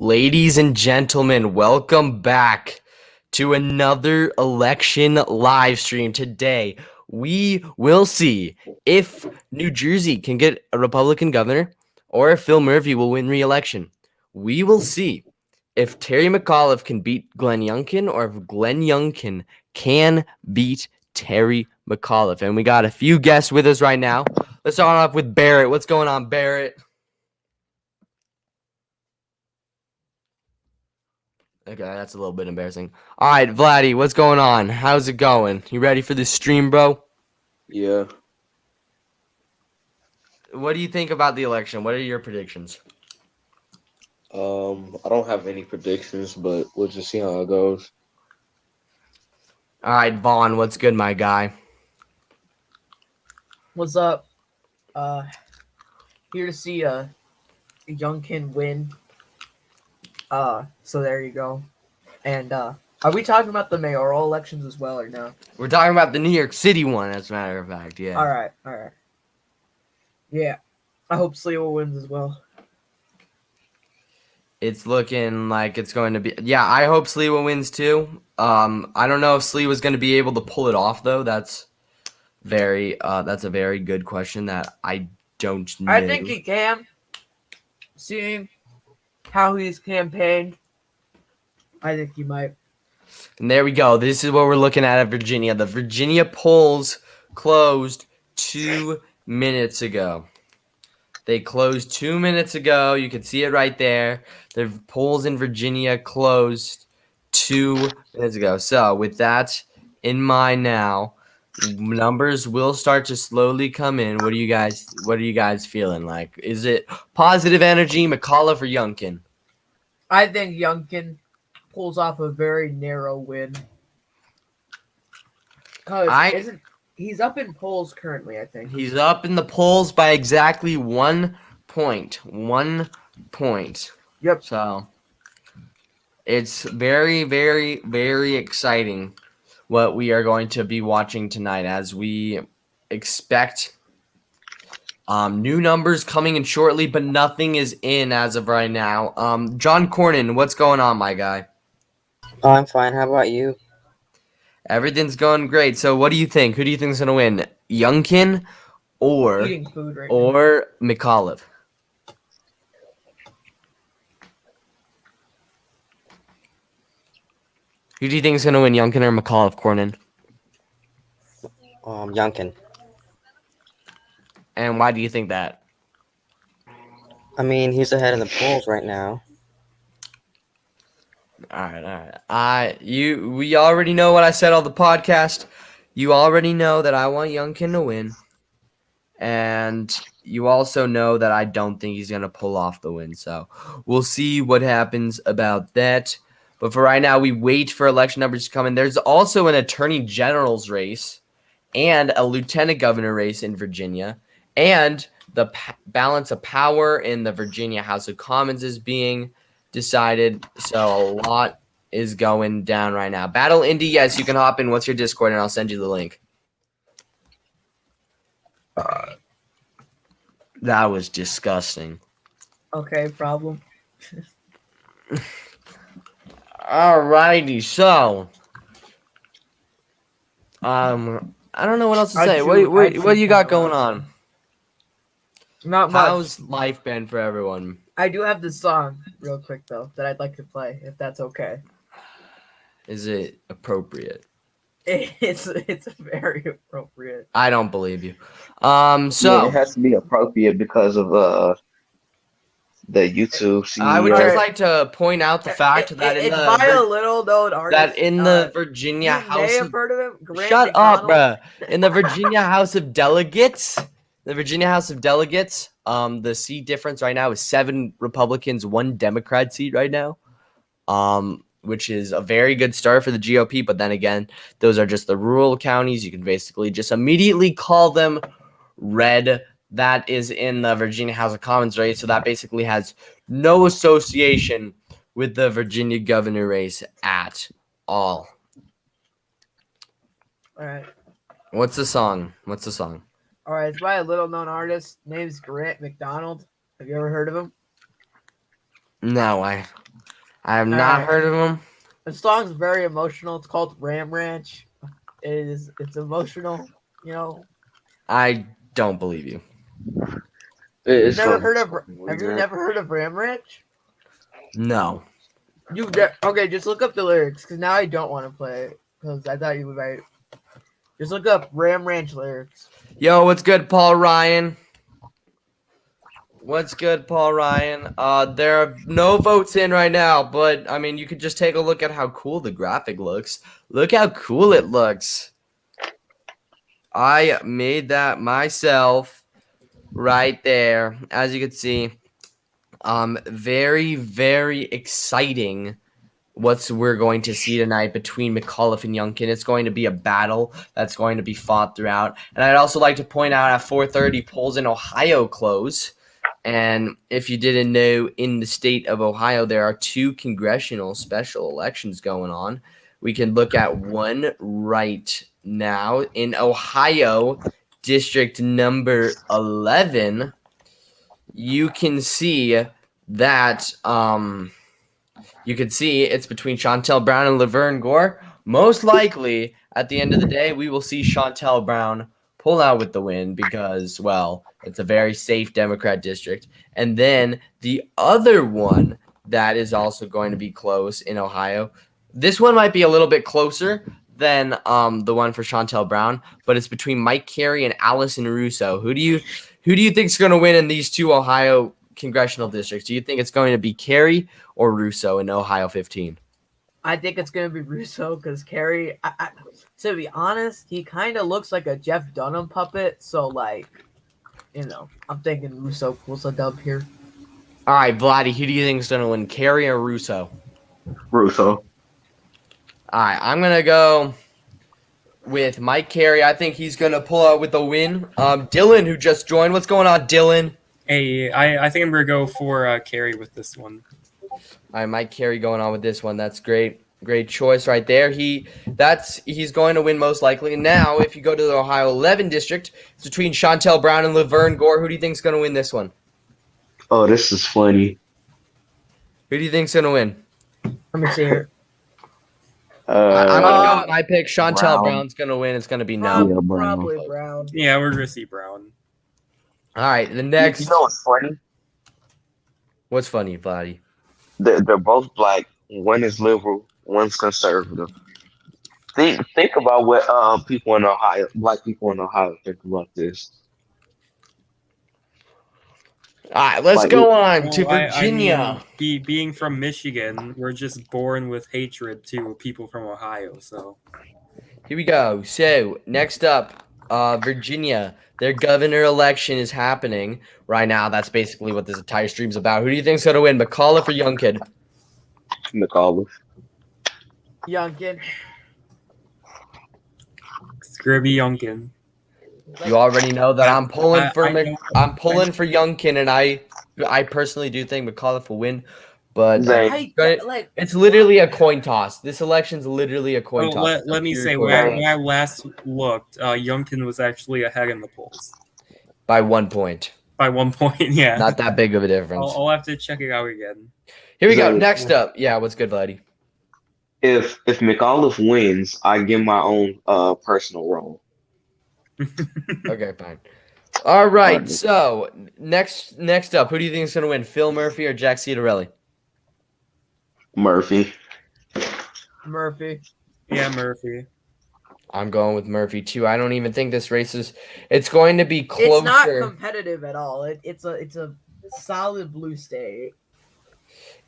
Ladies and gentlemen, welcome back to another election live stream. Today, we will see if New Jersey can get a Republican governor or if Phil Murphy will win re-election. We will see if Terry McAuliffe can beat Glenn Youngkin or if Glenn Youngkin can beat Terry McAuliffe. And we got a few guests with us right now. Let's start off with Barrett. What's going on, Barrett? Okay, that's a little bit embarrassing. All right, Vladdy, what's going on? How's it going? You ready for this stream, bro? Yeah. What do you think about the election? What are your predictions? I don't have any predictions, but we'll just see how it goes. All right, Vaughn, what's good, my guy? What's up? Here to see Youngkin win. So there you go. And are we talking about the mayoral elections as well or no? We're talking about the New York City one, as a matter of fact, yeah. All right. Yeah, I hope Sliwa wins as well. It's looking like it's going to be. Yeah, I hope Sliwa wins too. I don't know if Sliwa's going to be able to pull it off though. That's a very good question that I don't know. I think he can. Seeing how he's campaigned, I think he might. And there we go. This is what we're looking at Virginia. The Virginia polls closed 2 minutes ago. They closed 2 minutes ago. You can see it right there. The polls in Virginia closed 2 minutes ago. So with that in mind now, numbers will start to slowly come in. What are you guys feeling like? Is it positive energy, McAuliffe, or Youngkin? I think Youngkin pulls off a very narrow win. Because he's up in polls currently, I think. He's up in the polls by exactly 1 point. 1 point. Yep. So it's very, very, very exciting what we are going to be watching tonight as we expect new numbers coming in shortly, but nothing is in as of right now. John Cornyn, what's going on, my guy? Oh, I'm fine. How about you? Everything's going great. So what do you think? Who do you think is going to win? Youngkin or McAuliffe? Who do you think is going to win, Youngkin or McAuliffe, Cornyn? Youngkin. And why do you think that? I mean, he's ahead in the polls right now. All right. We already know what I said on the podcast. You already know that I want Youngkin to win. And you also know that I don't think he's going to pull off the win. So we'll see what happens about that. But for right now, we wait for election numbers to come in. There's also an attorney general's race and a lieutenant governor race in Virginia. And the balance of power in the Virginia House of Commons is being decided. So a lot is going down right now. Battle Indy, yes, you can hop in. What's your Discord? And I'll send you the link. That was disgusting. Okay, problem. Alrighty, so I don't know what else to say. What do you got going on? Not much. How's life been for everyone? I do have this song real quick though that I'd like to play if that's okay. Is it appropriate? It's very appropriate. I don't believe you. Yeah, it has to be appropriate because of the YouTube CEO. I would just like to point out the fact that it's by a little known artist. That in the Virginia you House may have of, heard of him. Grant shut McDonald. up, bruh. In the Virginia House of Delegates, the seat difference right now is 7 Republicans, 1 Democrat seat right now, which is a very good start for the GOP. But then again, those are just the rural counties. You can basically just immediately call them red. That is in the Virginia House of Commons race. So that basically has no association with the Virginia governor race at all. All right. What's the song? All right. It's by a little known artist. Name's Grant McDonald. Have you ever heard of him? No, I I have not heard of him. The song's very emotional. It's called Ram Ranch. It's emotional, you know. I don't believe you. It's Have you like never heard of Ram Ranch? No. Okay, just look up the lyrics because now I don't want to play it because I thought you would write. Just look up Ram Ranch lyrics. Yo, what's good, Paul Ryan? What's good, Paul Ryan? There are no votes in right now, but I mean, you could just take a look at how cool the graphic looks. Look how cool it looks. I made that myself right there. As you can see, very, very exciting what we're going to see tonight between McAuliffe and Youngkin. It's going to be a battle that's going to be fought throughout. And I'd also like to point out at 4:30, polls in Ohio close. And if you didn't know, in the state of Ohio, there are 2 congressional special elections going on. We can look at one right now. In Ohio, district number 11, you can see that it's between Chantel Brown and Laverne Gore. Most likely, at the end of the day, we will see Chantel Brown pull out with the win because, well, it's a very safe Democrat district. And then the other one that is also going to be close in Ohio, this one might be a little bit closer than the one for Chantel Brown, but it's between Mike Carey and Allison Russo. Who do you think is going to win in these 2 Ohio congressional districts? Do you think it's going to be Carey or Russo in Ohio 15? I think it's going to be Russo because Carey, to be honest, he kind of looks like a Jeff Dunham puppet. So, like, you know, I'm thinking Russo pulls a dub here. All right, Vladdy, who do you think is going to win, Carey or Russo? Russo. All right, I'm going to go with Mike Carey. I think he's going to pull out with a win. Dylan, who just joined. What's going on, Dylan? Hey, I think I'm going to go for Carey with this one. All right, Mike Carey going on with this one. That's great. Great choice right there. He's going to win most likely. Now, if you go to the Ohio 11 district, it's between Chantel Brown and Laverne Gore. Who do you think is going to win this one? Oh, this is funny. Who do you think's going to win? Let me see here. I'm going to go with my pick. Chantel Brown's going to win. It's going to be no. Probably Brown. Yeah, we're going to see Brown. All right, the next. You know what's funny? What's funny, Vladdy? They're both black. One is liberal. One's conservative. Think about what people in Ohio, black people in Ohio, think about this. All right, let's go on to Virginia. I mean, being from Michigan, we're just born with hatred to people from Ohio. So here we go. So next up, Virginia. Their governor election is happening right now. That's basically what this entire stream's about. Who do you think's going to win, McAuliffe or Youngkin? McAuliffe. Youngkin. Scribby Youngkin. You already know that I'm pulling for Youngkin, and I personally do think McAuliffe will win, but it's literally a coin toss. This election's literally a coin toss. Let me say, when I last looked, Youngkin was actually ahead in the polls by 1 point. By 1 point, yeah. Not that big of a difference. I'll have to check it out again. Here we go. Next up, yeah, what's good, Vladdy? If McAuliffe wins, I get my own personal role. Okay, fine. All right, so next up, who do you think is going to win, Phil Murphy or Jack Ciatarelli? Murphy. Yeah, Murphy. I'm going with Murphy too. I don't even think this race is. It's going to be closer. It's not competitive at all. It's a solid blue state.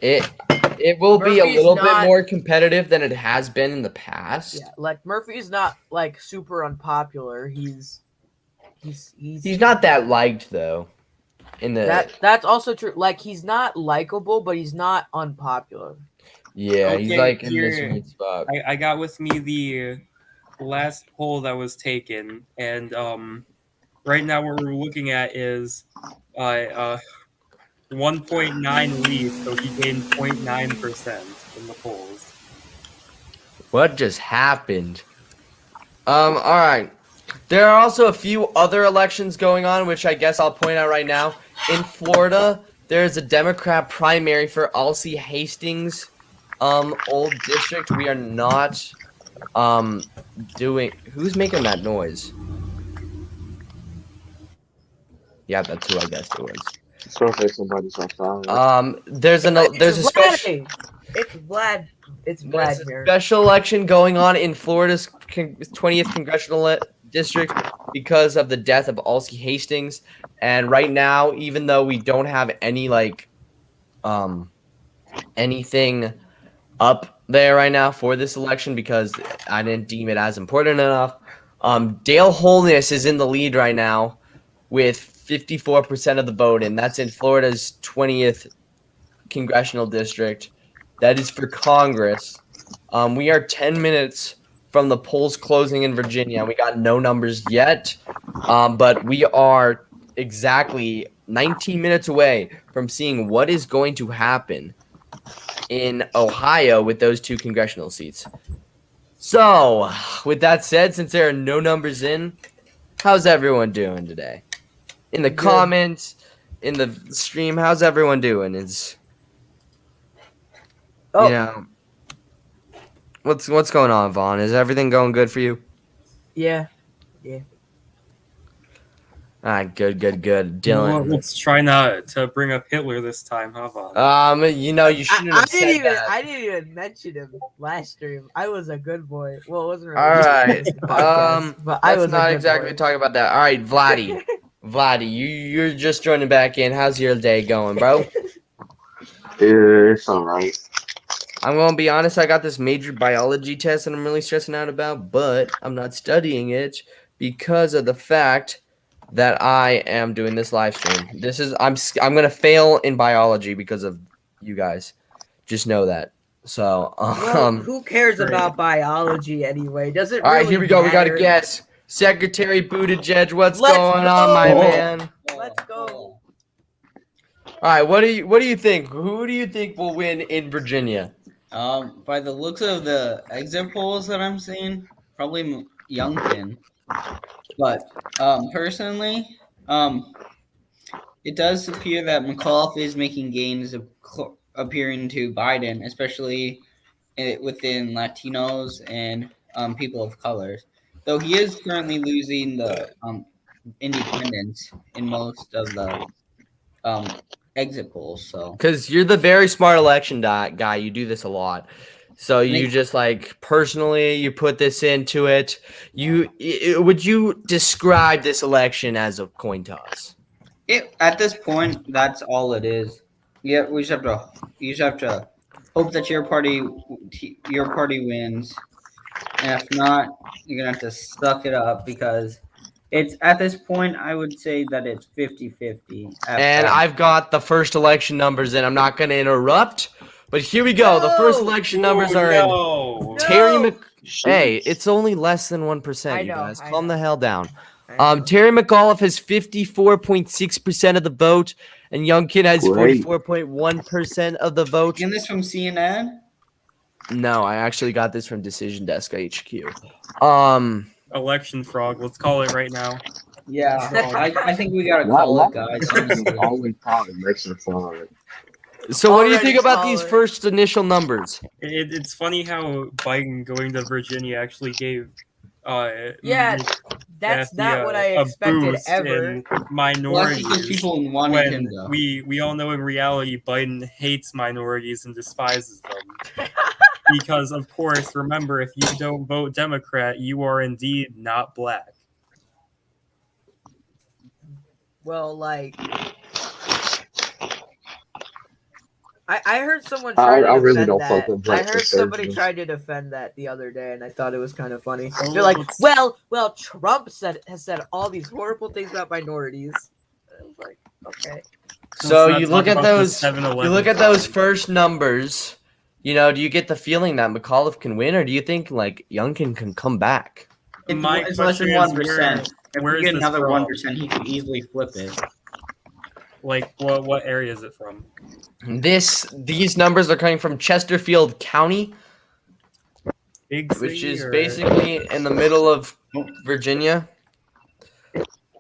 It will be a little bit more competitive than it has been in the past. Yeah, like Murphy's not like super unpopular. He's not that liked though. That's also true. Like he's not likable, but he's not unpopular. Yeah, okay, he's like in this sweet spot. I got with me the last poll that was taken, and right now what we're looking at is 1.9 lead, so he gained 0.9% in the polls. What just happened? All right. There are also a few other elections going on, which I guess I'll point out right now. In Florida, there's a Democrat primary for Alcee Hastings old district, we are not doing. Who's making that noise? Yeah, that's who I guessed it was. So if somebody's outside. There's a special. It's Vlad. It's There's Vlad a here. special election going on in Florida's 20th congressional district because of the death of Alcee Hastings. And right now, even though we don't have any anything up there right now for this election because I didn't deem it as important enough, Dale Holness is in the lead right now with 54% of the vote, and that's in Florida's 20th congressional district. That is for Congress. We are 10 minutes from the polls closing in Virginia. We got no numbers yet, but we are exactly 19 minutes away from seeing what is going to happen in Ohio with those 2 congressional seats. So, with that said, since there are no numbers in, how's everyone doing today? In the comments, in the stream, how's everyone doing? You know, what's going on, Vaughn? Is everything going good for you? Yeah. Good. Well, Dylan. let's try not to bring up Hitler this time, huh, Vaughn? You shouldn't have said that. I didn't even mention him last stream. I was a good boy. Well, it wasn't really All a right. podcast, but I Let's was not a good exactly boy. talk about that. All right, Vladdy, you're just joining back in. How's your day going, bro? It's alright. I'm gonna be honest. I got this major biology test that I'm really stressing out about, but I'm not studying it because of the fact that I am doing this live stream. I'm gonna fail in biology because of you guys. Just know that. So Well, who cares about biology anyway? Does it all right, really here we go. We got to matter? guess. Secretary Buttigieg, what's Let's going on, my go. man? Let's go. All right, what do you think? Who do you think will win in Virginia? By the looks of the exit polls that I'm seeing, probably Youngkin. But personally, it does appear that McAuliffe is making gains appearing to Biden, especially within Latinos and people of colors. Though he is currently losing the independents in most of the exit polls. So Because you're the very smart election guy. You do this a lot. So you just personally, you put this into it. Would you describe this election as a coin toss? at this point, that's all it is. Yeah, you just have to hope that your party wins, and if not, you're gonna have to suck it up because it's at this point. I would say that it's 50-50. And I've got the first election numbers in. I'm not going to interrupt, but here we go. The first election numbers are in. Terry Hey, it's only less than 1%, you guys. Calm the hell down. Terry McAuliffe has 54.6% of the vote, and Youngkin has 44.1% of the vote. Getting this from CNN? No, I actually got this from Decision Desk HQ. Election frog. Let's call it right now. Yeah, I think we gotta call it, guys. Always called election fraud. So what do you Already think about these solid. first initial numbers? It's funny how Biden going to Virginia actually gave Yeah, that's not what I a expected boost ever. in Well, minorities. because people wanted him When to. we all know in reality Biden hates minorities and despises them. Because of course, remember, if you don't vote Democrat, you are indeed not black. Well, like, I heard someone try to I defend really don't that. fuck with I black heard somebody conservatives. tried to defend that the other day, and I thought it was kind of funny. Oh, They're like, let's- well, Trump has said all these horrible things about minorities. I was like, okay. So Let's you not look talk at about the those. 7-Eleven You look at those problem. first numbers. You know, do you get the feeling that McAuliffe can win, or do you think like Youngkin can come back? My It's less than question is, 1%. If where we is get this another from? 1%, he could easily flip it. Like, what area is it from? These numbers are coming from Chesterfield County, Big which city is or- basically in the middle of Virginia.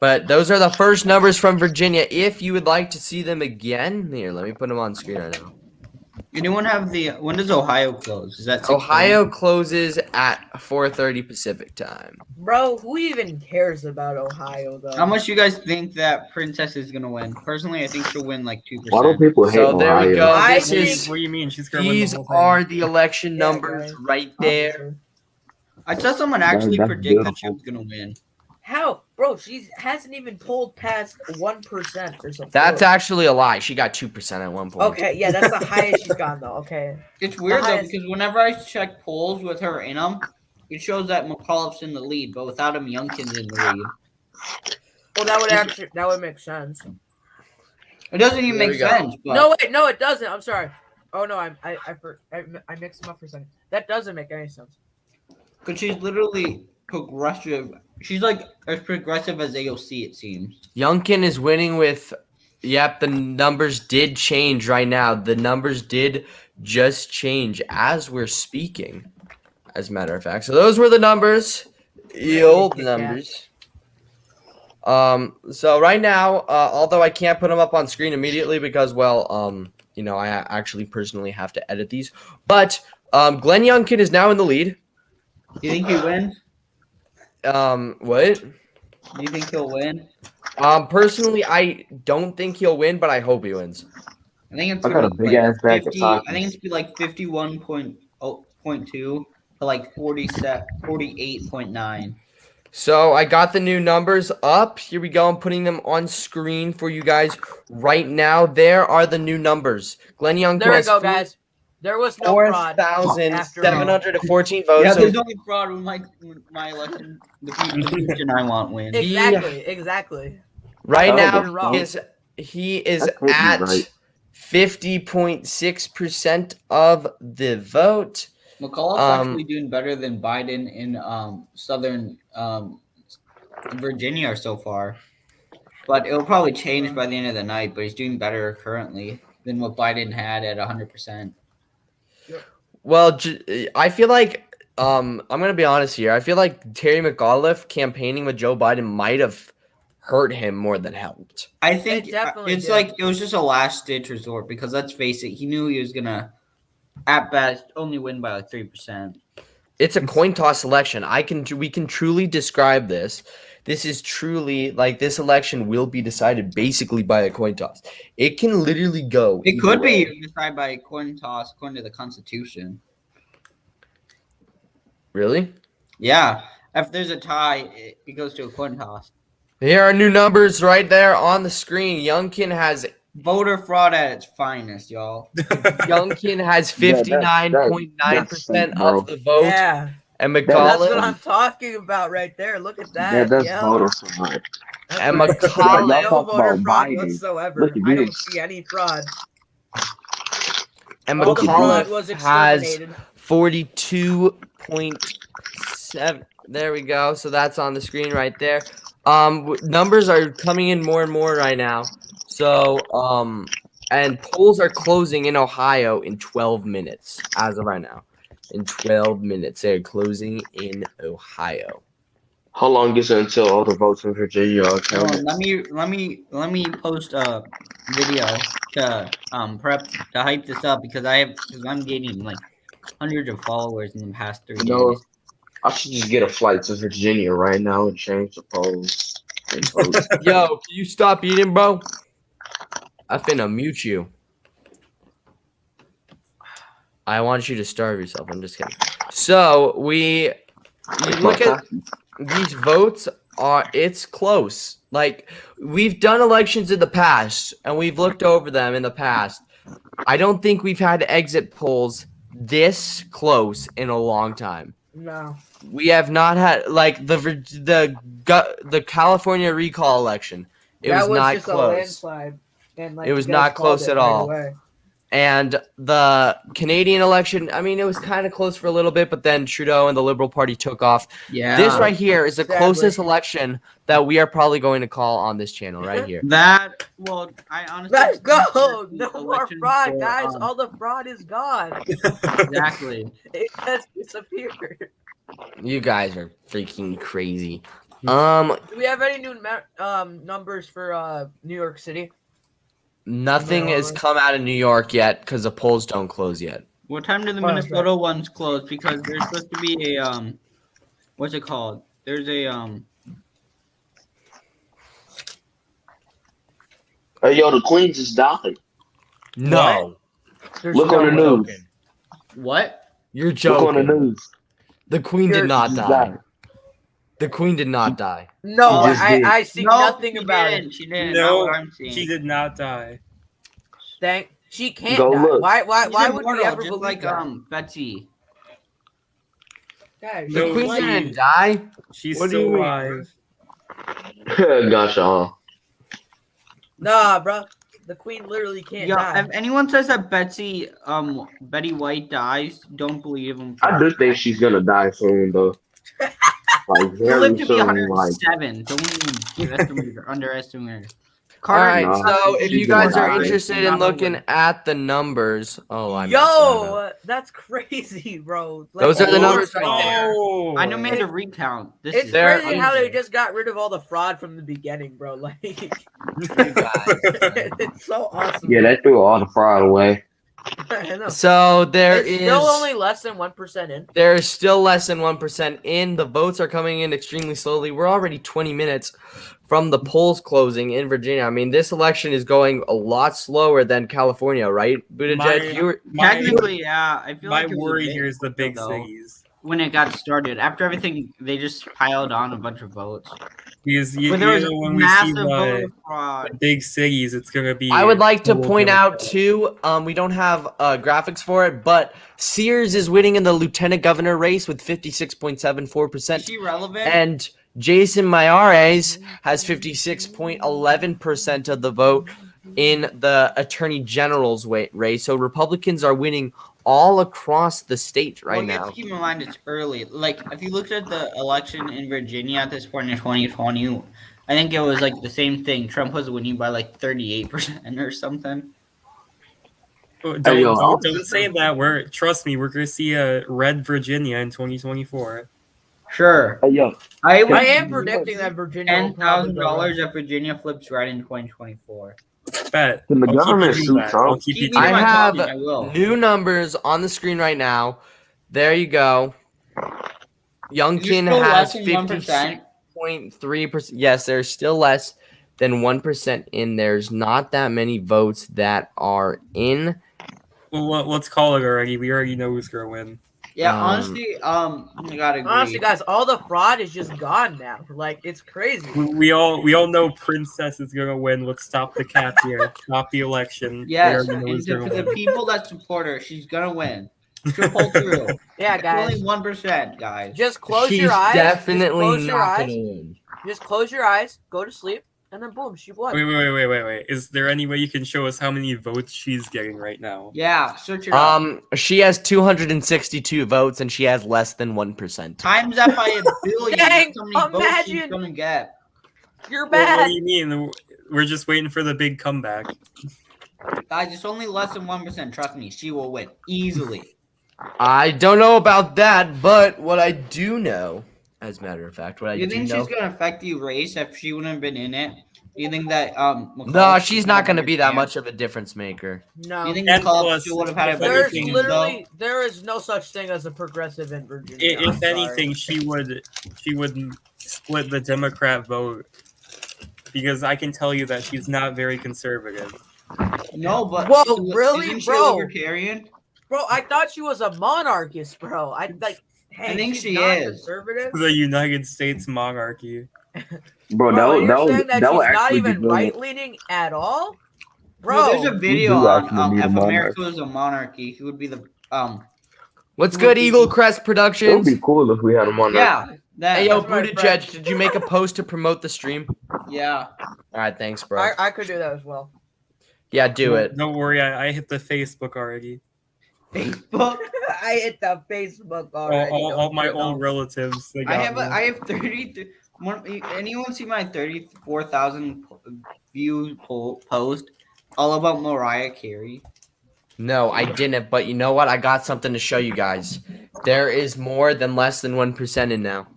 But those are the first numbers from Virginia. If you would like to see them again, here, let me put them on screen right now. Anyone have the? When does Ohio close? Is that 6:30? Ohio closes at 4:30 Pacific time. Bro, who even cares about Ohio though? How much you guys think that Princess is gonna win? Personally, I think she'll win like 2%. Why do people hate So there we Ohio? go. I This think- is What do you mean? She's gonna win the these whole thing. are the election Yeah, numbers guys. right there. I saw someone actually That's predict that she beautiful. was gonna win. How, bro? She hasn't even pulled past 1% or something. That's actually a lie. She got 2% at one point. Okay, yeah, that's the highest she's gotten though. Okay. It's weird though highest- because whenever I check polls with her in them, it shows that McAuliffe's in the lead, but without him, Youngkin's in the lead. Well, that would make sense. It doesn't even There make we go. sense. But No, wait, no, it doesn't. I'm sorry. Oh no, I mixed them up for a second. That doesn't make any sense. because she's literally progressive. She's like as progressive as AOC, it seems. Youngkin is winning with. Yep, the numbers did change right now. The numbers did just change as we're speaking, as a matter of fact. So those were the numbers, the old numbers. So right now, although I can't put them up on screen immediately because, well, you know, I actually personally have to edit these. But Glenn Youngkin is now in the lead. Do you think he wins? What? Do you think he'll win? Personally, I don't think he'll win, but I hope he wins. I think it's I gonna got a be big like ass bag of 50. tacos. I think it's gonna be like 51.2 to like 48.9. So I got the new numbers up. Here we go. I'm putting them on screen for you guys right now. There are the new numbers. Glenn Youngkin There we has go, guys. There was no fraud. 4,714 votes. Yeah, So there's only fraud with my election. The person I want wins. Exactly. right Oh, now you're wrong. he is That could be at right. 50.6% of the vote. McAuliffe's actually doing better than Biden in southern Virginia so far. But it'll probably change by the end of the night. But he's doing better currently than what Biden had at 100%. Well, I feel like I'm gonna be honest here. I feel like Terry McAuliffe campaigning with Joe Biden might have hurt him more than helped. I think It definitely it's did. like it was just a last ditch resort because let's face it, he knew he was gonna at best only win by like 3%. It's a coin toss election. We can truly describe this. This is truly like this election will be decided basically by a coin toss. It can literally go. It either could way. be decided by a coin toss according to the Constitution. Really. Yeah, if there's a tie, it goes to a coin toss. Here are new numbers right there on the screen. Youngkin has Voter fraud at its finest, y'all. Youngkin has Yeah, that's 59.9% bro. of the vote, Yeah, and that's what McAuliffe I'm talking about right there. Look at Yeah, that. that's yo. voter fraud. That's And what- McCollum- no Y'all talk voter about fraud Biden. whatsoever. Look at I don't this. see any fraud. and All the fraud McAuliffe was has exterminated. 42.7. There we go. So that's on the screen right there. Numbers are coming in more and more right now. So and polls are closing in Ohio in 12 minutes as of right now. In 12 minutes, they're closing in Ohio. How long is it until all the votes in Virginia are counted? Let me post a video to prep to hype this up because I'm gaining like hundreds of followers in the past 3 You know, days. I should just get a flight to Virginia right now and change the polls. And vote. Yo, can you stop eating, bro? I finna mute you. I want you to starve yourself. I'm just kidding. So you look at these votes it's close. Like we've done elections in the past and we've looked over them in the past. I don't think we've had exit polls this close in a long time. No. We have not had like the California recall election. It was not just close. a landslide. And, like, It was you guys not close called it at right all. away. And the Canadian election, I mean, it was kind of close for a little bit, but then Trudeau and the Liberal Party took off. Yeah, This right here is the Sadly. closest election that we are probably going to call on this channel right here. I honestly Let's go! think No the more election fraud, for, guys. All the fraud is gone. exactly. It has disappeared. You guys are freaking crazy. Do we have any new numbers for New York City? Nothing has come out of New York yet because the polls don't close yet. What time do the What? Minnesota ones close? Because there's supposed to be a what's it called? There's a Hey, yo, the queen just died. No, There's Look on the no way. news. what? you're Look on the joking. news. The queen did not She die. died. The queen did not die. No, She just did. I see nothing she about didn't. it. She didn't. No, Not what I'm seeing. she did not die. She can't Go die. look. Why She's would we immortal, ever just believe like that? Betsy? Guys, The No, queen she- didn't die. She's What do still you mean? alive. Gotcha. Nah, bro. The queen literally can't Yeah. die. If anyone says that Betty White dies, don't believe them. I do think she's gonna die soon, though. Like She lived very to be soon. Like 107. Don't even underestimate her. All right, no, so if she's you guys gonna are die. interested in looking at the numbers, I messed that up. Yo, that's crazy, bro. Those are the oh, numbers right there. Oh, I know made a recount. This It's is They're crazy how they amazing. just got rid of all the fraud from the beginning, bro. Like, You guys. it's so awesome. yeah, they threw all the fraud away. I know. So there It's is still only less than 1% in. there is still less than 1% in. The votes are coming in extremely slowly. We're already 20 minutes from the polls closing in Virginia. I mean, this election is going a lot slower than California, right? Buttigieg, you were Technically, yeah. I feel My like it was a worry bit here is the big though, cities. when it got started. After everything, they just piled on a bunch of votes. Because When there was when we see massive the voter fraud. big cities, it's gonna be. I would like to total point out Democrat. too, we don't have graphics for it, but Sears is winning in the lieutenant governor race with 56.74%. Is she relevant? And Jason Mayares has 56.11% of the vote in the attorney general's race. So Republicans are winning all across the state right You now. have to keep in mind it's early. Like, if you looked at the election in Virginia at this point in 2020, I think it was like the same thing. Trump was winning by like 38% or something. Don't, Hey, yo, don't say that. Trust me, we're gonna see a red Virginia in 2024. Sure. Hey, yo, I I would am predicting that Virginia will probably go red. $10,000 if Virginia flips red in 2024. Bet. Can the I'll keep government you sue doing that. Trump? I'll keep you Keep doing me I to my that. have talking, I will. new numbers on the screen right now. There you go. Youngkin still has less than 1%? 56.3%. Yes, there's still less than 1% in. There's not that many votes that are in. Well, let's call it already. We already know who's gonna win. Yeah, Um, honestly, I gotta agree. Honestly, guys, all the fraud is just gone now. Like, it's crazy. We all know Princess is gonna win. Let's stop the cap here. Stop the election. We Yes, already know and who's to gonna the win. people that support her, she's gonna win. She'll pull through. Yeah, guys. Only 1%, guys. Just close She's your eyes. definitely just close your not eyes. gonna win. Just close your eyes, go to sleep, and then boom, she won. Wait. Is there any way you can show us how many votes she's getting right now? Yeah, search it up. She has 262 votes and she has less than 1%. Times that by a billion. Dang, That's how many votes she's imagine. gonna get. You're Well, what bad. do you mean? We're just waiting for the big comeback. Guys, it's only less than 1%. Trust me, she will win easily. I don't know about that, but what I do know, as a matter of fact, what I You do think know. she's gonna affect the race if she wouldn't have been in it? Do you think that No, McCall she's would not have going to better be that chance? much of a difference maker. No. Do you think And McCall plus, still would have had a if better There's anything, chance? literally there is no such thing as a progressive in Virginia. I'm If sorry. anything, she would split the Democrat vote, because I can tell you that she's not very conservative. No, but Whoa, really, isn't she bro? a libertarian? Bro, I thought she was a monarchist, bro. Hey, I think she's she not is. conservative. The United States monarchy. Bro, Bro, you're that saying that would she's not actually be even good. right leaning at all, Bro, bro. there's a video do on actually need a if monarch. America was a monarchy, who would be the What's Who good, would be- Eagle Crest It would Productions? be cool if we had a monarch. yeah that Hey, yo, That's my Buttigieg, friend. did you make a post to promote the stream? yeah. All right, thanks, bro. I could do that as well. Yeah, do it. Don't worry, I hit the Facebook already. Facebook. I hit the Facebook already. All my old relatives. They I got have me. I have 33. Anyone see my 34,000 view post all about Mariah Carey? No, I didn't, but you know what? I got something to show you guys. There is more than less than 1% in now.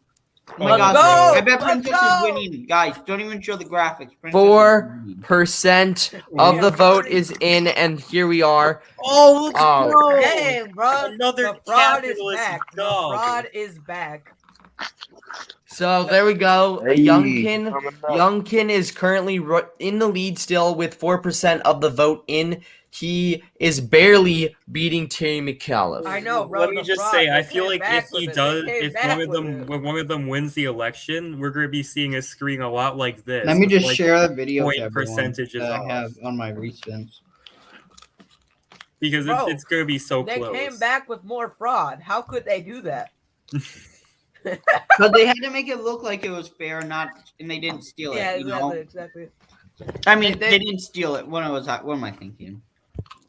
Oh my Let's god, go! I bet Let's Princess go! is winning. Guys, don't even show the graphics. Princess is 4% winning. of Yeah, the vote pretty- is in, and here we are. Oh, let's Oh. go! Dang, bro. Another The fraud is capitalist back. The dog. fraud is back. So there we go. Hey, Youngkin coming up. Youngkin is currently in the lead still with 4% of the vote in. He is barely beating Terry McAuliffe. I know, bro. Let me the just fraud, say, they I feel came like back if he with it. does, They came if back one of with them, it. when one of them wins the election, we're going to be seeing a screen a lot like this. Let me with, just like, share the video point to everyone percentages that I off. have on my recents. Because Bro, it's going to be so They close. came back with more fraud. How could they do that? But they had to make it look like it was fair, and they didn't steal Yeah, it. You know? exactly. I mean, They- they didn't steal it. What am I thinking?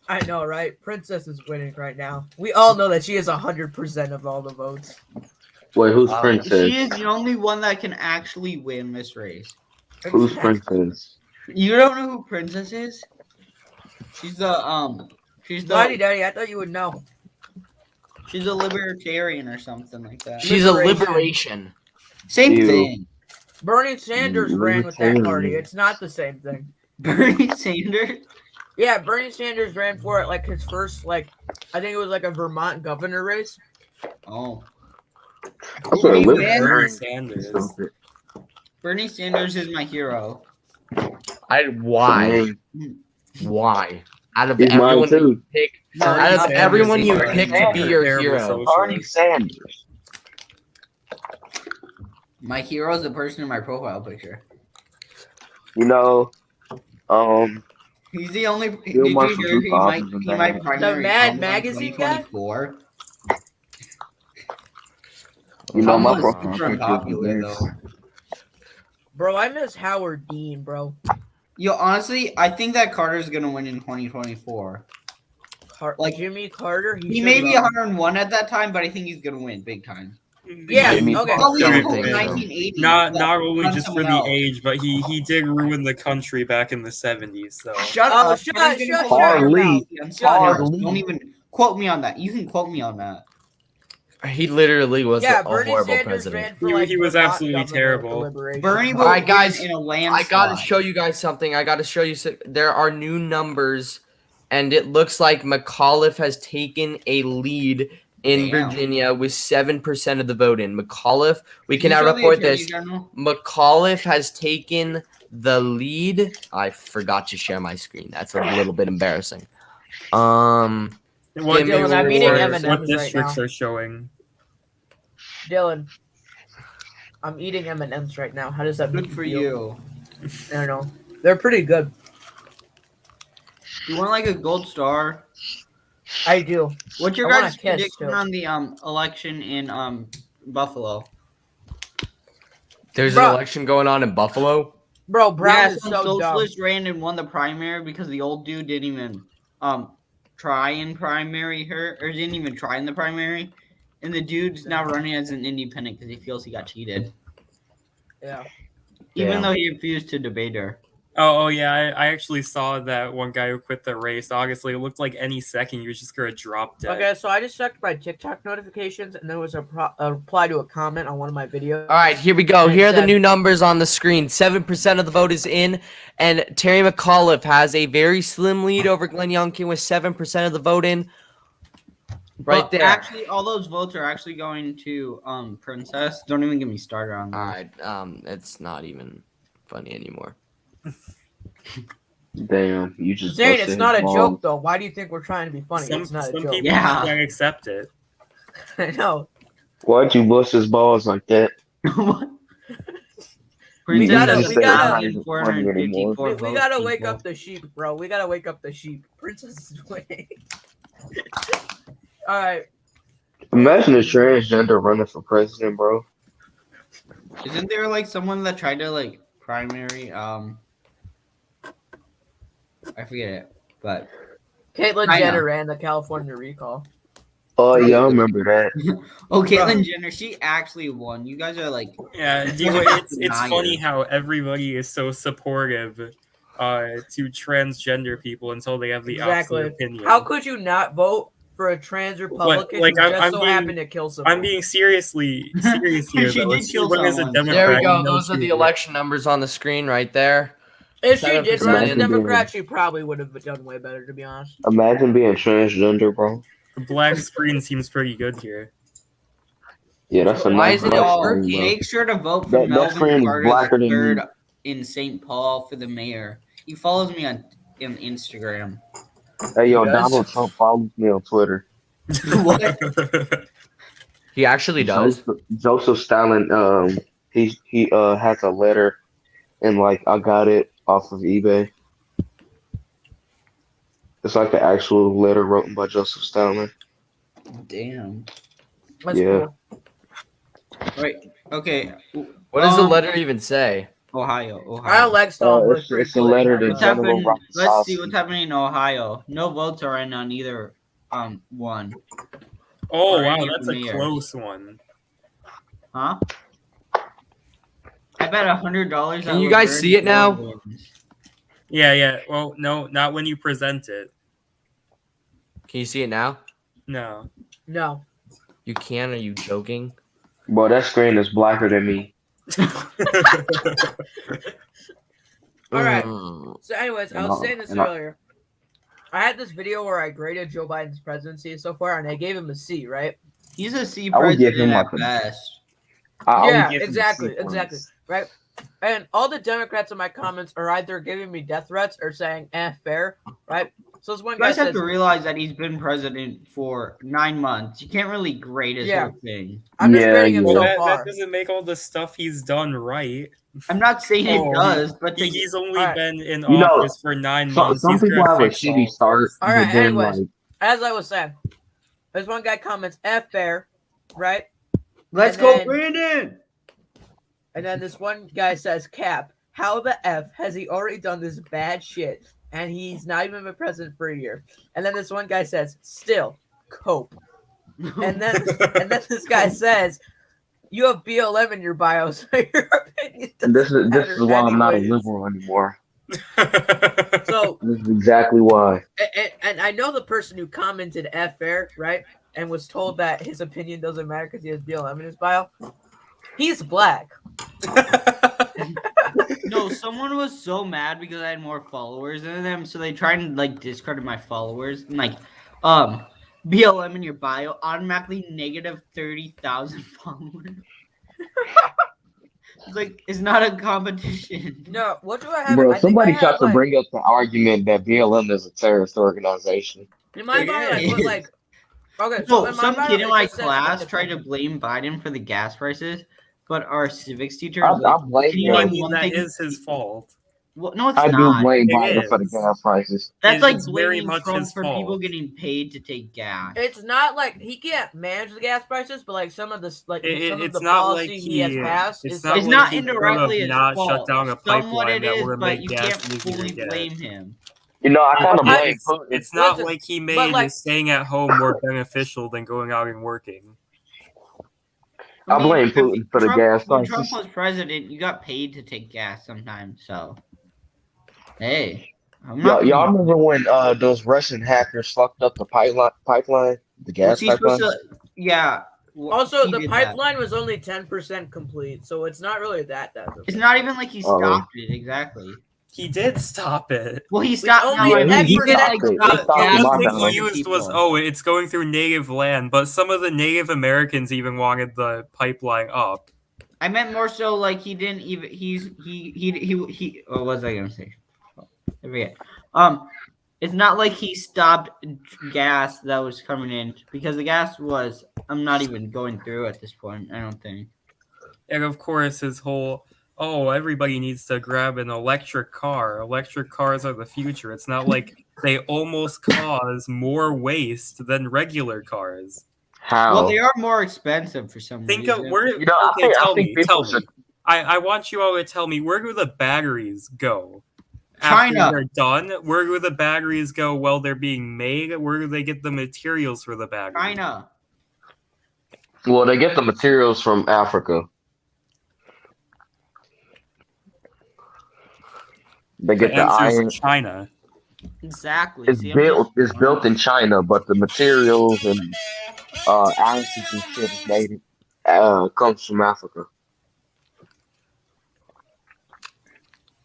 I know, right? Princess is winning right now. We all know that she has 100% of all the votes. Wait, who's Um, Princess? She is the only one that can actually win this race. Who's Princess? You don't know who Princess is? She's the Daddy, I thought you would know. she's a libertarian or something like that. She's a liberation. Same Ew. thing. Bernie Sanders ran with that party. It's not the same thing. Bernie Sanders. Yeah, Bernie Sanders ran for it like his first, I think it was like a Vermont governor race. Oh, I swear, Bernie libertarian Bernie is Sanders. stupid. Bernie Sanders is my hero. Why? Why? Out of He's mine everyone too. you pick, Bernie out of Sanders everyone is you a pick to be your terrible hero, socialist. Bernie Sanders. My hero is the person in my profile picture. You know, He's the only. Did Bill you Marshall hear Duke he might Office be and my that. primary Mad opponent in Magazine guy? 2024? You know, my Kamala's profile super picture unpopular, is though. Bro, I miss Howard Dean, bro. Yo, honestly, I think that Carter's gonna win in 2024. Like, Jimmy Carter. He should may be run. 101 at that time, but I think he's gonna win big time. Yeah, Jimmy okay. Probably Don't until think so. 1980. Not but only run just for someone the else. age, but he did ruin the country back in the 70s. So Shut Oh, up! shut- Carter's gonna shut pull your out mouth. on Shut Sanders. your- Don't even quote me on that. You can quote me on that. he literally was Yeah, a Bernie horrible Sanders president. ran for He was Vermont absolutely governor terrible. deliberation. Bernie will All right, win guys, in a I landslide. gotta show you guys something. I gotta show you. There are new numbers, and it looks like McAuliffe has taken a lead in Damn. Virginia with 7% of the vote in. McAuliffe, we Can you cannot show the report Attorney this. General? McAuliffe has taken the lead. I forgot to share my screen. That's a little bit embarrassing. what, Dylan, I'm eating M&Ms what right districts now. are showing? Dylan, I'm eating M&Ms right now. How does that make Good for feel? you. I don't know. They're pretty good. You want like a gold star? I do. What's your I want guys' a kiss, prediction too. on the election in Buffalo? There's Bruh. an election going on in Buffalo. Bro, Brown Yeah, is some so dumb. socialist ran and won the primary because the old dude didn't even try and primary her, or didn't even try in the primary, and the dude's now running as an independent because he feels he got cheated, Yeah. even Damn. though he refused to debate her. Oh yeah, I actually saw that one guy who quit the race. Obviously, it looked like any second he was just gonna drop dead. Okay, so I just checked my TikTok notifications, and there was a reply to a comment on one of my videos. All right, here we go. And it Here are the said- new numbers on the screen. 7% of the vote is in, and Terry McAuliffe has a very slim lead over Glenn Youngkin with 7% of the vote in. Right But there. actually, all those votes are actually going to Princess. Don't even get me started on that. All right, it's not even funny anymore. Damn, you just Zane, busted it's not a his joke balls. though. Why do you think we're trying to be funny? Some It's not a people joke. Yeah. can't accept it. I know. Why'd you bust his balls like that? What? We gotta- just we said gotta- it's not funny anymore. We gotta wake up the sheep, bro. We gotta wake up the sheep. Princess is winning. All right. Imagine a transgender running for president, bro. Isn't there like someone that tried to like primary? I forget it, but Caitlyn I know. Jenner ran the California recall. Oh yeah, I remember that. Caitlyn Jenner, she actually won. You guys are like, Yeah, it's funny how everybody is so supportive to transgender people until they have the Exactly. opposite opinion. How could you not vote for a trans Republican like, who just I'm so being- happened to kill someone. I'm being serious here. She Though. did kill When is a someone. Democrat, There we go. you know Those are the she- election numbers on the screen right there. If she did run as a 7%. Democrat, she probably would have done way better, to be honest. Imagine being transgender, bro. The black screen seems pretty good here. Yeah, that's a Why nice is it black all- screen, bro. Make sure to vote for That Melvin screen is Carter blacker than III me. in St. Paul for the mayor. He follows me on Instagram. Hey, yo, He does? Donald Trump follows me on Twitter. He actually does. Joseph Stalin, he has a letter, and like I got it off of eBay. It's like an actual letter written by Joseph Stalin. Damn. That's Yeah. cool. Right. Okay. What does the letter even say? Ohio. I like Stallings. It's a letter to What's General happening? Rock Let's see Saucy. what's happening in Ohio. No votes are in on either one. Oh Or wow, any of that's the a mayors. close one. Huh? I bet $100. Can you guys see it now? Yeah. Well, no, not when you present it. Can you see it now? No. No. You can? Are you joking? Boy, that screen is blacker than me. All right. Mm. So, anyways, I was saying this earlier. I had this video where I graded Joe Biden's presidency so far, and I gave him a C, right? He's a C I would give him president like at a- best. I would Yeah, give him exactly, C+. right? And all the Democrats in my comments are either giving me death threats or saying, fair, right? So this one You guy guys have says, to realize that he's been president for 9 months. You can't really grade his Yeah. whole thing. I'm just Yeah, grading him yeah. so Well, that far. doesn't make all the stuff he's done right. I'm not saying it Oh, does, but He's only Alright. been in You know, office for 9 months. Some He's people gonna have a fix shitty all start, this. All right, but then anyways. like As I was saying, there's one guy comments, fair, right? let's And go, then- Brandon. And then this one guy says, Cap, how the F has he already done this bad shit? And he's not even been president for a year. And then this one guy says, still, cope. And then this guy says, you have BLM in your bio, so your opinion doesn't this is matter why I'm not a anyways." liberal anymore. So, This is exactly why. and I know the person who commented fair, right? And was told that his opinion doesn't matter because he has BLM in his bio. He's black. No, someone was so mad because I had more followers than them, so they tried and like discredit my followers. And like, BLM in your bio, automatically negative 30,000 followers. It's like it's not a competition. No, what do I have? Bro, I think somebody I have, tried to like, bring up the argument that BLM is a terrorist organization. in my bio, I put like, okay, So in my some bio, kid in it my just says class tried to independent. blame Biden for the gas prices, but our civics teacher I was like, blame "Can you Well, I name him. mean, one that thing?" is his fault. Well, no, it's I do not. blame It Biden for the is. gas prices. That's like It's very blaming much Trump his for people fault. getting paid to take gas. It's not like he can't manage the gas prices, but like some of the some of It's the not policy like he has passed it's is not It's like not he could've indirectly his not fault. shut down a Somewhat pipeline it that is, would've but made you gas can't easier to fully get. blame him. You know, I kind of I- blame Putin. It's not Listen, like he but, made like- his staying at home more beneficial than going out and working. I blame Putin for the gas When prices. Trump was president, you got paid to take gas sometimes. So, hey, I'm not. Y'all remember when those Russian hackers fucked up the pipeline, the Was gas he supposed pipeline? to? Yeah. also he the did that. pipeline was only 10% complete, so it's not really that. It's not even like he Oh. stopped it exactly. He did stop it. Well, he stopped. only no, I mean, he 10% did like complete. stop He stopped gas the The for thing lockdown. he bunch of used was, people. it's going through native land, but some of the Native Americans even wanted the pipeline up. I meant more so like he didn't even. He. What was I gonna say? I forget. It's not like he stopped gas that was coming in because the gas was. I'm not even going through at this point. I don't think. And of course, his whole, everybody needs to grab an electric car. Electric cars are the future. It's not like they almost cause more waste than regular cars. How? Well, they are more expensive for some Think reason. of where. You know, okay, I think people should. I want you all to tell me, where do the batteries go? China. After they're done, where do the batteries go while they're being made? Where do they get the materials for the batteries? China. Well, they get the materials from Africa. They get the answer's iron. China. Exactly. It's See, I'm just- built in China, but the materials and acids and shit is made comes from Africa.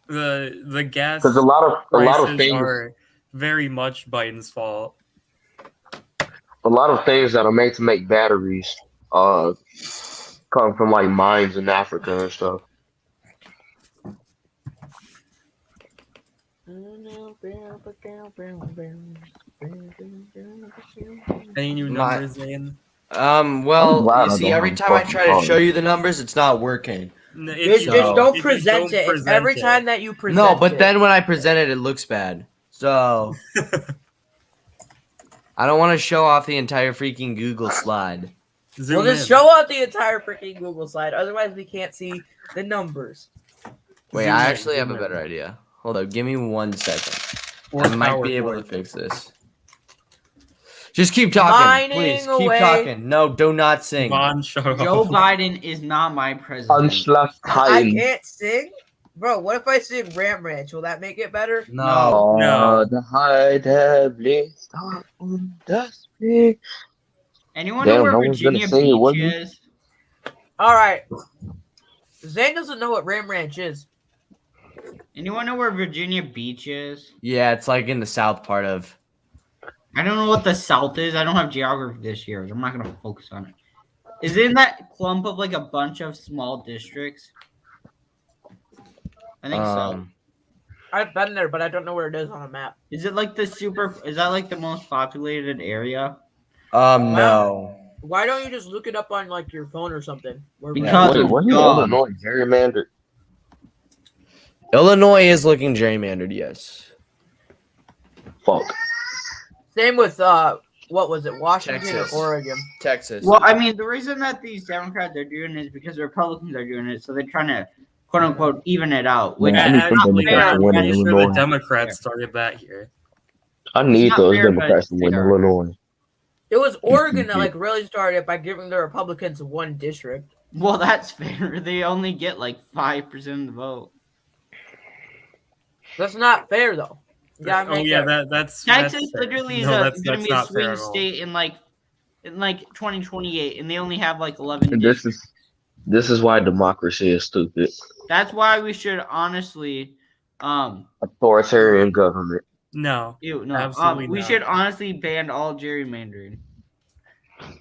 The gas Because a lot of prices things are very much Biden's fault. that are made to make batteries come from like mines in Africa and stuff. Any new My- numbers, Zane? Well, glad you I see, don't every have a time I fucking try to phone. show you the numbers, it's not working. If you Just don't if you present don't it. It's present every it. time that you present No, but it. then when I present it, it looks bad. So I don't want to show off the entire freaking Google slide. Zoom We'll just in. show out the entire freaking Google slide. Otherwise, we can't see the numbers. Wait, Zoom I in, actually have a zoom in. better idea. Hold up, give me 1 second. Or I might be able to PowerPoint. fix this. Just keep talking, Mining please. Keep away. talking. No, do not sing. Vaughn, shut up. Joe Biden is not my president. Unschlacht I Titan. can't sing? Bro, what if I sing Ram Ranch? Will that make it better? No. No. The Heide bläst auf und das Weg. Anyone Damn, know where no one's gonna Virginia sing it, Beach was it? is? Alright. Zane doesn't know what Ram Ranch is. Anyone know where Virginia Beach is? Yeah, it's like in the south part of. I don't know what the South is. I don't have geography this year. So I'm not gonna focus on it. Is it in that clump of like a bunch of small districts? I think so. I've been there, but I don't know where it is on a map. Is it like is that like the most populated area? No. Why don't you just look it up on like your phone or something? Because Wait, of wasn't God. Illinois gerrymandered? Illinois is looking gerrymandered, yes. Fuck. Same with what was it, Washington Texas. or Oregon? Texas. Well, I mean, the reason that these Democrats are doing it is because the Republicans are doing it, so they're trying to quote unquote even it out. Which Yeah, I is need not some Actually, fair. Democrats to win in I'm pretty sure Illinois. the Democrats started that here. I need not those fair, but Democrats to win they are. Illinois. It was Oregon that like really started it by giving the Republicans one district. Well, that's fair. They only get like 5% of the vote. That's not fair though. Yeah, Oh yeah, that's Texas fair. literally is No, going to be a not fair swing at all. state in like 2028, and they only have like 11 And districts. this is why democracy is stupid. That's why we should honestly, Authoritarian government. No. no, Absolutely we not. should honestly ban all gerrymandering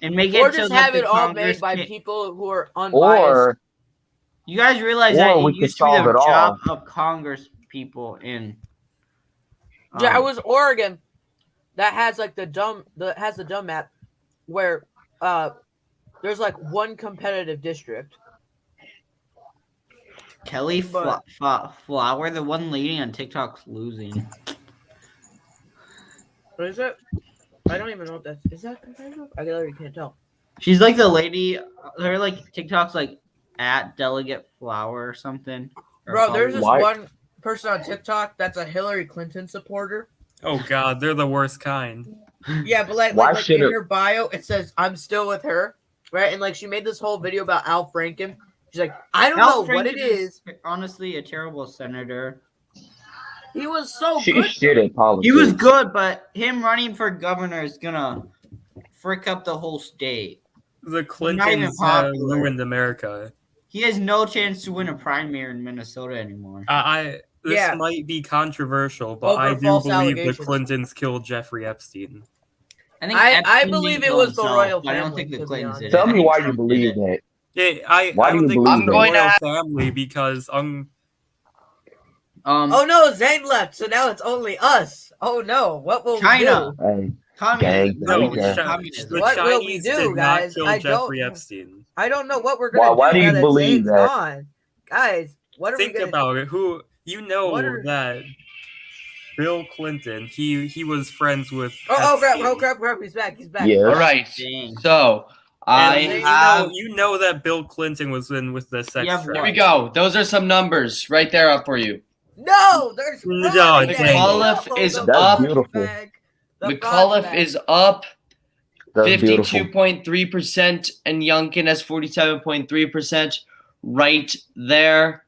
and make Or it so just that have the it all Congress made by can't- people who are unbiased. Or You guys realize Or that we it could used to be solve the it all. job of Congress people in. Yeah, it was Oregon that has like the dumb map where there's like one competitive district. Kelly but- Flower, the one lady on TikTok's losing. What is it? I don't even know if that's is that competitive? I literally can't tell. She's like the lady. Her like TikTok's like at Delegate Flower or something. Or Bro, there's this Why- one person on TikTok that's a Hillary Clinton supporter. Oh god, they're the worst kind. Yeah, but like, Why like should in it- her bio, it says I'm still with her, right? And like she made this whole video about Al Franken. She's like, I don't know what it is. Honestly, a terrible senator. He was so she's good. shit at politics. He was good, but him running for governor is gonna frick up the whole state. The even Clintons have popular. ruined America. He has no chance to win a primary in Minnesota anymore. This Yeah. might be controversial, but Over I do false believe the allegations. Clintons killed Jeffrey Epstein. I Epstein believe didn't it kill was the himself, royal but I don't family, think the to be Clintons honest. did it. Tell I me think why you Trump believe did it. that. I Why do don't you think believe it's the that? royal family because Oh no, Zane left, so now it's only us. Oh no, what will China. we do? Hey, Communism. Gang, no, gang. Communism. the What will we Chinese do, did guys? not kill I Jeffrey don't- Epstein. I don't know what we're gonna Why do do you now that believe Zane's that? gone. Guys, what are Think we gonna about it. Who you know What are- that Bill Clinton? He was friends with. Oh Epstein. crap, he's back. Yeah. All right. Dang. So I And have. you know that Bill Clinton was in with the sex You have trafficking. Here we go. Those are some numbers right there up for you. No, there's No, fraud dang. again. McAuliffe No, is the That's up. beautiful. bag. The fraud's McAuliffe back. is up That's beautiful. 52.3%, and Youngkin has 47.3%. Right there.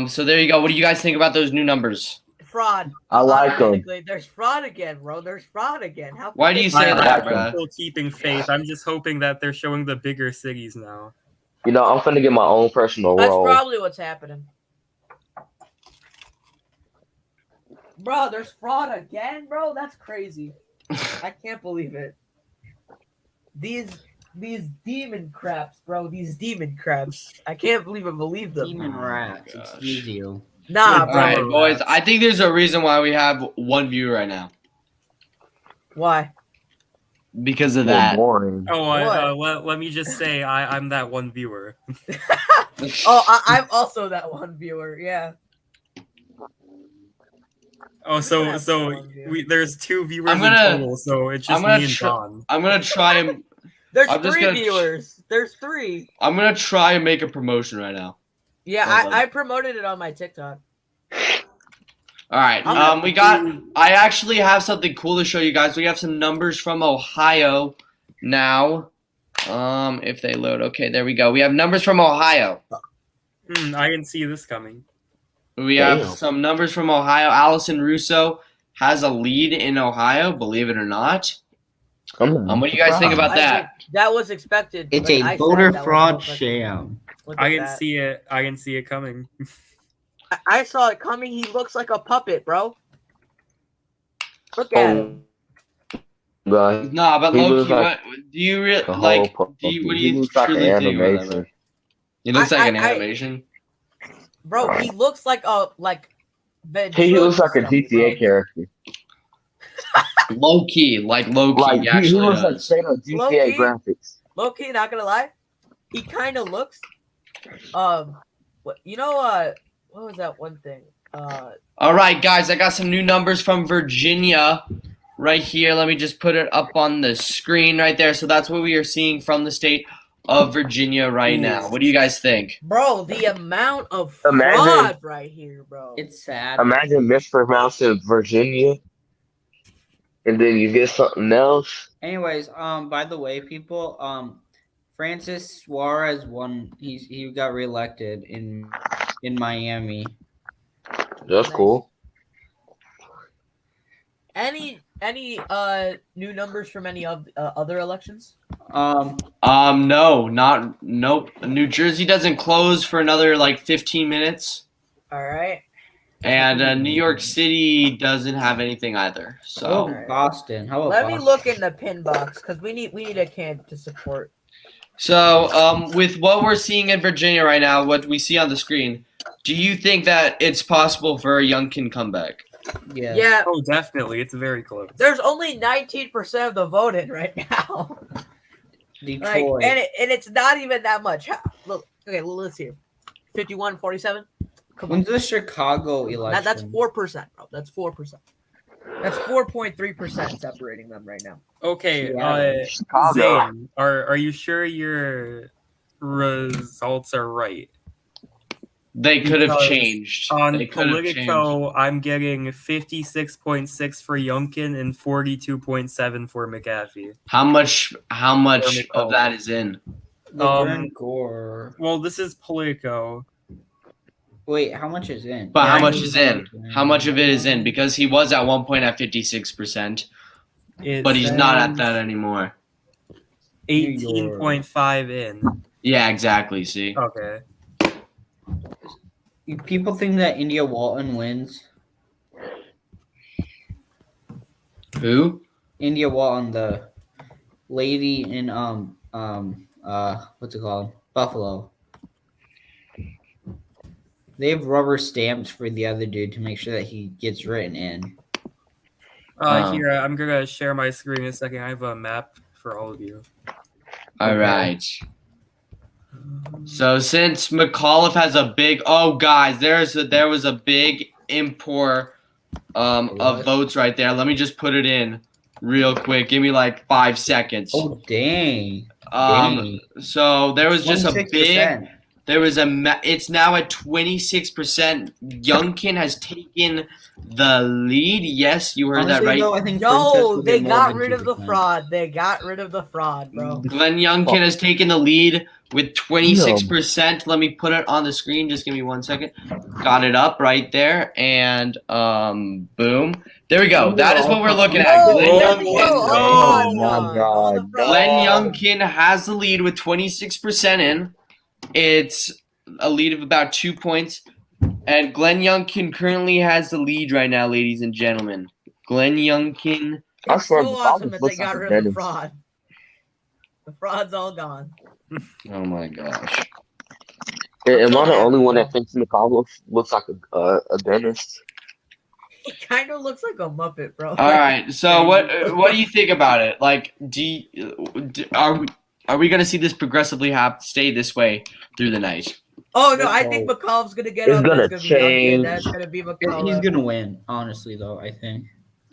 So there you go. What do you guys think about those new numbers? fraud. I like him. Automatically, there's fraud again, bro. There's fraud again. How Why do you say I'm that, bro? bruh? still keeping faith. I'm just hoping that they're showing the bigger cities now. You know, I'm finna get my own personal That's role. probably what's happening. Bro, there's fraud again, bro. That's crazy. I can't believe it. These demon craps, bro. These demon craps. I can't believe them. Demon rats. gosh. Excuse you. Nah, All bro. right, boys. I think there's a reason why we have one viewer right now. Why? Because of You're that. boring. Oh, let me just say I'm that one viewer. Oh, I'm also that one viewer. Yeah. Oh, That's so one viewer. there's 2 viewers I'm gonna- in total, so it's just I'm gonna me and tr- John. I'm gonna try and There's I'm just 3 gonna- viewers. There's 3. I'm gonna try and make a promotion right now. Yeah, Well done. I promoted it on my TikTok. All right. I actually have something cool to show you guys. We have some numbers from Ohio now. If they load, okay, there we go. We have numbers from Ohio. I didn't see this coming. We have Damn. some numbers from Ohio. Allison Russo has a lead in Ohio, believe it or not. What do you guys think about I that? mean, that was expected. It's Like a I said, voter that was fraud expected. sham. Look I at didn't that. see it. I didn't see it coming. I saw it coming. He looks like a puppet, bro. Look at him. Guys, Nah, but He Loki, looks like do you the whole like? puppy. Do you, what do He you looks like truly an think about animation. that? It looks like an I- animation. Bro, he looks like a He looks like a ventriloquist, GTA bro. character. Low key, like low key, Like he actually looks like does. straight up GTA Low-key? graphics. Low-key, not gonna lie, he kind of looks. What was that one thing? All right, guys, I got some new numbers from Virginia right here. Let me just put it up on the screen right there. So that's what we are seeing from the state of Virginia right now. What do you guys think? Bro, the amount of Imagine- fraud right here, bro. It's sad. Imagine mispronouncing Virginia, and then you get something else. Anyways, by the way, people, Francis Suarez won. He got reelected in Miami. That's Nice. cool. Any new numbers from any of other elections? Nope. New Jersey doesn't close for another like 15 minutes, All right. and New York City doesn't have anything either. How So about Boston? How about Let me Boston? look in the pin box because we need a can to support. with what we're seeing in Virginia right now, what we see on the screen, do you think that it's possible for a Youngkin comeback? Yeah. Yeah, Oh, definitely. It's very close. there's only 19% of the vote in right now. Like, Detroit. and it's not even that much. Look, okay, well, let's see. 51-47. Come on. When's the Chicago election? That's 4%, bro. That's 4%. That's 4.3% separating them right now. Okay, Yeah. Chicago. Zane, are you sure your results are right? They could have Because changed. On They could have changed. Politico, I'm getting 56.6 for Youngkin and 42.7 for McAfee. How much Jeremy of that is in? Laverne Gore. Well, this is Politico. Wait, how much is in? But Yeah, how I much mean- is in? How much of it is in? Because he was at one point at 56%, It's but he's not at that anymore. 18.5 in. Yeah, exactly. See, Okay. People think that India Walton wins. who? India Walton, the lady in what's it called? Buffalo. They have rubber stamps for the other dude to make sure that he gets written in. Here, I'm gonna share my screen in a second. I have a map for all of you. All right. So since McAuliffe has a big, guys, there was a big import of What? votes right there. Let me just put it in real quick. Give me like 5 seconds. Oh dang! So there was just a big 26%. It's now at 26%. Youngkin has taken the lead. Yes, you heard that Honestly, right. though, I think Yo, Princess they will get more got than rid of the 2%. fraud. They got rid of the fraud, bro. Glenn Youngkin has taken the lead with 26%. Let me put it on the screen. Just give me 1 second. Got it up right there, and boom. There we go. That is what we're looking at. Whoa, Glenn whoa, Youngkin. oh my my God, Glenn no. Youngkin has the lead with 26% in. It's a lead of about 2 points. And Glenn Youngkin currently has the lead right now, ladies and gentlemen. Glenn Youngkin. I It's swear so the awesome Falcons that they looks like got a rid of the dentist. fraud. The fraud's all gone. Oh my gosh. Am I the happy, only one bro. that thinks McCall looks like a dentist? He kind of looks like a Muppet, bro. All right. So what do you think about it? Like, are we gonna see this progressively stay this way through the night? Oh no, I think McCall's gonna get It's up. gonna It's gonna be Youngkin. change. That's gonna be He's McCall. gonna win, honestly, though. I think.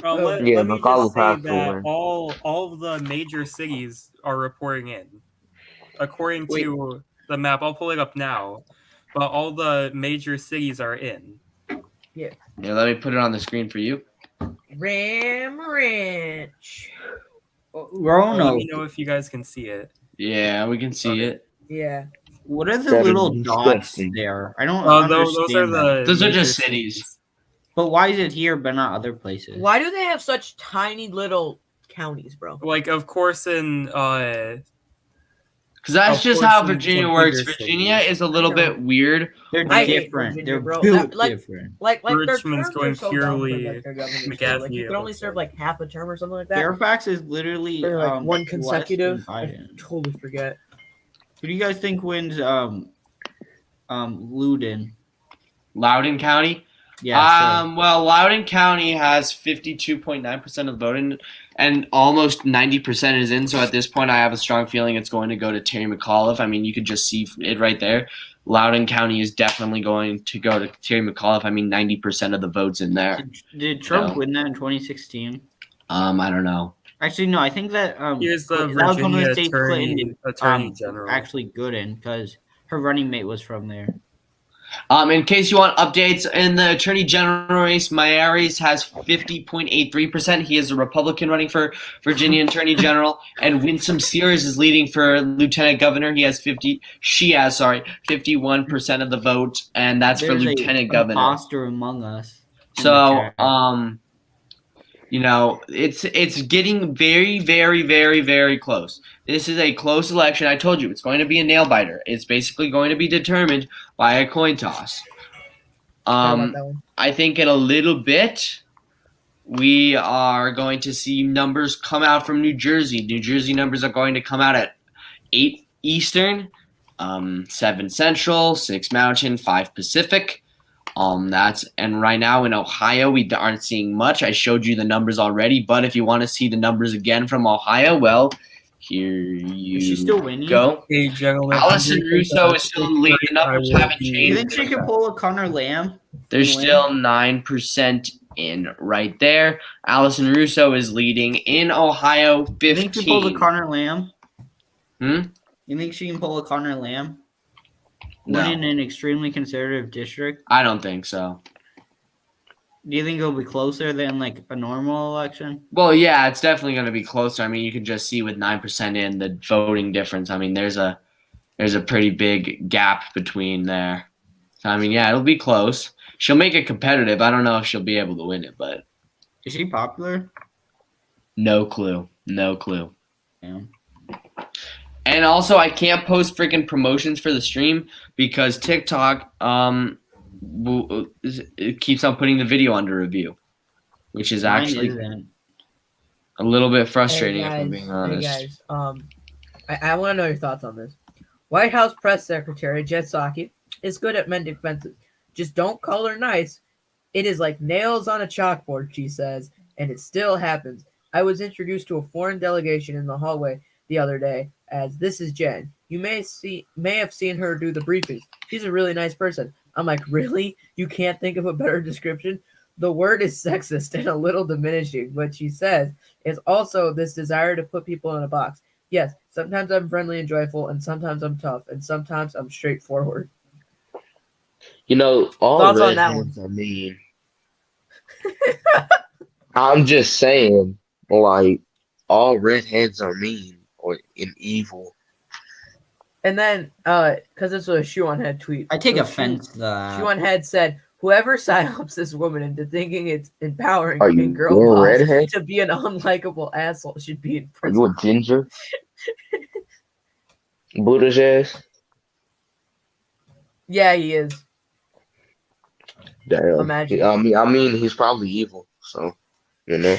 Let Yeah, me McCall just say has to that win. all of the major cities are reporting in. According to the map, I'll pull it up now. But all the major cities are in. Yeah, let me put it on the screen for you. Ram Ranch. Let Roanoke. me know if you guys can see it. Yeah, we can see it. Yeah. What are the That is little dots disgusting. there? I don't Those are understand that. the Those are major just cities. But why is it here but not other places? Why do they have such tiny little counties, bro? Like, of course, in Because that's Of just course, how in the Virginia bigger works. cities. Virginia is a little I know. bit weird. They're I hate different. Virginia, They're bro. built Like- different. Like their Richmond's terms going are so dumb for purely like their governors. Too. Like McAfee, you it can only looks serve like. like half a term or something like that. Fairfax is literally Or like one less consecutive. than I Biden. totally forget. Who do you guys think wins Loudoun? Loudoun County. Yeah, sure. Well, Loudoun County has 52.9% of the vote, and almost 90% is in. So at this point, I have a strong feeling it's going to go to Terry McAuliffe. I mean, you could just see it right there. Loudoun County is definitely going to go to Terry McAuliffe. I mean, 90% of the votes in there. Did Trump No. win that in 2016? I don't know. Actually, no. I think that Here's the that was one of Virginia the states Clinton Attorney General. actually good in because her running mate was from there. In case you want updates in the Attorney General race, Mayor Race has 50.83%. He is a Republican running for Virginia Attorney General, and Winsome Sears is leading for Lieutenant Governor. She has 51% of the vote, and that's for There's Lieutenant a Governor. imposter among us. in the So, chat. it's getting very, very, very, very close. This is a close election. I told you, it's going to be a nail biter. It's basically going to be determined by a coin toss. I think in a little bit, we are going to see numbers come out from New Jersey. New Jersey numbers are going to come out at 8 Eastern, 7 Central, 6 Mountain, 5 Pacific. And right now in Ohio, we aren't seeing much. I showed you the numbers already, but if you want to see the numbers again from Ohio, well, here you Is she still winning? go. Hey, gentlemen. Allison Russo is still in the lead. The numbers haven't Do you changed. think she could pull a Connor Lamb? There's win? still 9% in right there. Allison Russo is leading in Ohio, You think she pulled a 15. Connor Lamb? Hmm? You think she can pull a Connor Lamb? No. Win in an extremely conservative district? I don't think so. Do you think it'll be closer than like a normal election? Well, yeah, it's definitely going to be closer. I mean, you can just see with 9% in the voting difference. I mean, there's a pretty big gap between there. So, I mean, yeah, it'll be close. She'll make it competitive. I don't know if she'll be able to win it, but Is she popular? no clue. No clue. Yeah. And also, I can't post freaking promotions for the stream because TikTok it keeps on putting the video under review, which is Mine actually isn't. a little bit frustrating, Hey if I'm being honest. guys, I want to know your thoughts on this. White House Press Secretary Jen Psaki is good at mending fences. Just don't call her nice. It is like nails on a chalkboard, she says, and it still happens. I was introduced to a foreign delegation in the hallway the other day as this is Jen. You may have seen her do the briefings. She's a really nice person. I'm like, really? You can't think of a better description? The word is sexist and a little diminishing. What she says is also this desire to put people in a box. Yes, sometimes I'm friendly and joyful, and sometimes I'm tough, and sometimes I'm straightforward. You know, all Thoughts on that redheads are mean. I'm just saying, like, all redheads are mean or and evil. And then, because this was a Shoe on Head tweet. I take So offense to Shoe that. on Head said, "Whoever psyops this woman into thinking it's empowering Are and you girl a boss redhead? to be an unlikable asshole should be in Are you prison." a ginger? Buddha's ass? Yeah, he is. Damn. Imagine. I mean, he's probably evil. So, you know.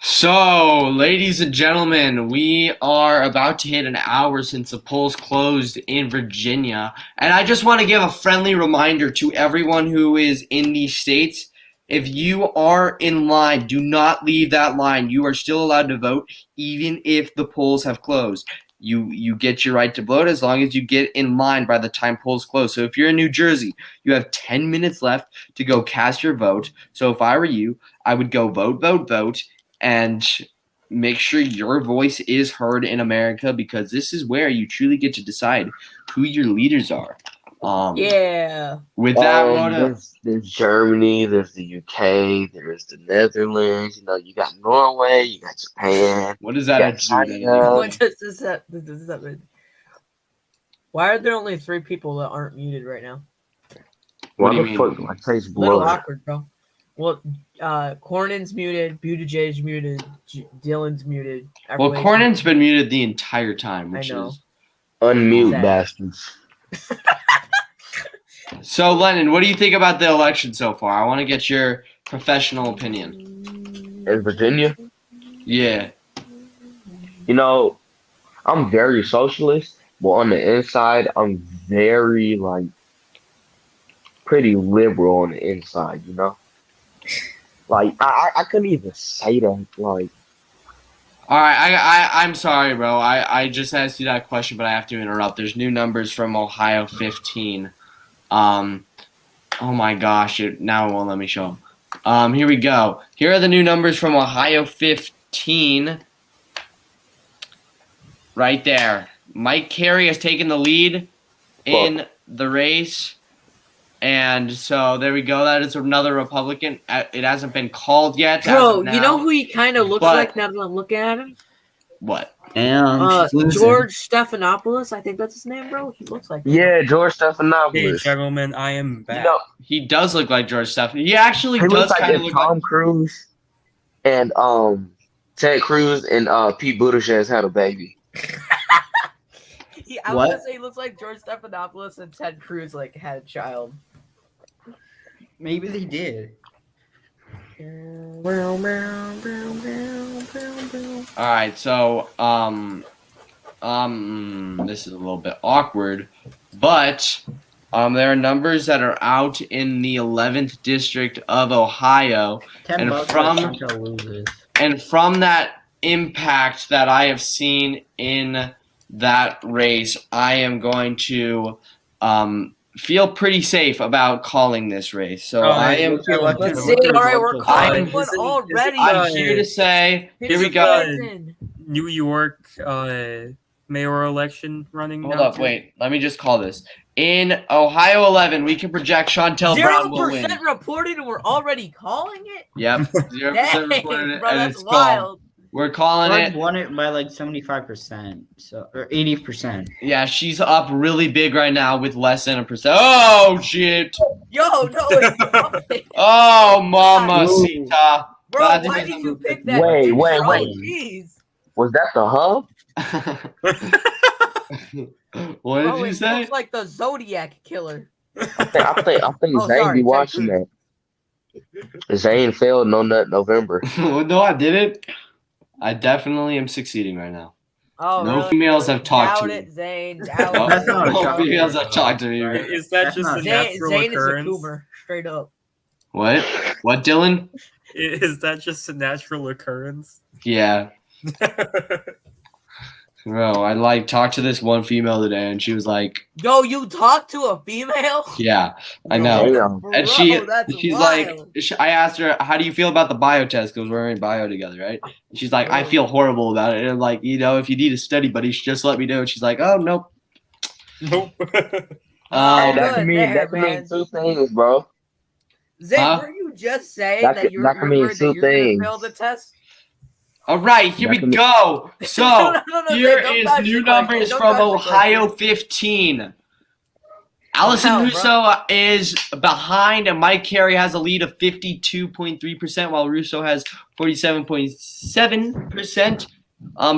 So, ladies and gentlemen, we are about to hit an hour since the polls closed in Virginia. And I just want to give a friendly reminder to everyone who is in these states. If you are in line, do not leave that line. You are still allowed to vote, even if the polls have closed. You get your right to vote as long as you get in line by the time polls close. So if you're in New Jersey, you have 10 minutes left to go cast your vote. So if I were you, I would go vote, and make sure your voice is heard in America, because this is where you truly get to decide who your leaders are. Yeah. With that motto, There's Germany, there's the UK, there's the Netherlands. You know, you got Norway, you got Japan, what does you that got have to do with anything? China. What does that mean? Why are there only 3 people that aren't muted right now? What do Why you the mean? fuck do I taste Little blood? awkward, bro. Well, Cornyn's muted, Buttigieg's muted, Dylan's muted. Well, everybody's Cornyn's been muted the entire time, I which know. is Unmute Sad. bastards. so. Lennon, what do you think about the election so far? I want to get your professional opinion. In Virginia, Yeah. you know, I'm very socialist, but on the inside, I'm very, like, pretty liberal on the inside, you know? Like, I couldn't even say that. Like, All right, I'm sorry, bro. I just asked you that question, but I have to interrupt. There's new numbers from Ohio 15. Oh my gosh, now it won't let me show them. Here we go. Here are the new numbers from Ohio 15. Right there. Mike Carey has taken the lead in the race. And so there we go. That is another Republican. It hasn't been called yet. Bro, as of you know now. who he kind of looks But- like now that I'm looking at him? What? And she's losing. George Stephanopoulos. I think that's his name, bro. He looks like him. yeah, George Hey, Stephanopoulos. gentlemen, I am back. You know, He does look like George Stephanopoulos. He actually he does looks like kind of if look like. Tom Cruise and Ted Cruz and Pete Buttigieg had a baby. I was What? gonna say he looks like George Stephanopoulos and Ted Cruz like had a child. Maybe they did. All right, so this is a little bit awkward, but there are numbers that are out in the 11th district of Ohio, $10 And bucks from- Sancho loses. and from that impact that I have seen in that race, I am going to feel pretty safe about calling this race. So I am. what's your election? Let's What's see. your All right, we're vote calling I'm- one Is it- already. I'm here to say, here we go. Citizen. New York mayoral election running Hold now, up, too? wait. Let me just call this. In Ohio 11, we can project Chantel Brown will win. 0% reported, and we're already calling it. Yep, 0% Dang, reported, bro, and that's it's called. wild. We're calling George it. won it by like 75%, so or 80%. Yeah, she's up really big right now with less than 1%. Oh shit! Yo, no, it's Oh, mamacita. bro. God, Why this did is- you pick that? Wait, bro, wait. Jeez. Was that the hub? What did Bro, you it say? looks like the Zodiac killer. I think Oh, Zane sorry, be Ted watching Cruz. that. Zane failed No Nut November. No, I didn't. I definitely am succeeding right now. Oh, No really? females have talked Doubt to it, me. Zane. No, Doubt That's not a no shock. females have talked to me. Right. Is that That's just not a Zane, natural Zane is a occurrence? coomer, straight up. What? What, Dylan? Is that just a natural occurrence? Yeah. Bro, I like talked to this one female today, and she was like, Yo, you talk to a female? "Yeah, I know." Damn. And Bro, that's she's wild. like, I asked her, "How do you feel about the bio test?" Because we're in bio together, right? And she's like, "I feel horrible about it." And I'm like, if you need a study buddy, just let me know. And she's like, "Oh nope." Nope. Oh, Hey, that good can mean there, that can mean man. 2 things, bro. Zay, Huh? were you just saying That that, could- you're that can mean worried that 2 you're gonna things. fail the test? All right, here we That can be- go. So No, here Zay, don't is dodge new the question. numbers Don't from dodge the Ohio question. 15. Allison Wow, bro. Russo is behind, and Mike Carey has a lead of 52.3%, while Russo has 47.7%.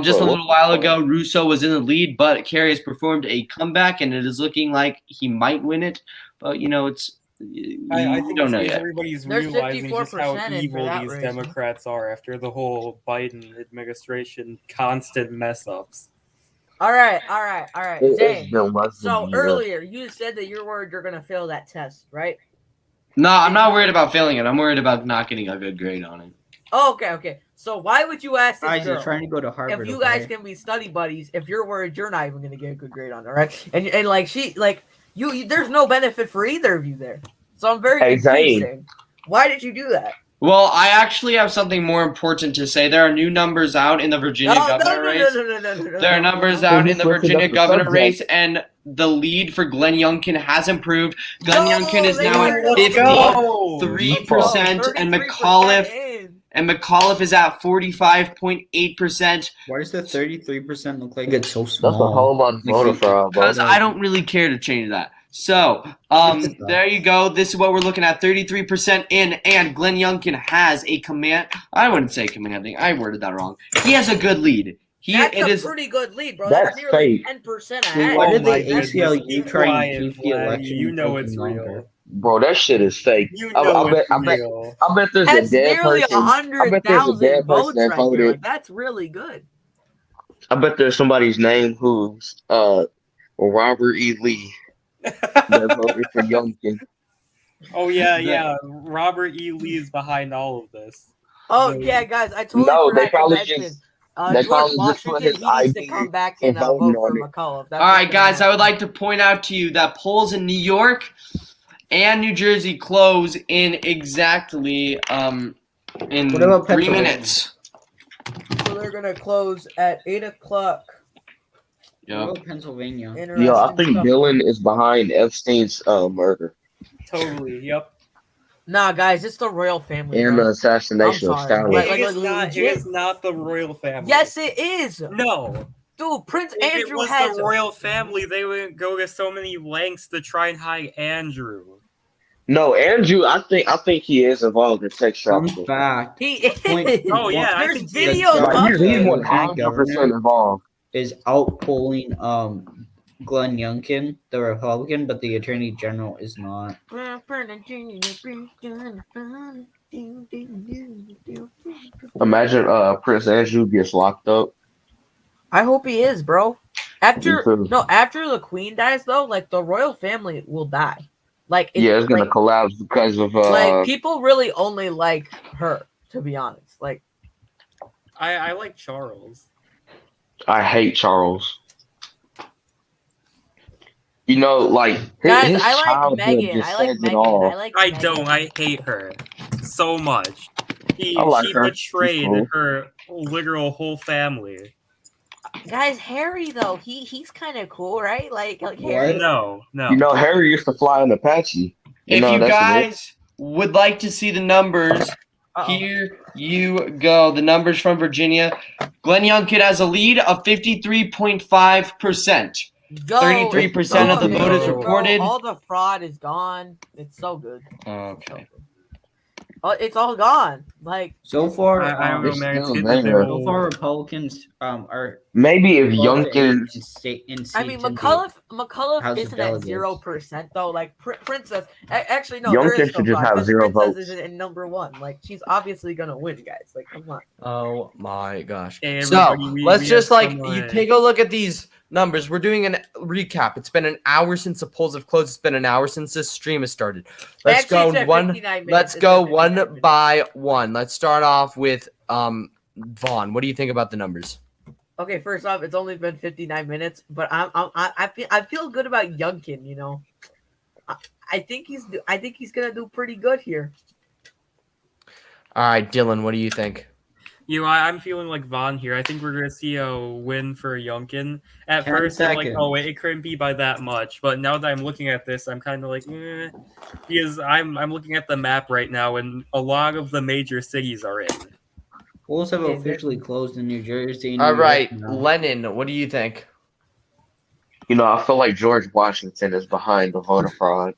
Just a little while ago, Russo was in the lead, but Carey has performed a comeback, and it is looking like he might win it. But it's I you think don't it's know because yet. everybody's There's realizing just how 54% in for evil that these race. Democrats are after the whole Biden administration constant mess ups. All right. Zay, It's been less than so a year. earlier you said that you're worried you're gonna fail that test, right? No, I'm not worried about failing it. I'm worried about not getting a good grade on it. Oh, okay. So why would you ask this Guys, you're girl trying to go to Harvard. if you guys okay? can be study buddies if you're worried you're not even gonna get a good grade on it, right? And like you there's no benefit for either of you there. So I'm very Hey, confused. Zane. Zane. Why did you do that? Well, I actually have something more important to say. There are new numbers out in the Virginia governor race. There are numbers out in the Virginia governor race, and the lead for Glenn Youngkin has improved. Glenn Youngkin is now at 53%, and McAuliffe is at 45.8%. Why does the 33% look like it's so That's a small? whole lot of voter fraud, bro. Because I don't really care to change that. So, there you go. This is what we're looking at. 33% in, and Glenn Youngkin has a command. I wouldn't say commanding. I worded that wrong. He has a good lead. That's a pretty good lead, bro. That's nearly fake. 10% Wait, ahead. why did my the goodness, ACLU be try and quiet, keep the Vladdy. election? You know taking it's longer? real. Bro, that shit is fake. You I know bet it's real. I bet there's That's a dead nearly person. I bet there's a 100,000 dead person votes that right there. voted. Like, that's really good. I bet there's somebody's name who's Robert E. Lee that voted for Youngkin. Oh yeah. Robert E. Lee is behind all of this. Oh So- yeah, guys, I totally No, forgot they probably to mention. just George probably just put Washington, his he needs to ID come back and and vote voting for on it. McAuliffe. That's All right, what's gonna guys, I would happen. like to point out to you that polls in New York and New Jersey close in exactly What about 3 Pennsylvania? minutes. So they're gonna close at 8:00. Yep. What about Pennsylvania? Interesting Yo, I think stuff. Dylan is behind Epstein's murder Totally. Yep. Nah, guys, it's the royal family. and the bro. assassination of I'm sorry. Stalin. Like, It is legit. not the royal family. Yes, it is. No. Dude, Prince If it Andrew was has the royal family, they wouldn't go to so many lengths to try and hide Andrew. No, Andrew, I think he is involved in sex Fun trafficking. fact He is. Point- Oh, yeah, I There's can see videos it. of Like, he's it. 100% involved. is outpolling Glenn Youngkin, the Republican, but the Attorney General is not. Imagine Prince Andrew gets locked up. I hope he is, bro. After Me too. after the queen dies, though, like the royal family will die. Like Yeah, it's gonna like, collapse because of like people really only like her, to be honest. Like I like Charles. I hate Charles. You know, like guys, his I like childhood Megan. just I like says it Megan. all. I like. I Meghan. don't. I hate her so much. She I like her. betrayed She's cool. her literal whole family. Guys, Harry though, he's kind of cool, right? Like What? Harry. No. You know, Harry used to fly an Apache. If know, you that's guys would like to see the numbers, here you go. The numbers from Virginia. Glenn Youngkin has a lead of 53.5%. 33% of the vote is reported. All the fraud is gone. It's so good. Okay. It's all gone. Like So far, I don't know, It's man. It's still getting there. so far Republicans are Maybe if above the Youngkin, in state in I mean, seats into McAuliffe House of isn't at Delegates. 0% though. Like Princess, actually no, there Youngkin is should no just fraud, have 'cause 0 Princess votes. is in number 1. Like she's obviously gonna win, guys. Like come on. Oh my gosh. Hey, So everybody, let's we just have like someone- you take a look at these numbers. We're doing a recap. It's been an hour since the polls have closed. It's been an hour since this stream has started. Let's Actually, go it's at one. 59 minutes. Let's It's go at 59 minutes. one by one. Let's start off with Vaughn. What do you think about the numbers? Okay, first off, it's only been 59 minutes, but I feel good about Youngkin. You know, I think he's gonna do pretty good here. All right, Dylan, what do you think? I'm feeling like Vaughn here. I think we're gonna see a win for Youngkin. At 10 first, I'm like, seconds. oh, it couldn't be by that much. But now that I'm looking at this, I'm kind of like, because I'm looking at the map right now, and a lot of the major cities are in. Polls have Okay, officially closed in New Jersey. And All New York right, now. Lennon, what do you think? You know, I feel like George Washington is behind the voter fraud.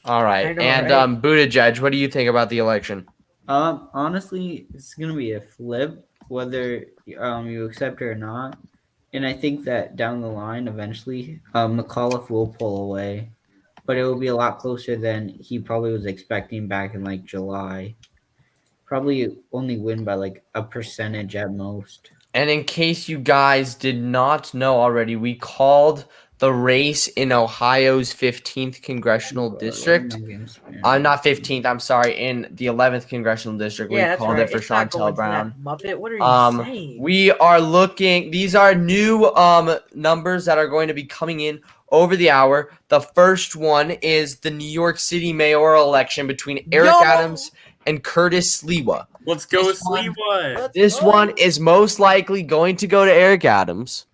All right, I know, and right? Buttigieg, what do you think about the election? Honestly, it's gonna be a flip whether you accept it or not, and I think that down the line, eventually, McAuliffe will pull away, but it will be a lot closer than he probably was expecting back in like July. Probably only win by like a percentage at most. And in case you guys did not know already, we called the race in Ohio's 15th congressional district. Not 15th, I'm sorry, in the 11th congressional district. Yeah, We that's called right. it for It's not going Chantel to Brown. that Muppet. What are you saying? We are looking, these are new numbers that are going to be coming in over the hour. The first one is the New York City mayoral election between Eric Adams and Curtis Sliwa. Let's go, This one- Sliwa. This one is most likely going to go to Eric Adams,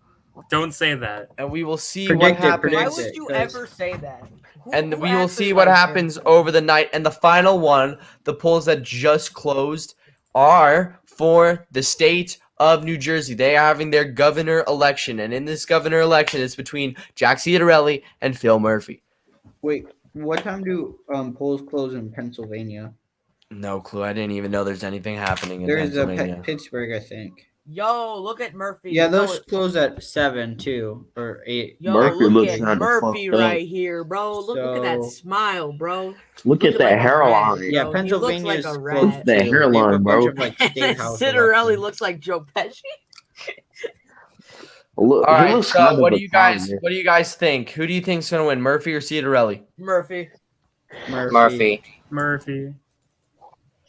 Don't say that. and we will see Predict what it, happens. Why predict would it, you 'cause- ever say that? And Who we will actually see what likes happens Eric? over the night. And the final one, the polls that just closed, are for the state of New Jersey. They are having their governor election, and in this governor election, it's between Jack Ciattarelli and Phil Murphy. Wait, what time do polls close in Pennsylvania? No clue. I didn't even know there's anything happening in There's Pennsylvania. Pittsburgh, I think. Yo, look at Murphy. Yeah, You know those it- close at 7 too, or 8. Yo, Murphy look looks at kinda Murphy fucked up. right here, bro. Look at that So- smile, bro. Look at Looking that like a hairline. rat, Yeah, bro. Pennsylvania He looks is like a close rat. That too. hairline, We have a bunch bro. of, like, state house Citarelli elections. looks like Joe Pesci. Look, All he right. looks So, kind of what do you guys? Italian. What do you guys think? Who do you think's gonna win, Murphy or Ciattarelli? Murphy. Murphy.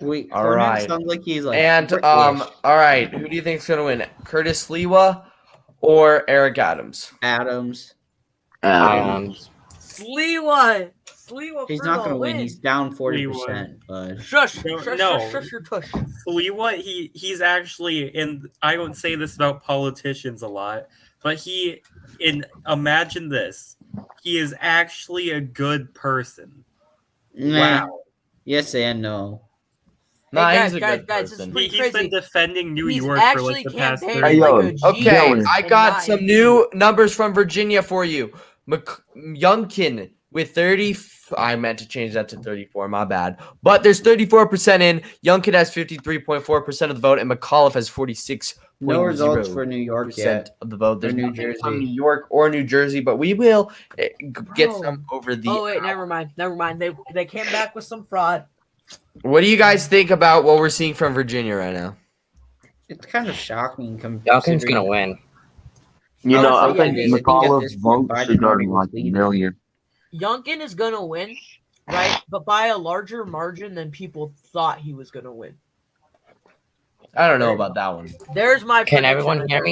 Wait, All Cornyn right. sounds like he's like And British. all right. Who do you think's gonna win, Curtis Sliwa or Eric Adams? Adams. Sliwa. He's not gonna win. He's down 40%, but Shush. No, Shush. no. Shush. Shush your tush. Sliwa, he's actually, and I don't say this about politicians a lot, but imagine this. He is actually a good person. nah. Wow. Yes and no. Nah, Hey, he's a good guys, this is person. pretty He's been crazy. defending New He's York for actually like the past campaigning 30 Hey, yo, like a Okay, genius I and got not- some new numbers from Virginia for you. Youngkin with 30. I meant to change that to 34. My bad. But there's 34% in. Youngkin has 53.4% of the vote, and McAuliffe has 46. No results for New York yet. Of the vote. There's New nothing from Jersey. New York or New Jersey, but we will get Bro. some over the. Oh wait, never mind. They came back with some fraud. What do you guys think about what we're seeing from Virginia right now? It's kind of shocking. Duncan's gonna win. You know, Honestly, I think yeah, it is. McAuliffe's vote Biden should go already to was like a leading. million. Youngkin is gonna win, right? But by a larger margin than people thought he was gonna win. I don't know about that one. There's my. Can prediction everyone right hear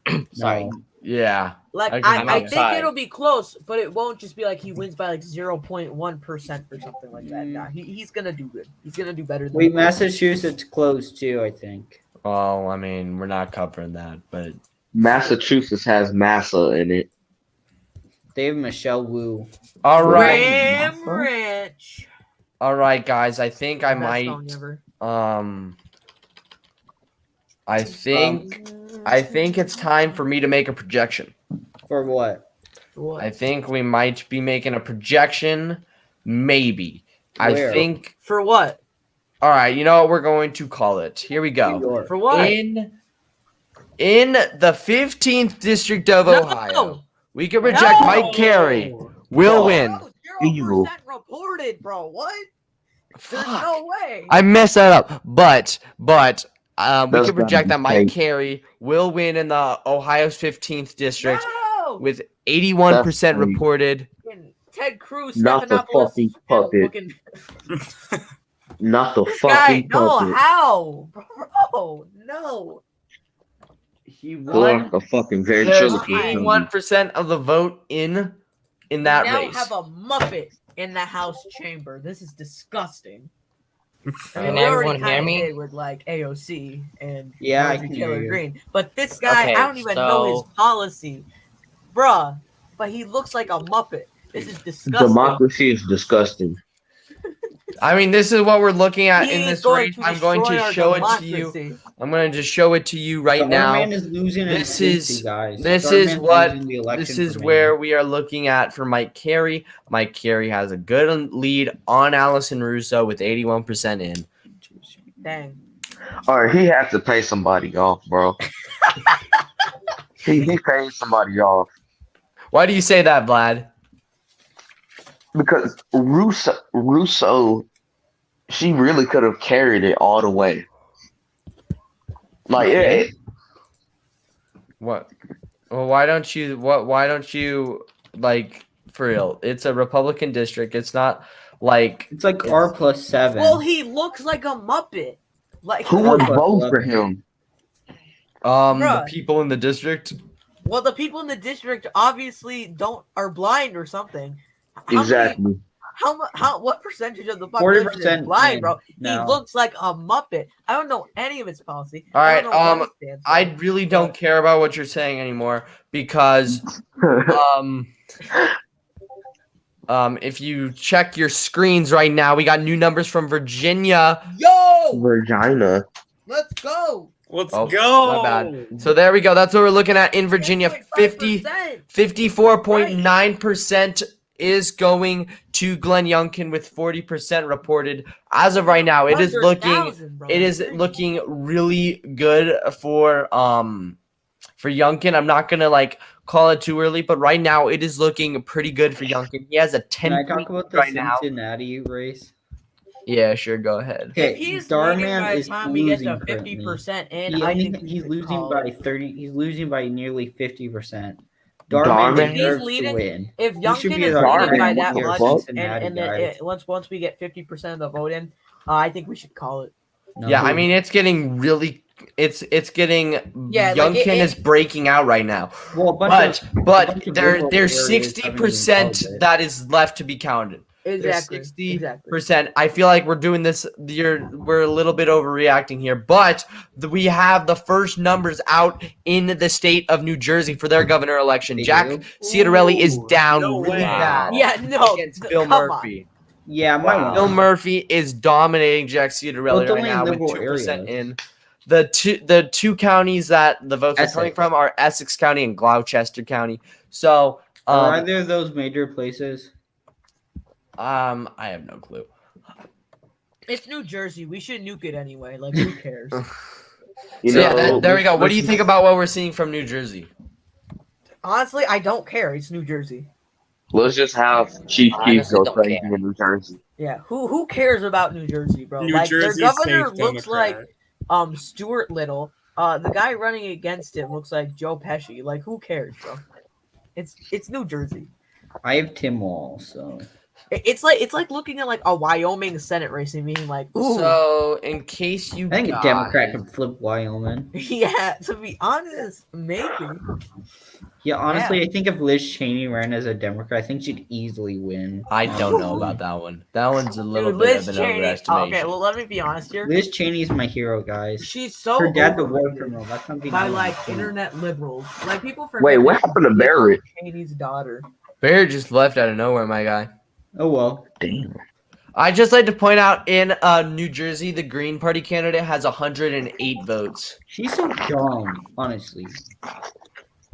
there. me? Sorry. No. Yeah. Like I can I imagine. think Outside. it'll be close, but it won't just be like he wins by like 0.1% or something like that. Nah, he's gonna do good. He's gonna do better than Wait, Massachusetts closed too, I think. Well, I mean, we're not covering that, but Massachusetts has Massa in it. They have Michelle Wu. all right. Ram Rich. All right, guys. I think I Best song might. ever. I think it's time for me to make a projection. For what? What? I think we might be making a projection. Maybe. I Where? think. For what? All right. You know what we're going to call it? Here we New go. York. For what? In the 15th district of No! Ohio, we can project No! Mike Carey will No. win. Bro, 0% Evil. reported, bro. What? There's Fuck. no way. I messed that up, but we That's can gotta project be that Mike fake. Carey will win in the Ohio's 15th district No! with 81% That's fake. reported. Fucking Ted Cruz, Not the Stephanopoulos, fucking and puppet. looking- Not the This guy, fucking no, puppet. how, bro? No. He Look won. like a fucking There's ventriloquist. 81% of the vote in that we now race. have a Muppet in the House chamber. This is disgusting. I mean, Can we already everyone hear kind of me? did with like AOC and Yeah, I Marjorie can hear Taylor you. Greene, but this guy, Okay, I don't even know his so- policy, bruh. But he looks like a Muppet. This is disgusting. Democracy is disgusting. I mean, this is what we're looking at He in is this going race. to I'm going destroy to our show it to you. democracy. I'm going to just show it to you right now. Starman is losing in This safety, is guys. this Starman's is what losing the election this is for where mayor. we are looking at for Mike Carey. Mike Carey has a good lead on Allison Russo with 81% in. Dang. All right, he has to pay somebody off, bro. he paid somebody off Why do you say that, Vlad? because Russo, she really could have carried it all the way. Like Okay. What? Well, why don't you? Why don't you like for real? It's a Republican district. It's not like It's like R+7. Well, he looks like a Muppet. Like who Or would plus vote for 11. him? the Bruh. people in the district. Well, the people in the district obviously are blind or something. How Exactly. many, what percentage of the population is 40% blind, bro? now. He looks like a Muppet. I don't know any of his policy. All I right, don't know what he stands for. I really don't care about what you're saying anymore because if you check your screens right now, we got new numbers from Virginia. Yo, Vagina. let's go. Let's Oh, go. my bad. So there we go. That's what we're looking at in Virginia. 10.5%. 54.9% is going to Glenn Youngkin with 40% reported. As of right now, it is looking 100,000, bro. it is looking really good for Youngkin. I'm not gonna like call it too early, but right now it is looking pretty good for Youngkin. He has a 10 Can I talk about the right now. Cincinnati race? Yeah, sure, go ahead. If Okay, he's leading Starman by the is time we get to losing currently. 50% in, He I only, think we he's should losing call by it. 30. He's losing by nearly 50%. Darman? Darman If he's deserves to leading- win. If He should Youngkin be is our leading by Darman, that what the much, fuck? Cincinnati and guys. once we get 50% of the vote in, I think we should call it. No. Yeah, I mean it's getting really it's getting Yeah, like, Youngkin is breaking out right now. well, a bunch of But of there's liberal areas 60% haven't even that is left to be counted. Exactly. There's Exactly. 60%. I feel like we're doing this. We're a little bit overreacting here, but we have the first numbers out in the state of New Jersey for their governor election. They Jack do? Ciatarelli is Ooh, down no really way. bad Yeah, no. against Bill come Murphy. Yeah, my Wow. Bill Murphy is dominating Jack Ciatarelli Well, it's right only in now with liberal 2% areas. in. The two counties that the votes are coming Essex. from are Essex County and Gloucester County. So Are either of those major places? I have no clue. It's New Jersey. We should nuke it anyway. Like, who cares? You So yeah, know, there we go. What do you let's- think about what we're seeing from New Jersey? Honestly, I don't care. It's New Jersey. Let's just have Chief Keef Honestly, go don't crazy care. in New Jersey. Yeah, who cares about New Jersey, bro? New like Jersey their governor safe looks Democrat. like Stuart Little. The guy running against him looks like Joe Pesci. Like, who cares, bro? It's New Jersey. I have Tim Wall, so It's like looking at like a Wyoming Senate race and being like, ooh, So in case you I think a guys- Democrat can flip Wyoming. yeah. To be honest, maybe. Yeah, honestly, I think if Liz Cheney ran as a Democrat, I think she'd easily win. I don't know about that one. That one's a little Dude, bit Liz of an Cheney. overestimation. Okay, well, let me be honest here. Liz Cheney's my hero, guys. She's so Her dad's a war overrated criminal. That's something by I like want to see. internet liberals. Like people forget. Wait, what that happened to she's Barrett? Cheney's daughter. Barrett just left out of nowhere, my guy. Oh well. Damn. I'd just like to point out in New Jersey, the Green Party candidate has 108 votes. She's so dumb, honestly.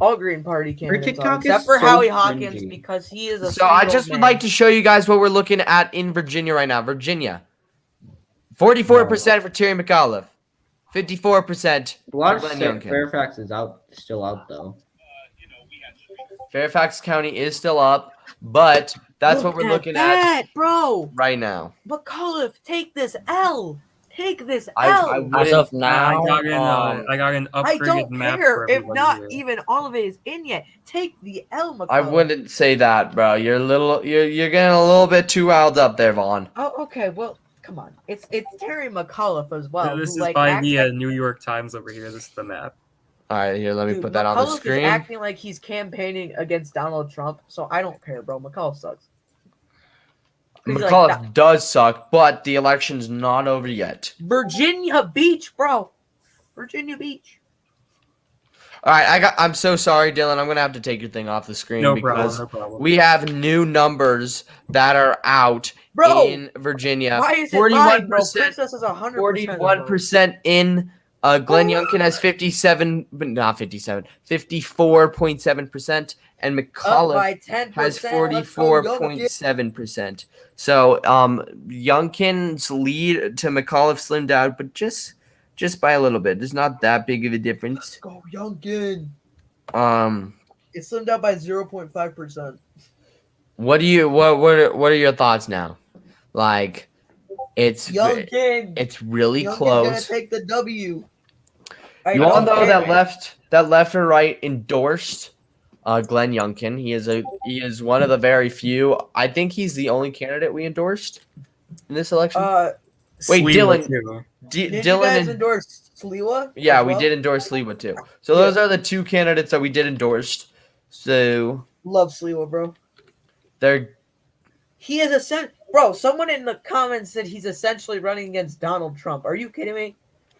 All Green Party candidates are, TikTok is except for so Howie Hawkins cringy. because he is a. So I single just would man. like to show you guys what we're looking at in Virginia right now. Virginia, 44% for Terry McAuliffe, 54% A lot for of Glenn Youngkin. Fairfax is still out though. Fairfax County is still up, but that's what we're Look looking at that, bro. right now. McAuliffe, take this L. Take this I L. wouldn't- As of now, I got an I upgraded don't map care for if everybody not here. even all of it is in yet. Take the L, McAuliffe. I wouldn't say that, bro. You're getting a little bit too riled up there, Vaughn. Oh, okay. Well, come on. It's Terry McAuliffe as well. This who, is like, by acts the like- New York Times over here. This is the map. All right, here, let me Dude, put that on the McAuliffe screen. is acting like he's campaigning against Donald Trump, so I don't care, bro. McAuliffe sucks. He's like, McAuliffe does suck, but the election's not over yet. Virginia Beach, bro. Virginia Beach. All right, I'm so sorry, Dylan. I'm gonna have to take your thing off the screen No because problem. we have new numbers that are out Bro, in Virginia. why is it lying, bro? Princess is 100%. 41% in. Glenn Youngkin has 57, but not 57, 54.7%, and Up McAuliffe by 10%. has 44.7%. So Youngkin's lead to McAuliffe slimmed out, but just by a little bit. There's not that big of a difference. Go Youngkin. It slimmed out by 0.5%. What are your thoughts now? Like, it's Youngkin. it's really Youngkin's close. gonna take the W. You all know that left or right endorsed Glenn Youngkin. He is one of the very few. I think he's the only candidate we endorsed in this election. Wait, Sliwa Dylan. too. Did Dylan you guys and endorse Sliwa? yeah, as we well? did endorse Sliwa too. So those are the two candidates that we did endorse. So Love Sliwa, bro. he is bro. Someone in the comments said he's essentially running against Donald Trump. Are you kidding me?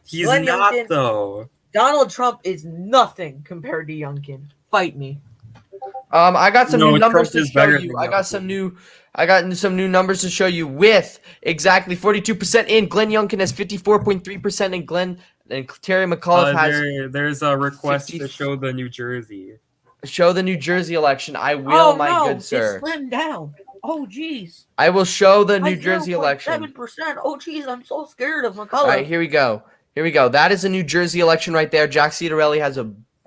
He's Glenn not Youngkin- though. Donald Trump is nothing compared to Youngkin. Fight me. I got some new numbers Trump to is show better you. than I got Youngkin. some new numbers to show you with exactly 42% in. Glenn Youngkin has 54.3% and Terry McAuliffe has There's a request 50 to show the New Jersey. show the New Jersey election. I will, good sir. It slimmed down. Oh, jeez. I will show the New Jersey election. 7%. Oh, jeez, I'm so scared of McCullough. All right, here we go. That is a New Jersey election right there. Jack Citarelli has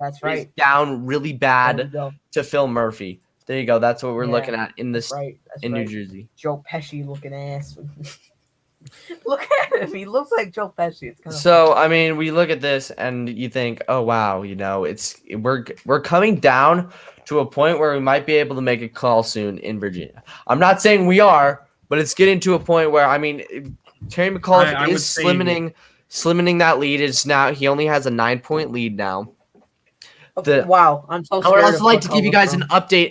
That's is right. down really There we bad go. to Phil Murphy. There you go. That's what we're Yeah, looking at in this That's right. That's in right. New Jersey. Joe Pesci looking ass. Look at him. He looks like Joe Pesci. It's kind of So I mean, we look at this and you think, oh wow, we're coming down to a point where we might be able to make a call soon in Virginia. I'm not saying we are, but it's getting to a point where Terry McAuliffe I is would say- slimming that lead. It's now he only has a 9-point lead now. wow. I'm so I scared would also of like to give you guys McCullough, an update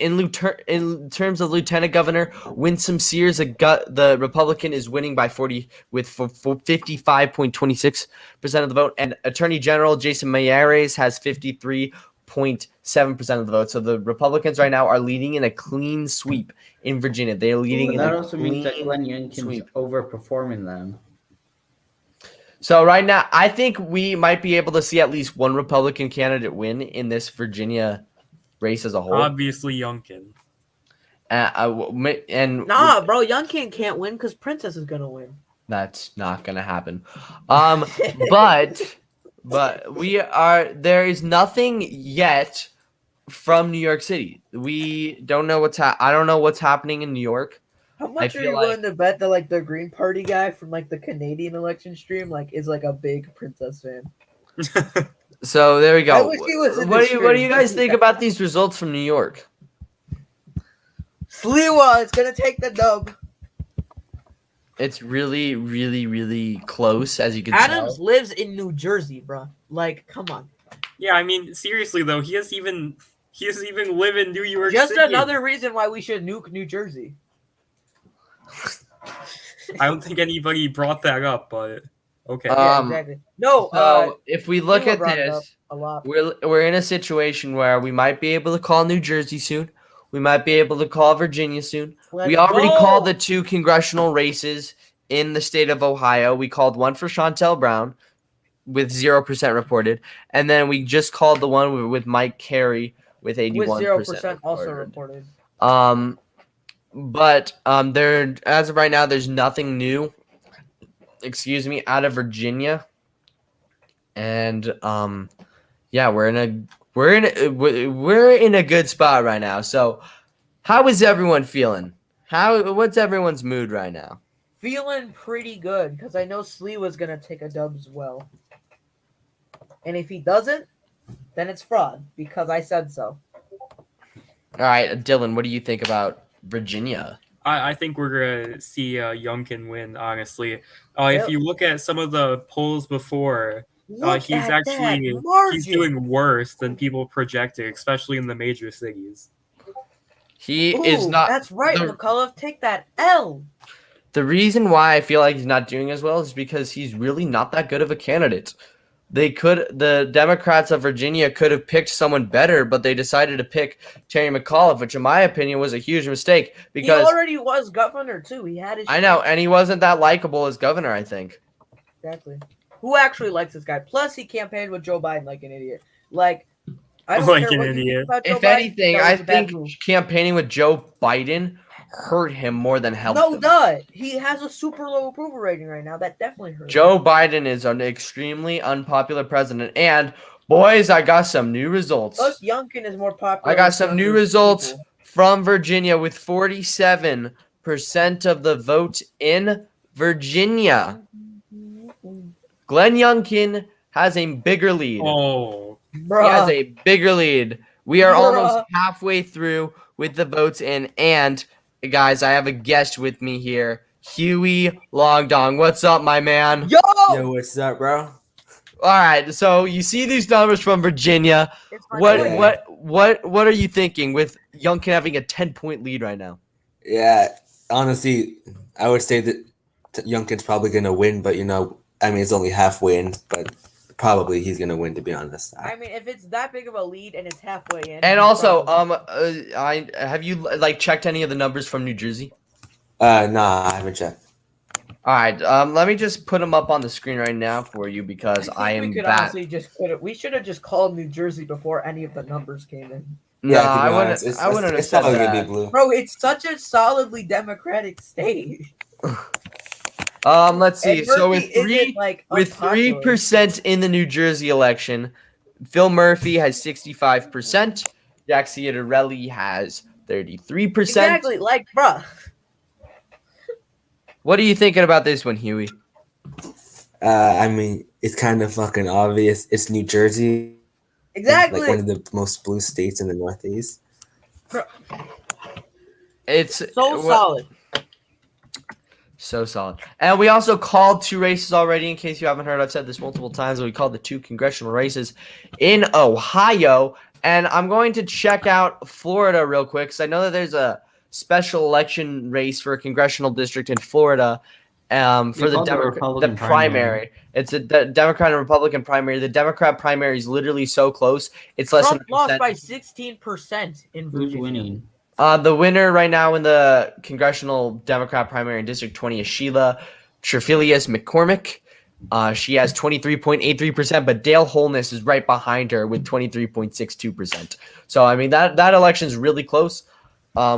in terms of Lieutenant Governor Winsome Sears. The Republican is winning by 55.26% of the vote, and Attorney General Jason Mayor Race has 53.7% of the vote. So the Republicans right now are leading in a clean sweep in Virginia. They are leading But in that a also means that clean Glenn Youngkin's sweep. overperforming them. So right now, I think we might be able to see at least one Republican candidate win in this Virginia race as a whole. Obviously, Youngkin. Nah, bro. Youngkin can't win because Princess is gonna win. That's not gonna happen. But there is nothing yet from New York City. We don't know I don't know what's happening in New York. How much I are feel you willing to bet that the Green Party guy from the Canadian election stream is a big Princess fan? So there we I go. wish he was in What this do you stream. guys think about these results from New York? Sliwa is gonna take the dub. It's really, really, really close, as you can Adams tell. lives in New Jersey, bro. Come on. Yeah, I mean, seriously though, he doesn't even live in New York Just City. another reason why we should nuke New Jersey. I don't think anybody brought that up, but okay. Yeah, exactly. No, So if we look Sliwa at brought it up this, a lot. we're in a situation where we might be able to call New Jersey soon. We might be able to call Virginia soon. We already called the 2 congressional races in the state of Ohio. We called one for Shontel Brown with 0% reported, and then we just called the one with Mike Carey with 81% with 0% also reported. But there, as of right now, there's nothing new. Out of Virginia, and yeah, we're in a good spot right now. So, how is everyone feeling? What's everyone's mood right now? Feeling pretty good because I know Sliwa's gonna take a dub as well. And if he doesn't, then it's fraud because I said so. All right, Dylan, what do you think about Virginia? I think we're gonna see Youngkin win. Honestly, Yep. if you look at some of the polls before, Look he's at actually that margin. he's doing worse than people projected, especially in the major cities. He is Ooh, not. That's right, the- McCullough. Take that L. The reason why I feel like he's not doing as well is because he's really not that good of a candidate. The Democrats of Virginia could have picked someone better, but they decided to pick Terry McAuliffe, which in my opinion was a huge mistake He because already was governor too. He had his. I know, and he wasn't that likable as governor, I think. Exactly. Who actually likes this guy? Plus, he campaigned with Joe Biden like an idiot. Like, I don't Like care an what you think idiot. about Joe If Biden, anything, that I was a bad think move. campaigning with Joe Biden hurt him more than helped No, him. duh. He has a super low approval rating right now. That definitely hurts. Joe Biden is an extremely unpopular president, and boys, I got some new results. Plus, Youngkin is more popular. I got with some new younger results people. from Virginia with 47% of the vote in Virginia. Glenn Youngkin has a bigger lead. Oh, He has Bruh. a bigger lead. We are almost Bruh. halfway through with the votes in. And, guys, I have a guest with me here. Huey Longdong. What's up, my man? Yo! Yo, what's up, bro? All right, so you see these numbers from Virginia. It's my What boy. what are you thinking with Youngkin having a 10-point lead right now? Yeah, honestly, I would say that Youngkin's probably gonna win, but I mean, it's only halfway in, but probably he's gonna win. To be honest, I mean, if it's that big of a lead and it's halfway in. And he's also, probably- I have you like checked any of the numbers from New Jersey? nah, I haven't checked. All right, let me just put them up on the screen right now for you because I think am we could that. honestly just put it. We should have just called New Jersey before any of the numbers came in. No, to be I honest, wouldn't. I wouldn't have it's said probably gonna that. be blue. Bro, it's such a solidly Democratic state. Let's see. And So Murphy isn't, like, with unpopular. 3% in the New Jersey election, Phil Murphy has 65%. Jack Ciattarelli has 33%. Exactly, like, bruh. What are you thinking about this one, Huey? I mean, it's kind of fucking obvious. It's New Jersey, Exactly. like one of the most blue states in the Northeast. It's So solid. So solid. And we also called 2 races already. In case you haven't heard, I've said this multiple times. We called the 2 congressional races in Ohio. And I'm going to check out Florida real quick because I know that there's a special election race for a congressional district in Florida for the primary. It's a Democrat and Republican primary. The Democrat primary is literally so close. It's less Trump than lost by 16% in Who's Virginia. winning? The winner right now in the congressional Democrat primary in District 20 is Sheila Trefilius McCormick. She has 23.83%, but Dale Holness is right behind her with 23.62%. So, I mean, that election is really close.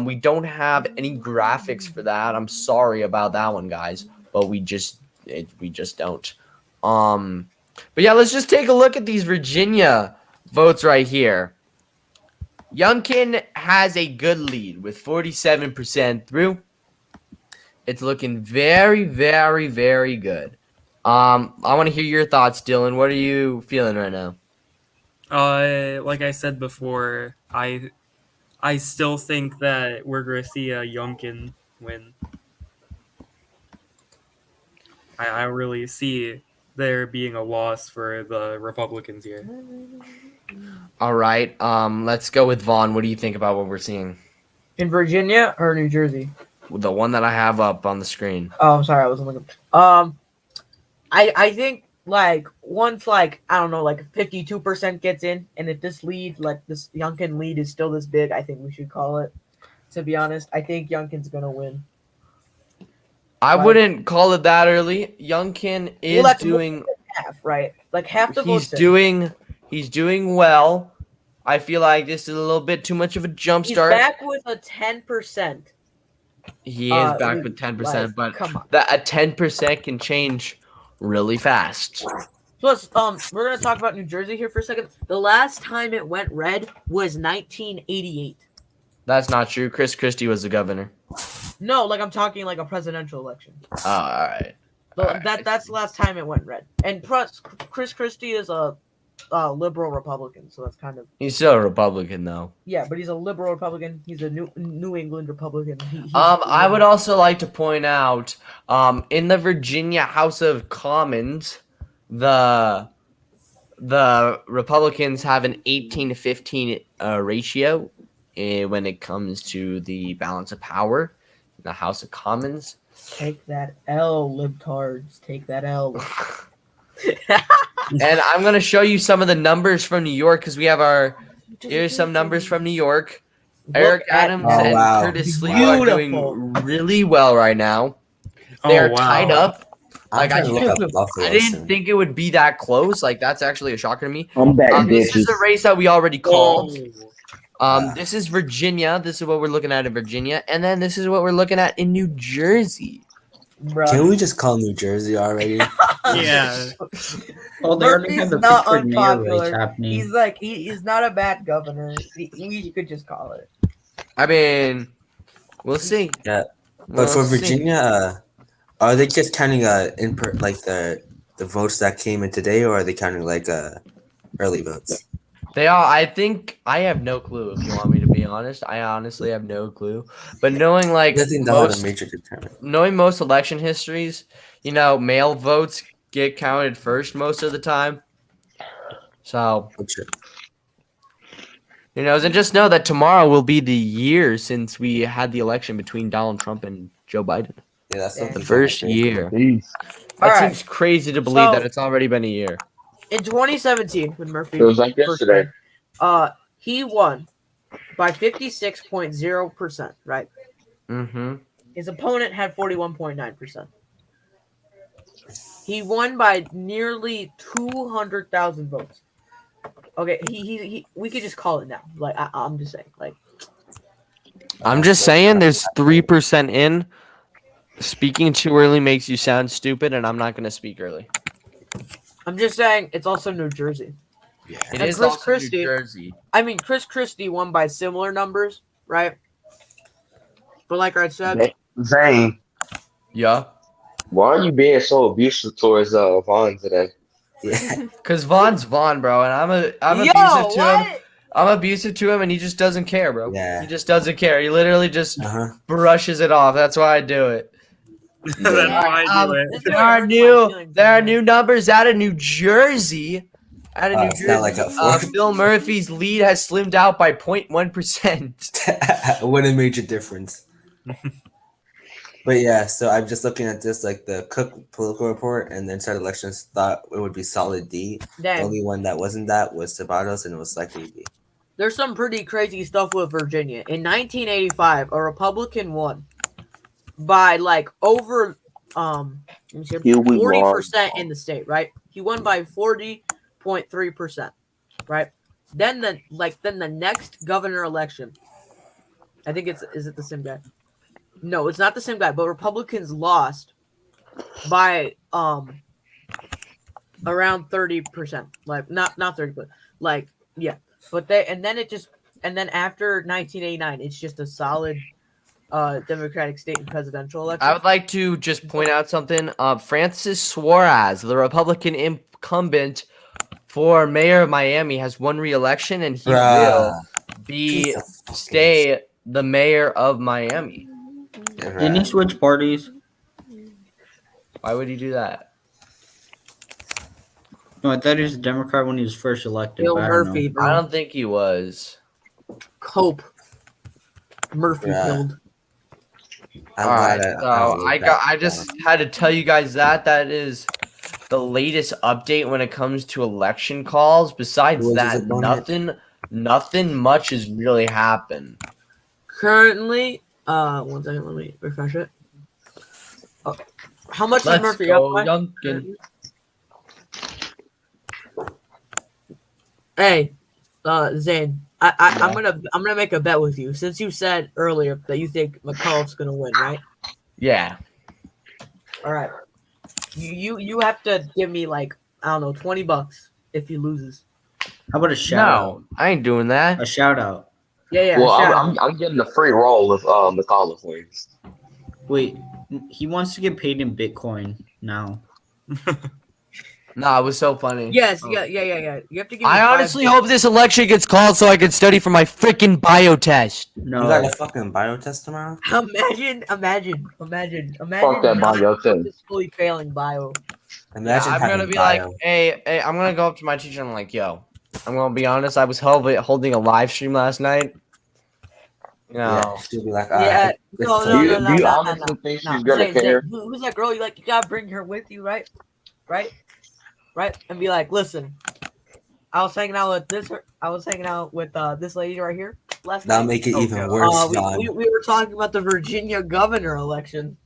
We don't have any graphics for that. I'm sorry about that one, guys, but we just don't. But yeah, let's just take a look at these Virginia votes right here. Youngkin has a good lead with 47% through. It's looking very, very, very good. I want to hear your thoughts, Dylan. What are you feeling right now? Like I said before, I still think that we're going to see a Youngkin win. I really see there being a loss for the Republicans here. All right. Let's go with Vaughn. What do you think about what we're seeing? In Virginia or New Jersey? The one that I have up on the screen. Oh, I'm sorry, I wasn't looking. I think like once like I don't know like 52% gets in, and if this lead like this Youngkin lead is still this big, I think we should call it. To be honest, I think Youngkin's gonna win. I Like- wouldn't call it that early. Youngkin is that's doing. Half, right? Like half the votes. He's doing well. I feel like this is a little bit too much of a jump He's start. back with a 10%. He is back lead, with 10%, like, but come on. that a 10% can change really fast. Plus, we're gonna talk about New Jersey here for a second. The last time it went red was 1988. That's not true. Chris Christie was the governor. No, like I'm talking like a presidential election. Oh, all right. That's the last time it went red. And plus, Chris Christie is a liberal Republican, so that's kind of He's still a Republican, though. yeah. But he's a liberal Republican. He's a New England Republican. He's I would also like to point out, in the Virginia House of Commons, the the Republicans have an 18-15 ratio when it comes to the balance of power in the House of Commons. Take that L, libtards. Take that L. And I'm going to show you some of the numbers from New York because we have here's some numbers from New York. Eric Adams Oh, and wow. Curtis Lee are Beautiful. doing really well right now. They are tied up. I'm Like, I trying to look up Buffalo I didn't soon. think it would be that close. Like, that's actually a shocker to me. I'm betting This is bitches. a race that we already called. Wow. This is Virginia. This is what we're looking at in Virginia. And then this is what we're looking at in New Jersey. Bruh. Can we just call New Jersey already? Yeah. Well, they already have Murphy's the not Pittsburgh mayor race unpopular. happening. He's like he's not a bad governor. We could just call it. I mean, we'll see. Yeah. We'll But for see. Virginia, are they just counting like the votes that came in today, or are they counting like early votes? They are. I think I have no clue. If you want me to be honest, I honestly have no clue. But knowing like I think they'll have a most, major determinant. knowing most election histories, mail votes get counted first most of the time. So and just know that tomorrow will be the year since we had the election between Donald Trump and Joe Biden. Yeah, that's Yeah. something. The first year. Peace. That Alright. seems crazy to believe So- that it's already been a year. In 2017, when Murphy It was like first yesterday. ran, he won by 56.0%. Right. Mm-hmm. His opponent had 41.9%. He won by nearly 200,000 votes. Okay, we could just call it now. Like I'm just saying, like I'm just saying there's 3% in. Speaking too early makes you sound stupid, and I'm not going to speak early. I'm just saying it's also New Jersey. Yeah. It And is Chris also Christie- New Jersey. I mean, Chris Christie won by similar numbers, right? But like I said, Zane, Yeah. why are you being so abusive towards Vaughn today? Yeah. Because Vaughn's Vaughn, bro, and I'm yo, abusive to him. what? I'm abusive to him, and he just doesn't care, bro. Yeah. He just doesn't care. He literally just Uh-huh. brushes it off. That's why I do it. That's why I do it. This There really are hurts my new feelings, there are man. new numbers out of New Jersey. Out of New It's not Jersey, like a fourth. Phil Murphy's lead has slimmed out by 0.1%. What a major difference. But yeah, so I'm just looking at this, like the Cook political report, and the Inside Elections thought it would be solid D. The Dang. only one that wasn't that was Sabatos, and it was likely B. There's some pretty crazy stuff with Virginia. In 1985, a Republican won by like over let me see, Here we 40% in the state, right? He won by 40.3%, right? Then the next governor election, I think is it the same guy? No, it's not the same guy, but Republicans lost by around 30%. Like not 30, but like yeah. But then after 1989, it's just a solid Democratic state and presidential election. I would like to just point out something. Francis Suarez, the Republican incumbent for mayor of Miami, has won re-election, and he will stay the mayor of Miami. Didn't he switch parties? Why would he do that? No, I thought he was a Democrat when he was first elected. Bill but I don't know. Murphy, I bro. don't think he was. Cope. Murphy Yeah. killed. I'm All right, glad so looked I back. just had to tell you guys that is the latest update when it comes to election calls. Besides Who was his that, opponent? nothing much has really happened. Currently, 1 second, let me refresh it. Oh, how much is Let's Murphy go, up by? Youngkin. Hey, Zane, I'm gonna make a bet with you. Since you said earlier that you think McAuliffe's gonna win, right? Yeah. All right. You have to give me like I don't know $20 if he loses. How about a shout out? No, I ain't doing that. A shout out. Yeah. Well, shout out. I'm getting a free roll if McAuliffe wins. Wait, he wants to get paid in Bitcoin now. Nah, it was so funny. Yes, Oh. yeah. You have to give. I me 5 honestly hope this election gets called so I can study for my freaking bio test. You got No. a fucking bio test tomorrow? Imagine Fuck that not bio test. purposefully failing bio. Imagine I'm having gonna be bio. like, hey, I'm gonna go up to my teacher and I'm like, yo, I'm gonna be honest, I was holding a live stream last night. You know, Yeah, she'll be like, Yeah, this no, is no, Do no, you, no, do you no, no, honestly no. think No, she's gonna Zane, care? who's that girl? You gotta bring her with you, right? Right, and be like, listen, I was hanging out with this lady right here last That'll night. make it Oh, even God. worse, We Vaughn. were talking about the Virginia governor election.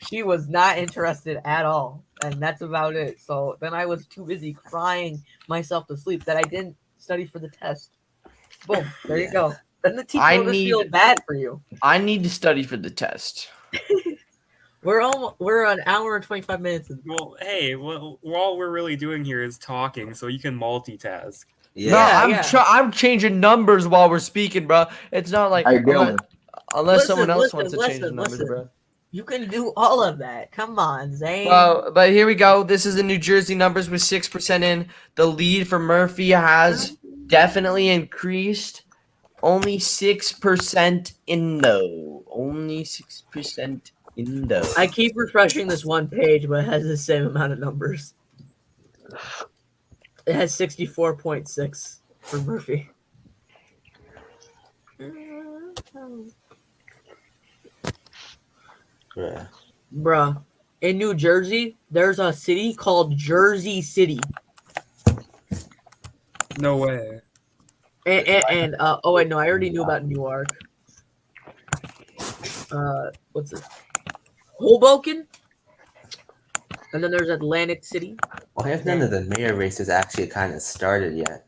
She was not interested at all, and that's about it. So then I was too busy crying myself to sleep that I didn't study for the test. Boom, there you Yeah. go. Then the teacher I will just feel need- bad for you. I need to study for the test. We're an hour and 25 minutes. Well, hey, all we're really doing here is talking, so you can multitask. Yeah. No, Yeah, I'm changing numbers while we're speaking, bro. It's not like Hey, Dylan. unless Listen, someone else listen, wants to change the listen, numbers, listen. bro. You can do all of that. Come on, Zane. Well, but here we go. This is the New Jersey numbers with 6% in. The lead for Murphy has definitely increased. Only 6% in though. Only 6% in though. I keep refreshing this one page, but it has the same amount of numbers. It has 64.6 for Murphy. Yeah. Bruh, in New Jersey, there's a city called Jersey City. No way. And oh wait, no, I already knew about New York. What's this? Hoboken? And then there's Atlantic City. Well, here's none of the mayor races actually kind of started yet.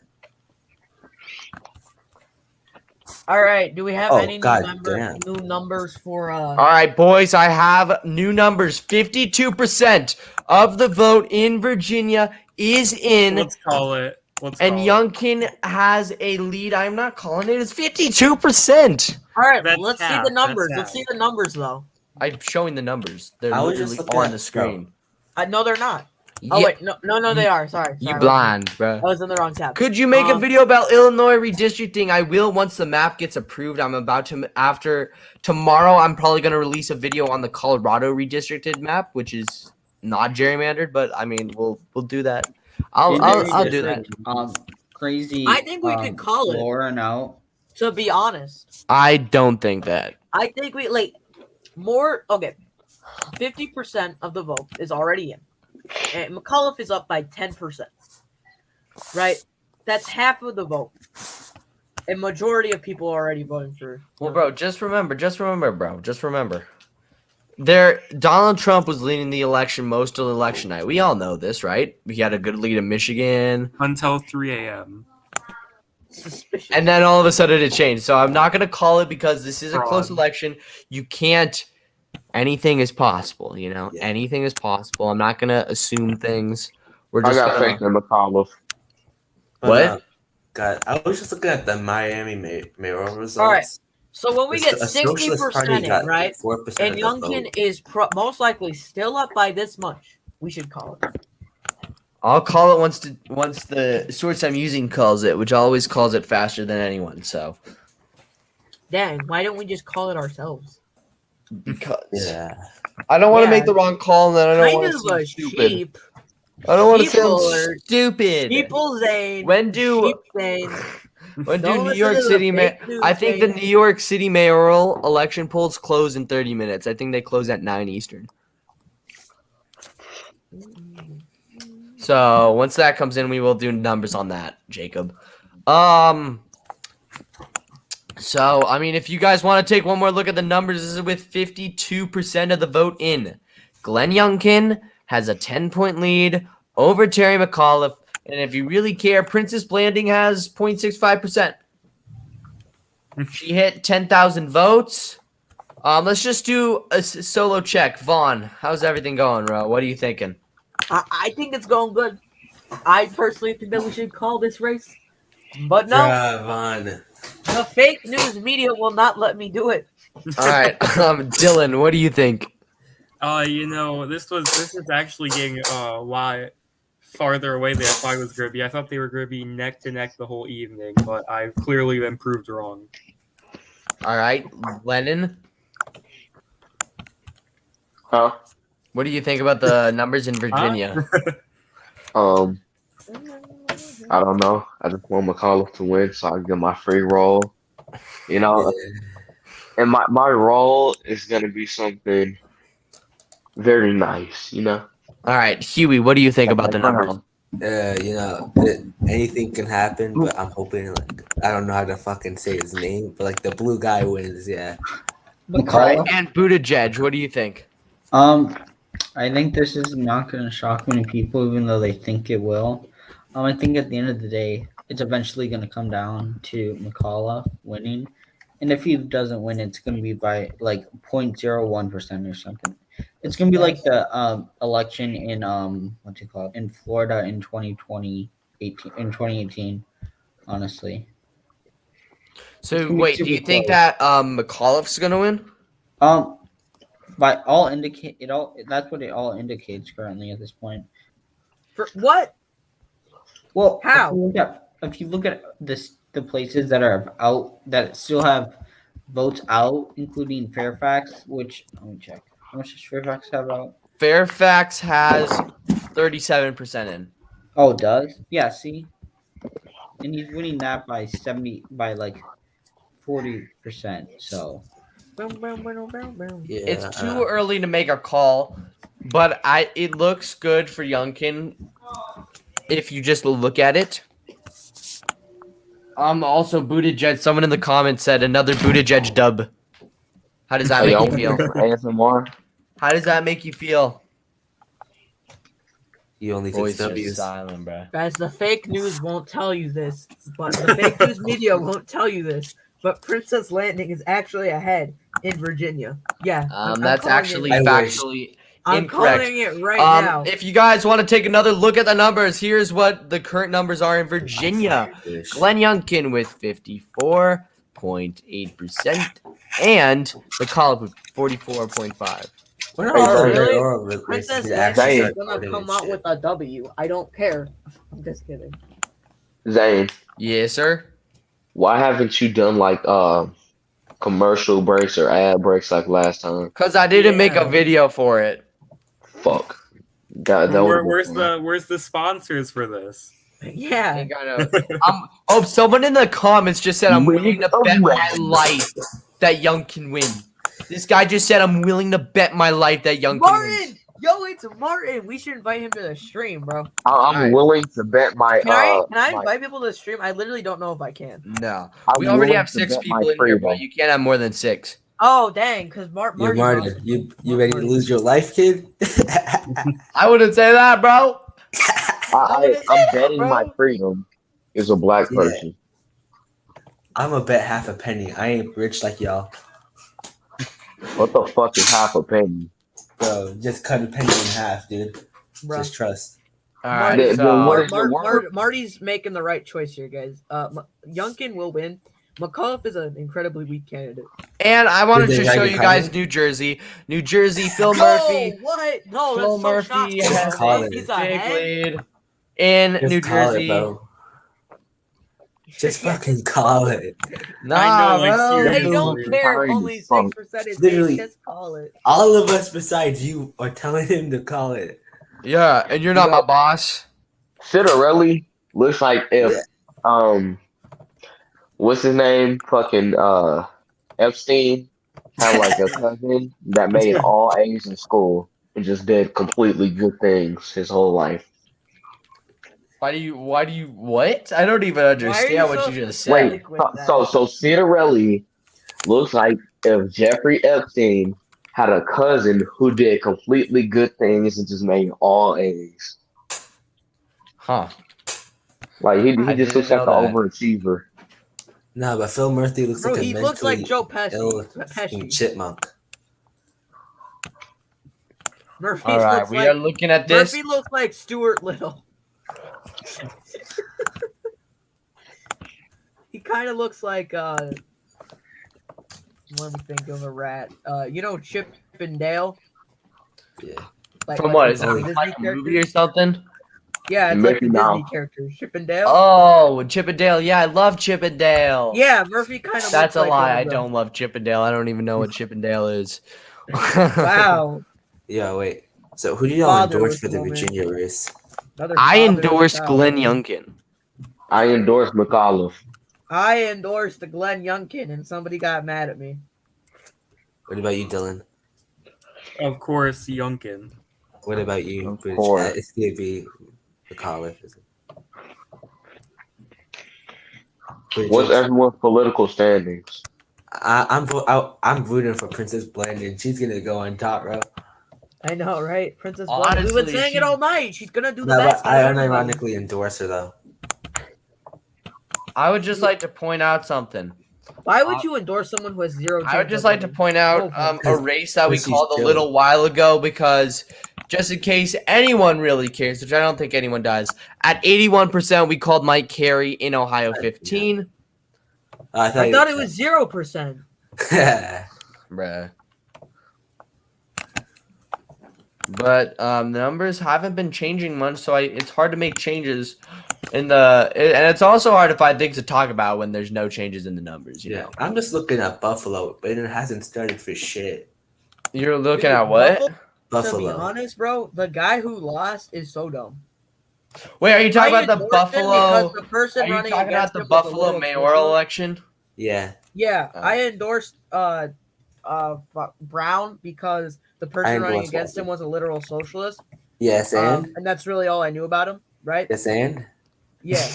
All right, do we have Oh, any God damn. new numbers for All right, boys, I have new numbers. 52% of the vote in Virginia is in, Let's call it. and Youngkin has a lead. I'm not calling it. It's 52%. All right, That's let's see half, the that's numbers. Let's half. see the numbers though. I'm showing the numbers. They're I was just literally looking on at- the screen. No, they're not. Oh Yeah, wait, no, they are. Sorry, you sorry. blind, bro. I was in the wrong tab. Could you make a video about Illinois redistricting? I will once the map gets approved. I'm about to after tomorrow. I'm probably going to release a video on the Colorado redistricted map, which is not gerrymandered, but I mean we'll do that. I'll do that. Crazy. I think we could call it. Lauren out. To be honest, I don't think that. I think we like more. Okay, 50% of the vote is already in, and McAuliffe is up by 10%. Right, that's half of the vote. A majority of people are already voting for. Well, bro, just remember, bro. Donald Trump was leading the election most of the election night. We all know this, right? He had a good lead in Michigan. Until 3 a.m. Suspicious. And then all of a sudden it changed. So I'm not going to call it because this is a close Fraud. election. You can't. Anything is possible, you know? Yeah. Anything is possible. I'm not going to assume things. We're I just got going faith in McAuliffe. What? God, I was just looking at the Miami mayoral results. All right. So when we The get a Socialist 60% Party in, got right, 4% and of the Youngkin vote. is most likely still up by this much, we should call it. I'll call it once the source I'm using calls it, which always calls it faster than anyone. So Dang, why don't we just call it ourselves? because Yeah. I don't want to Yeah. make the wrong call, and then I don't Kind want of to seem a stupid. sheep. I don't want to People sound are- stupid. People Zane. When do Sheep Zane. when do Don't New listen York to the City fake news, I think the Zane. New York City mayoral election polls close in 30 minutes. I think they close at 9 Eastern. So once that comes in, we will do numbers on that, Jacob. So I mean, if you guys want to take one more look at the numbers, this is with 52% of the vote in. Glenn Youngkin has a 10-point lead over Terry McAuliffe, and if you really care, Princess Blanding has 0.65%. She hit 10,000 votes. Let's just do a solo check. Vaughn, how's everything going, bro? What are you thinking? I think it's going good. I personally think that we should call this race. But no, Vaughn. the fake news media will not let me do it. All right, Dylan, what do you think? This is actually getting a lot farther away than I thought it was going to be. I thought they were going to be neck to neck the whole evening, but I've clearly been proved wrong. All right, Lennon. Huh? What do you think about the numbers in Virginia? I don't know. I just want McAuliffe to win so I can get my free roll. You know, and my role is gonna be something very nice, you know. All right, Huey, what do you think about the numbers? Anything can happen, but I'm hoping I don't know how to fucking say his name, but the blue guy wins. Yeah. All right, and Buttigieg, what do you think? I think this is not going to shock many people, even though they think it will. I think at the end of the day, it's eventually going to come down to McAuliffe winning, and if he doesn't win, it's going to be by 0.01% or something. It's going to be like the election in in Florida in 2018. Honestly. So wait, do you think that McAuliffe's gonna win? By all that's what it all indicates currently at this point. For what? Well, How? If you look at the places that are out that still have votes out, including Fairfax, which let me check. How much does Fairfax have out? Fairfax has 37% in. Oh, it does? Yeah, see? And he's winning that by 40%. So It's too early to make a call, but it looks good for Youngkin if you just look at it. Also Buttigieg, someone in the comments said another Buttigieg dub. How does that make you feel? ASMR. How does that make you feel? You only Voice take just W's. silent, bro. Guys, the fake news won't tell you this, but the fake news media won't tell you this. But Princess Landing is actually ahead in Virginia. Yeah, I'm that's calling actually it. factually I'm incorrect. calling it right now. If you guys want to take another look at the numbers, here's what the current numbers are in Virginia. Glenn Youngkin with 54.8% and McAuliffe with 44.5%. Princess Landing is gonna come out with a W. I don't care. I'm just kidding. Zane, Yes, sir. why haven't you done commercial breaks or ad breaks like last time? Because I didn't make a video for it. Fuck. Where's the sponsors for this? Yeah. Ain't got no- someone in the comments just said I'm willing to bet my life that Young can win. This guy just said I'm willing to bet my life that Young can win. Martin! Yo, it's Martin. We should invite him to the stream, bro. I'm willing to bet my. Can I invite people to the stream? I literally don't know if I can. No. I'm We already willing have to 6 bet people my in here, freedom. but you can't have more than 6. Oh, dang, because Yo, Martin. Martin, you ready to lose your life, kid? I wouldn't say that, bro. I'm betting my freedom is a black person. I'm gonna bet half a penny. I ain't rich like y'all. What the fuck is half a penny? Bro, just cut a penny in half, dude. Bro. Just trust. All right, Then so what is your word? Marty's making the right choice here, guys. Youngkin will win. McAuliffe is an incredibly weak candidate. and I wanted Is to it show Ryan you guys Cummings? New Jersey, Phil Murphy. What? No, Phil that's so Murphy shocking. has call a it. He's big ahead. lead in Just New call Jersey. it, bro. Just fucking call it. Nah, I know, like, bro. seriously. They don't care. Fine, Only fine. 6% is Literally. just call it. All of us besides you are telling him to call it. Yeah, and you're not my boss. Citarelli looks like if what's his name? Fucking Epstein had a cousin that made all A's in school and just did completely good things his whole life. Why do you what? I don't even understand what you just said. Wait, so Citarelli looks like if Jeffrey Epstein had a cousin who did completely good things and just made all A's. Huh. He I just looks like didn't an know that. overachiever. Nah, but Phil Murphy looks Bro, like a he mentally looks like Joe ill Pesci. chipmunk. Murphy All right, looks we like are looking at this. Murphy looks like Stuart Little. He kind of looks like let me think of a rat. Chip and Dale. Yeah. Like, From what? like Is a that Disney like a character? movie or something? Yeah, it's like the Murphy now. Disney characters. Chip and Dale. Oh, Chip and Dale. Yeah, I love Chip and Dale. Yeah, Murphy kind of. That's a like lie. one I of them. don't love Chip and Dale. I don't even know what Chip and Dale is. Wow. Yeah, wait. So who do y'all Fatherless endorse for the woman. Virginia race? Another I fatherless endorse child. Glenn Youngkin. I endorse McAuliffe. I endorsed the Glenn Youngkin, and somebody got mad at me. What about you, Dylan? Of course, Youngkin. What about you? Of Bridge? course. It's gonna be McAuliffe. Is it? Bridget? What's everyone's political standings? I'm rooting for Princess Blandon. She's gonna go on top, bro. I know, right? Princess Blanche. We've Honestly, been saying it all night. She's gonna do the No, best. but I unironically endorse her though. I would just like to point out something. Why would you endorse someone who has zero? I would chance just of like to winning? point out a race that we Because she's called a chilling. little while ago because just in case anyone really cares, which I don't think anyone does, at 81% we called Mike Carey in Ohio 15. I I thought it was 0%. Bruh. But the numbers haven't been changing much, so it's hard to make changes in and it's also hard to find things to talk about when there's no changes in the numbers. You Yeah, know, I'm just looking at Buffalo, but it hasn't started for shit. you're looking Dude, at what? To be Buffalo. honest, bro, the guy who lost is so dumb. Wait, are you talking I about the endorsed him Buffalo? because the person Are you running talking about against the him was a Buffalo little mayoral socialist. election? Yeah, Yeah, Oh. I endorsed Brown because the person running endorsed against him Walker. was a literal socialist. yes, and And that's really all I knew about him, right? yes, and Yeah.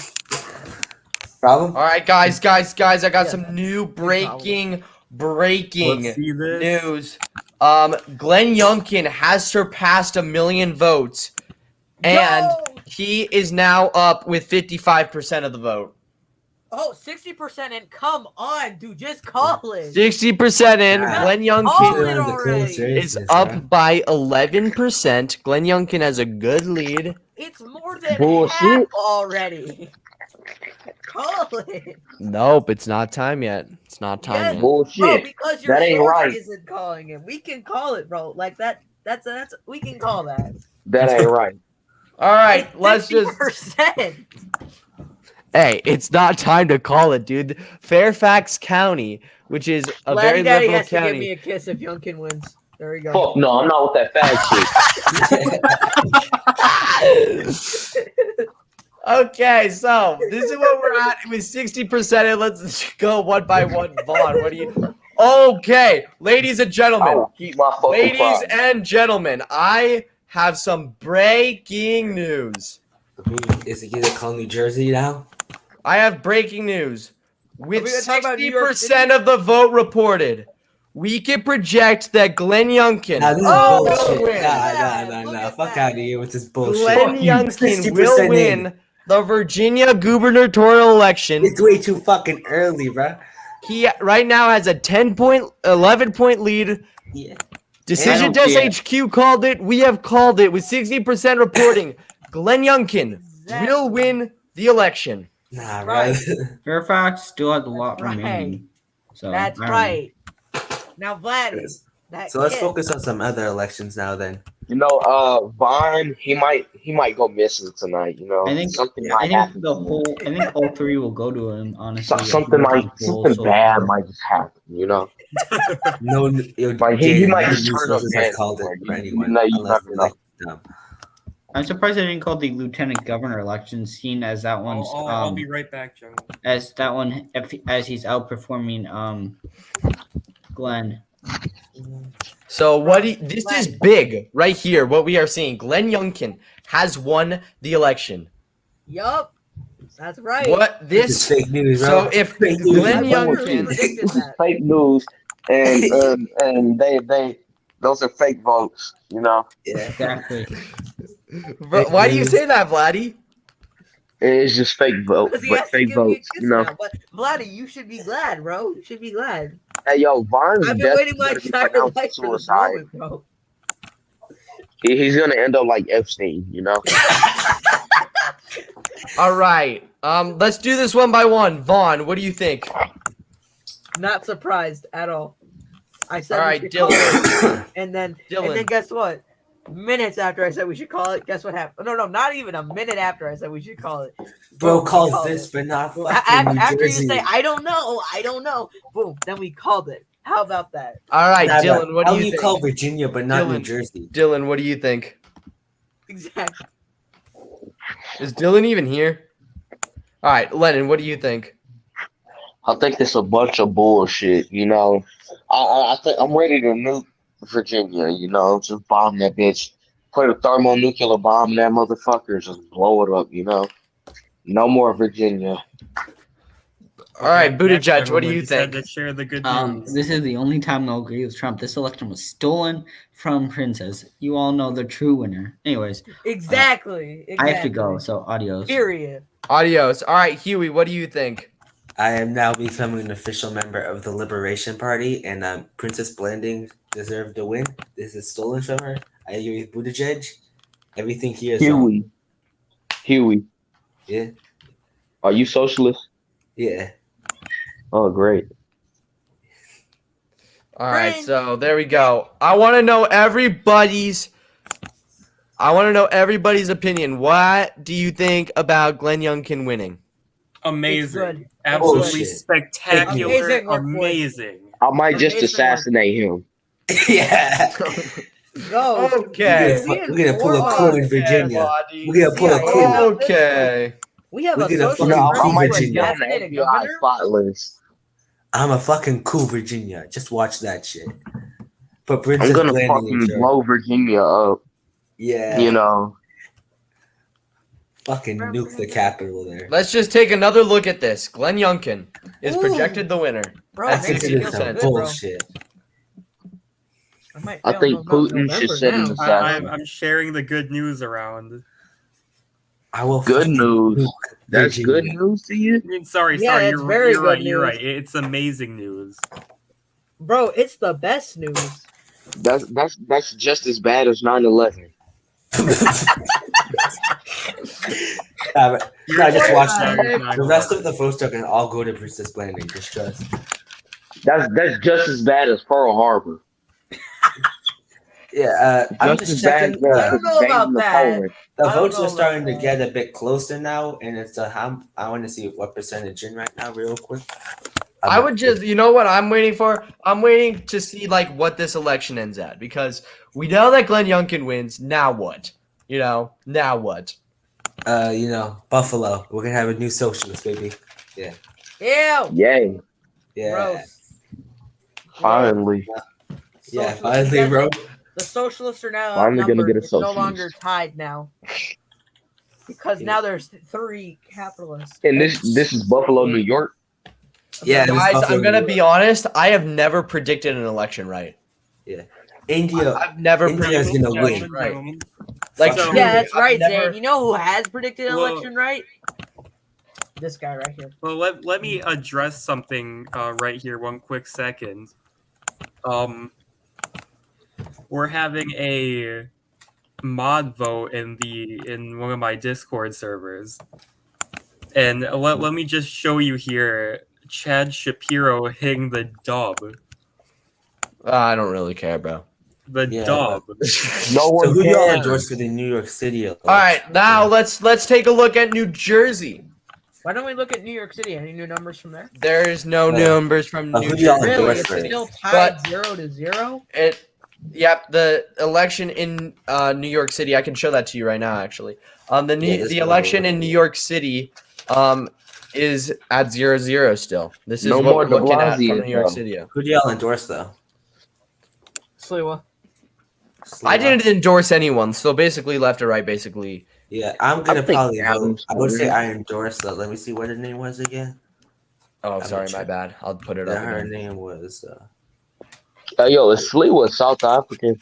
problem. All right, guys, I got Yeah. some new breaking Let's see this. news. Glenn Youngkin has surpassed 1 million votes, and Yo! he is now up with 55% of the vote. Oh, 60%, and come on, dude, just call it. 60% in. Nah. Glenn Call Youngkin it already. is up by 11%. Glenn Youngkin has a good lead. It's more than Bullshit. half already. Call it. Nope, it's not time yet. It's not time Yes. yet. Bro, Bullshit. because your That ain't source right. isn't calling it. We can call it, bro. Like that's we can call that. That ain't right. All right, It's let's just 50%. Hey, it's not time to call it, dude. Fairfax County, which is a very Laddie Daddy liberal has to give me county. a kiss if Youngkin wins. There we go. Fuck no, I'm not with that fag shit. Okay, so this is where we're at with 60%. And let's go one by one. Vaughn, what do you? Okay, ladies and I gentlemen, will keep my fucking ladies pride. and gentlemen, I have some breaking news. Is it gonna call New Jersey now? I have breaking news. With we gonna talk about New York 60% of the vote reported, we can project that Glenn Youngkin Nah, this is will bullshit. win. Nah. Fuck out of here with this bullshit. Glenn Youngkin will 60% win in. the Virginia gubernatorial election. It's way too fucking early, bro. He right now has a 11-point lead. Yeah. Decision I don't Desk care. HQ called it. We have called it with 60% reporting. Glenn Youngkin will win the election. Nah, Right. bro. Fairfax still has a lot Right. remaining. So That's I don't know. right. Now, Vladdy, that So let's kid. focus on some other elections now then. You know, Vaughn, he might go missing tonight. You know, I think something might I happen. think all three will go to him. Honestly, Something bad might just happen. You know, No, Like, he might just turn up sources dead have called it somewhere. for You anyone. know, you unless never they're, like, know. dumb. I'm surprised they didn't call the lieutenant governor election, seeing as that one's I'll be right back, Joe. as that one as he's outperforming Glenn. So this is big right here. What we are seeing, Glenn Youngkin has won the election. Yup. That's right. What This is this? fake news, bro. So if Fake news. Glenn Youngkin- Youngkin, predicted that. Fake news, and they those are fake votes. You know, Yeah. Exactly. Bro, why do you say that, Vladdy? it's just fake vote, Because he but has to fake give me a votes. kiss You know, now. But Vladdy, you should be glad, bro. You should be glad. hey yo, Vaughn's I've been death waiting is my gonna be entire pronounced life for this suicide. moment, bro. He's gonna end up like Epstein. You know. All right. Let's do this one by one. Vaughn, what do you think? Not surprised at all. I said All we right, should call Dylan. it, and then Dylan. guess what? minutes after I said we should call it, guess what happened? No, not even a minute after I said we should call it. Bro Boom, we calls called this, it. but not Boom. fucking New After Jersey. you say, I don't know. Boom, then we called it. How about that? All right, Nah, Dylan, what how do you you think? call Virginia, but not New Dylan. Jersey? Dylan, what do you think? Exactly. Is Dylan even here? All right, Lennon, what do you think? I think it's a bunch of bullshit. You know, I think I'm ready to nuke Virginia. You know, just bomb that bitch, put a thermonuclear bomb in that motherfucker, just blow it up. You know, no more Virginia. All right, Buddha Next, Judge, what do everyone you just had think? to share the good news. This is the only time I'll agree with Trump. This election was stolen from Princess. You all know the true winner. Anyways, Exactly. I have to go. So adios. Period. Adios. All right, Huey, what do you think? I am now becoming an official member of the Liberation Party, and Princess Blanding deserved to win. This is stolen from her. I agree with Buttigieg. Everything here is wrong. Huey, Yeah, are you socialist? yeah. Oh, great. All right, Friend. so there we go. I want to know everybody's opinion. What do you think about Glenn Youngkin winning? Amazing. good. Absolutely Bullshit. spectacular. Amazing work, boys. Amazing. I might just Amazing assassinate him. Yeah. Go. Okay. We're gonna pull a coup in Virginia. Buddy. We're gonna pull a coup. Okay. We have We're a gonna social fucking No, I coup might credit just to get on assassinate the a FBI governor. spot list. I'm a fucking coup, Virginia. Just watch that shit. But I'm Princess gonna Blanding fucking in charge. blow Virginia up. Yeah. You know. Fucking nuke the Capitol there. Let's just take another look at this. Glenn Youngkin is Ooh. projected the winner. Bro, I That's makes think me it feel is so some good, bro. bullshit. I might I fail think November Putin should sit in now. the session. I'm sharing the good news around. I will Good fucking news. nuke That's Virginia. good news to you? I mean, sorry, Yeah, it's very you're right, good you're news. right. It's amazing news. Bro, it's the best news. That's just as bad as 9/11. I just watched That that. is not The rest good. of the votes are gonna all go to Princess Blanding. Just trust. That's just as bad as Pearl Harbor. Yeah, I'm Just just as bad checking. as I don't know about invading of that. Poland. The I don't votes know are about starting to that. get a bit closer now, and it's how I want to see what percentage in right now, real quick. I would just, you know what I'm waiting for? I'm waiting to see like what this election ends at because we know that Glenn Youngkin wins. Now what? You know, now what? Buffalo. We're gonna have a new socialist, baby. Ew. Yay. Yeah, Gross. Finally. yeah. Socialist- Finally, bro. The socialists are now Finally gonna outnumbered. get a It's no socialist. longer tied now. Because now there's 3 capitalists. And this is Buffalo, New York. Yeah, this is Guys, Buffalo, I'm gonna New be York. honest. I have never predicted an election right. India. I've never India's predicted gonna an election win. right. Like, So- truly, Yeah, that's I've right, never- Zane. You know who has predicted an Well- election right? This guy right here. Well, let me address something right here, one quick second. We're having a mod vote in one of my Discord servers, and let me just show you here. Chad Shapiro hitting the dub. I don't really care, bro. The Yeah. dub. No So one who do y'all cares. endorse for the New York City? All right, now let's take a look at New Jersey. Why don't we look at New York City? Any new numbers from there? There is no Yeah. numbers from Who New do y'all Jersey. Really? endorse It's for it? still tied But- 0-0? Yep, the election in New York City. I can show that to you right now, actually. this The one election over in New York City, is at 0-0 still. This is No what more we're de looking at Blasio, from New York though. City. Who do y'all endorse though? Sliwa. I didn't endorse anyone, so basically left or right, basically. Yeah, I'm gonna I think probably Adams vote. I would say would. I endorse the. Let me see what her name was again. Oh, I'm sorry, not my sure. bad. I'll put it Yeah, up her again. name was. Yo, is Sliwa South African?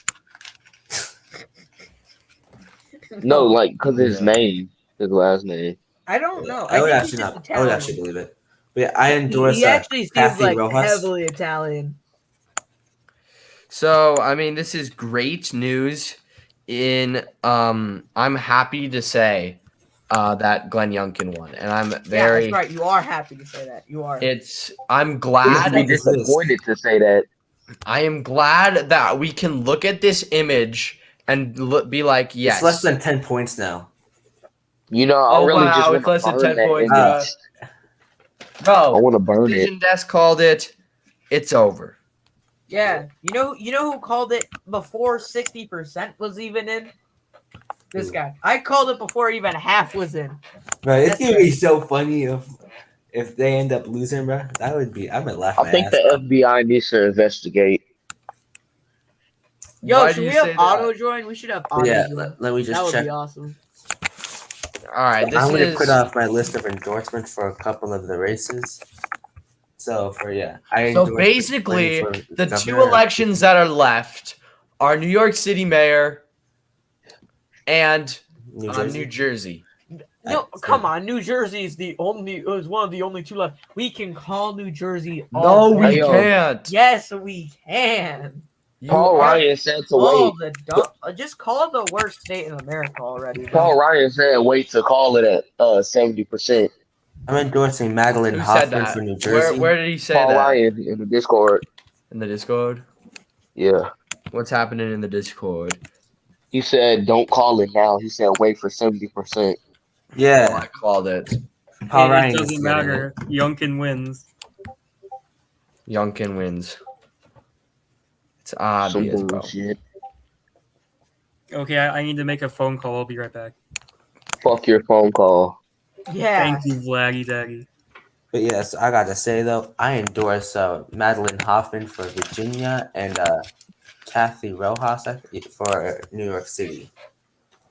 No, like, because his Yeah. name, his last name. I don't know. I would think actually he's just not. I would Italian. actually believe it. But yeah, I endorse. He actually seems Kathy like Rojas. heavily Italian. So, I mean, this is great news. I'm happy to say that Glenn Youngkin won, and I'm Yeah, very. that's right. You are happy to say that. You are. I'm I'd glad. be disappointed to say that. I am glad that we can look at this image and be like, yes. It's less than 10 points now. You know, I Oh, really wow, just it's want less to than burn 10 that points, index. I Bro, want to burn it. Vision Desk called it. It's over. Yeah, you know who called it before 60% was even in? This Who? guy. I called it before even half was in. Bro, it's That's gonna right. be so funny if they end up losing, bro. That would be. I'm gonna laugh I my think ass the off. FBI needs to investigate. Yo, Why should do you we say have that? auto join? We should have auto Yeah, join. let me That just would check. be awesome. All right, this I'm gonna is put off my list of endorsements for a couple of the races. So I so endorse basically running for the two governor. elections that are left are New York City mayor and New Jersey. New Jersey. No, come on. New Jersey is one of the only two left. We can call New Jersey. No, all we day. Hey, yo. can't. Yes, we can. You Paul are- Ryan said to Oh, wait. the dumb. Just call it the worst state in America already. Bro. Paul Ryan said wait to call it at 70%. I'm endorsing Madeline Who said Hoffman that? for New Jersey. Where did he say Paul that? Ryan in the Discord. In the Discord? Yeah. What's happening in the Discord? He said don't call it now. He said wait for 70%. Oh, Yeah, I called it. Paul It Ryan doesn't is getting matter. Youngkin wins. Youngkin wins. It's Some obvious, bro. bullshit. Okay, I need to make a phone call. I'll be right back. Fuck your phone call. Yeah. Thank you, Vladdy Daddy. But yes, I gotta say though, I endorse Madeline Hoffman for Virginia and Kathy Rojas for New York City.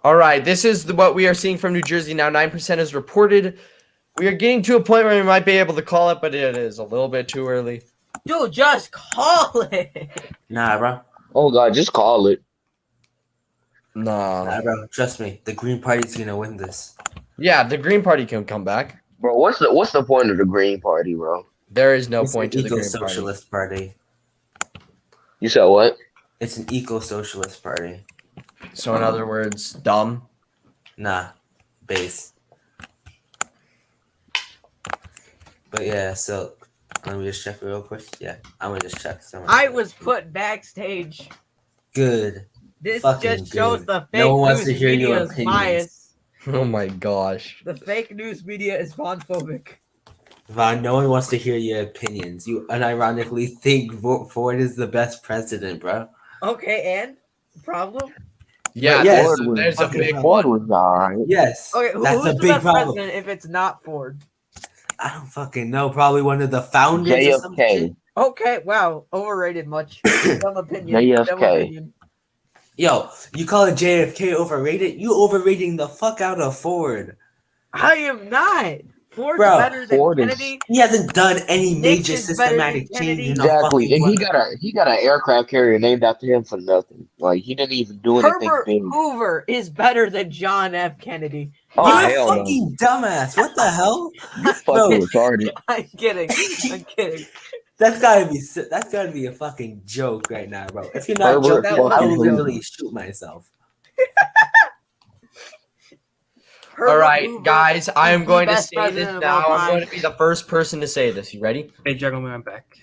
All right, this is what we are seeing from New Jersey now. 9% is reported. We are getting to a point where we might be able to call it, but it is a little bit too early. Dude, just call it. Nah, bro. Oh god, just call it. No. Nah, bro. Trust me, the Green Party's gonna win this. Yeah, the Green Party can come back. Bro, what's the point of the Green Party, bro? There is no It's point an to the Green Party. eco-socialist party. You said what? It's an eco-socialist party. So in other words, dumb. Nah, base. But yeah, so let me just check real quick. Yeah, I'm gonna just check. I was put backstage. Good. This Fucking just shows good. the fake No one wants news to hear your media's opinions. bias. Oh my gosh. The fake news media is Vonphobic. Vaughn, no one wants to hear your opinions. You unironically think Ford is the best president, bro. Okay, and problem? Yeah, Yes, there's a fucking big Ford one. was alright. Yes, Okay, that's who's a the big best problem. president if it's not Ford? I don't fucking know. Probably one of the founders or some shit. JFK. Okay, wow, overrated much. Dumb opinion. Dumb JFK. opinion. Yo, you call it JFK overrated? You overrating the fuck out of Ford. I am not. Ford's Bro, better than Ford is- Kennedy. He hasn't done any major Nixon's better than systematic change Kennedy. in a Exactly. fucking And he got an aircraft carrier named after him for nothing. Like he didn't even do anything Herbert big. Hoover is better than John F. Kennedy. Oh You're a hell no. fucking dumbass. What the hell? You fucking retarded. I'm kidding. I'm kidding. That's gotta be a fucking joke right now, bro. If you're not Herbert joking, I fucking will Hoover. literally shoot myself. All Herbert right, Hoover guys, I is am the going to best say this president of now. all I'm time. going to be the first person to say this. You ready? Hey, gentlemen, I'm back.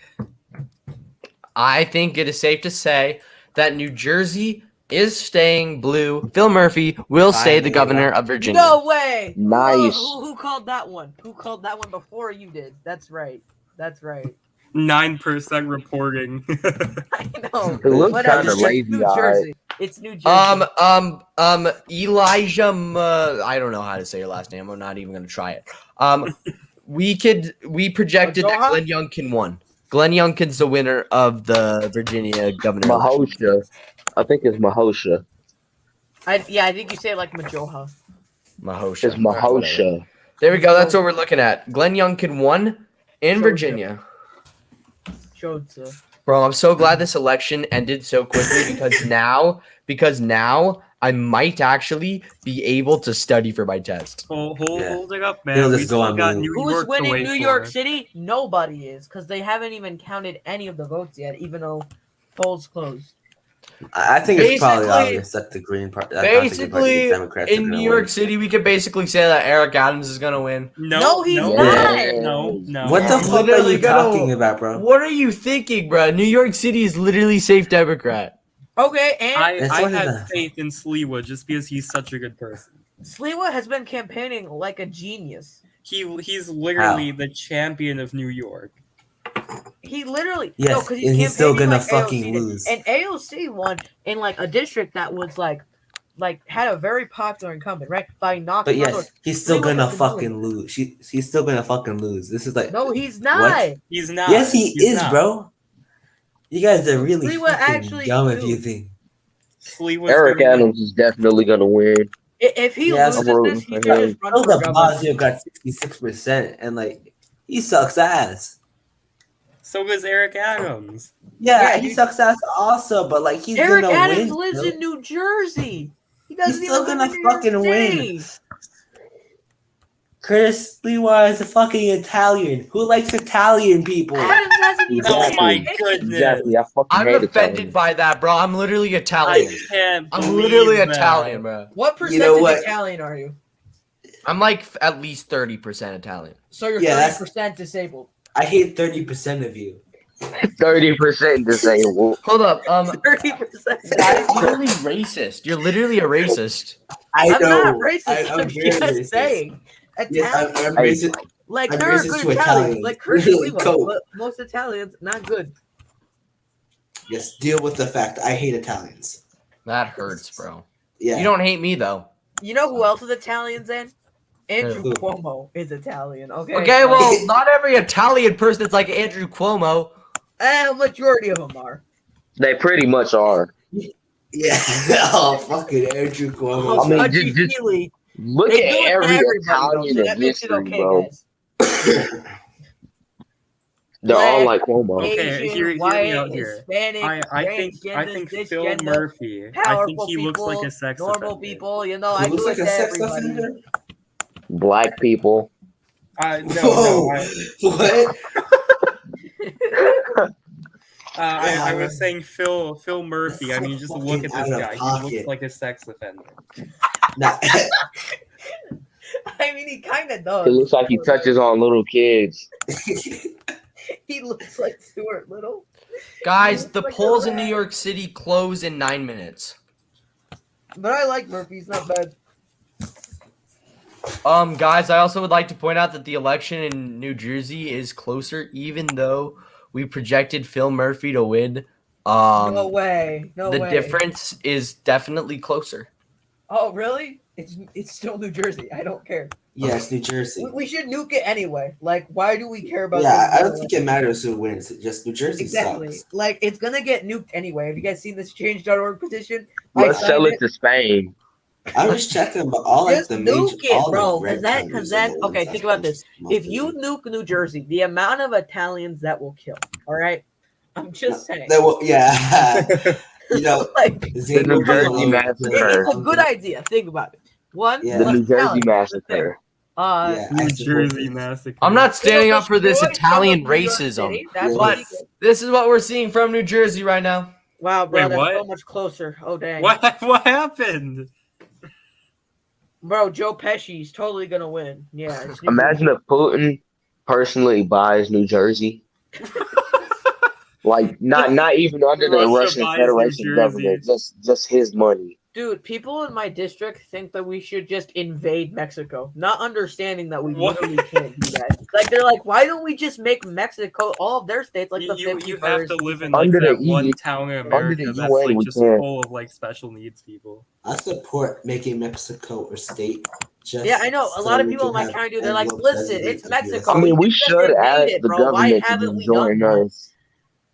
I think it is safe to say that New Jersey is staying blue. Phil Murphy will stay the Finally, governor of Virginia. No way. Nice. Who called that one? Who called that one before you did? That's right. That's right. 9% reporting. I know. It looks Whatever. kinda It's lazy, New alright. Jersey. It's New Jersey. Elijah. I don't know how to say your last name. I'm not even going to try it. We projected that Majoha? Glenn Youngkin won. Glenn Youngkin's the winner of the Virginia governor. election. Mahosha. I think it's Mahosha. I think you say it like Majoha. Mahosha. It's Mahosha. There we go. That's what we're looking at. Glenn Youngkin won in Georgia. Virginia. Chodza. Bro, I'm so glad this election ended so quickly because now I might actually be able to study for my test. Hold it up, He'll man. just We go still on got mute. New Who's York to winning wait New York for. City? Nobody is, because they haven't even counted any of the votes yet, even though polls closed. I think it's probably Basically- obvious that the Green Party, Basically, the Democrats are in gonna New York win. City, we could basically say that Eric Adams is going to win. No, he's no, not. No. What the I'm fuck are literally you gonna- talking about, bro? What are you thinking, bro? New York City is literally safe Democrat. Okay, and That's I one of had the- faith in Sliwa just because he's such a good person. Sliwa has been campaigning like a genius. He's literally the champion of New York. He literally Yes, because and he's still campaigning gonna like fucking AOC did. lose. And AOC won in like a district that was like had a very popular incumbent, right? By knocking But on doors. yes, he's still Sliwa gonna has been doing fucking lose. He's still gonna fucking lose. This is like No, he's not. What? He's not. Yes, he He's is, not. bro. You guys are really Sliwa fucking actually dumb if you lose. think. Sliwa's Eric gonna win. Adams is definitely gonna win. If he Yes, loses I'm this, he rooting can for just run Bill for de governor. Blasio got 66%, and like he sucks ass. So does Eric Adams. Yeah, Yeah, he he- sucks ass also, but like he's Eric gonna Adams win. lives bro. in New Jersey. He doesn't He's still even gonna live in New York fucking win. City. Curtis Lewa is a fucking Italian. Who likes Italian people? Adams hasn't even Oh my campaigned. goodness. Exactly. I fucking I'm hate offended Italian. by that, bro. I'm literally I Italian. can't I'm believe literally that. Italian, bro. What You percentage know what? Italian are you? I'm like at least 30% Italian. So you're Yeah, that's- 30% disabled. I hate 30% of you. 30% disabled. Hold up. 30%. That is literally racist. You're literally a racist. I I'm know. not racist. I'm I'm very just racist. saying. Yes, Italian, I'm Hey. racist. like I'm there are racist good to Italians, Italians. like Curtis Really Lewa, cope. but most Italians not good. Yes, deal with the fact I hate Italians. That hurts, bro. Yeah. You don't hate me though. You know who else is Italian, Zen? Andrew Who? Cuomo is Italian. Okay. Okay, well, not every Italian person is like Andrew Cuomo. A majority of them are. They pretty much are. Yeah. Oh, fucking Andrew Cuomo. I mean, Touchy just- feely. Look They at do it to every everybody, though, Italian so in that makes it history, okay, bro. guys. They're all Black, like Cuomo. Okay, Asian, hear me white, out here. Hispanic, I think transgenders, Phil cisgender, Murphy. I think powerful he looks like people, a sex normal offender. people. You know, Who I looks do like it a to sex everybody. offender? Black people. No, What? I was saying Phil Murphy. I mean, just look at this Fucking out guy. of He pocket. looks like a sex offender. Nah. I mean, he kind of It does. looks like he touches on little kids. He looks like Stuart Little. Guys, the Like a polls in rat. New York City close in 9 minutes. But I like Murphy. He's not bad. Guys, I also would like to point out that the election in New Jersey is closer, even though we projected Phil Murphy to win. No way. No the way. difference is definitely closer. Oh, really? It's still New Jersey. I don't care. Yes, New Jersey. We should nuke it anyway. Like, why do we care about? Yeah, this I don't think it matters who wins. Just New Jersey Exactly. sucks. Like, it's gonna get nuked anyway. Have you guys seen this change.org petition? Let's I sell signed it to Spain. I was checking, but all like Just the major, nuke it, all bro, the red because countries then- are the ones okay, that think about this. most If you nuke New Jersey, the amount of Italians that will kill. All right, I'm just saying. They will, yeah. You know, Like, The New Jersey massacre. it's a good idea. Think about it. One, Yeah. The less New Jersey Italians. massacre. Yeah, I New support Jersey it. massacre. I'm not standing it'll up for this destroy Italian some of New York racism. City. That's Yeah. what But this is what we're seeing from New Jersey right now. Wow, bro, Wait, that's what? so much closer. Oh dang, What happened? bro, Joe Pesci's totally gonna win. Yeah, it's New Imagine if Putin personally buys New Jersey. Like not even under the Russia Russian buys New Federation Jersey. government, just his money. Dude, people in my district think that we should just invade Mexico, not understanding that we What? literally can't do that. Like, they're like, why don't we just make Mexico, all of their states, like the You 51st? have to live in like Under the that one E- town in under the America that's UN, like we just can't. full of like special needs people. I support making Mexico a state. Just Yeah, I know. A so lot of we people in can my have county do. They're like, everyone listen, president it's of the US. Mexico. I mean, we just should invade ask it, the bro. Why government to haven't we just join done that? us.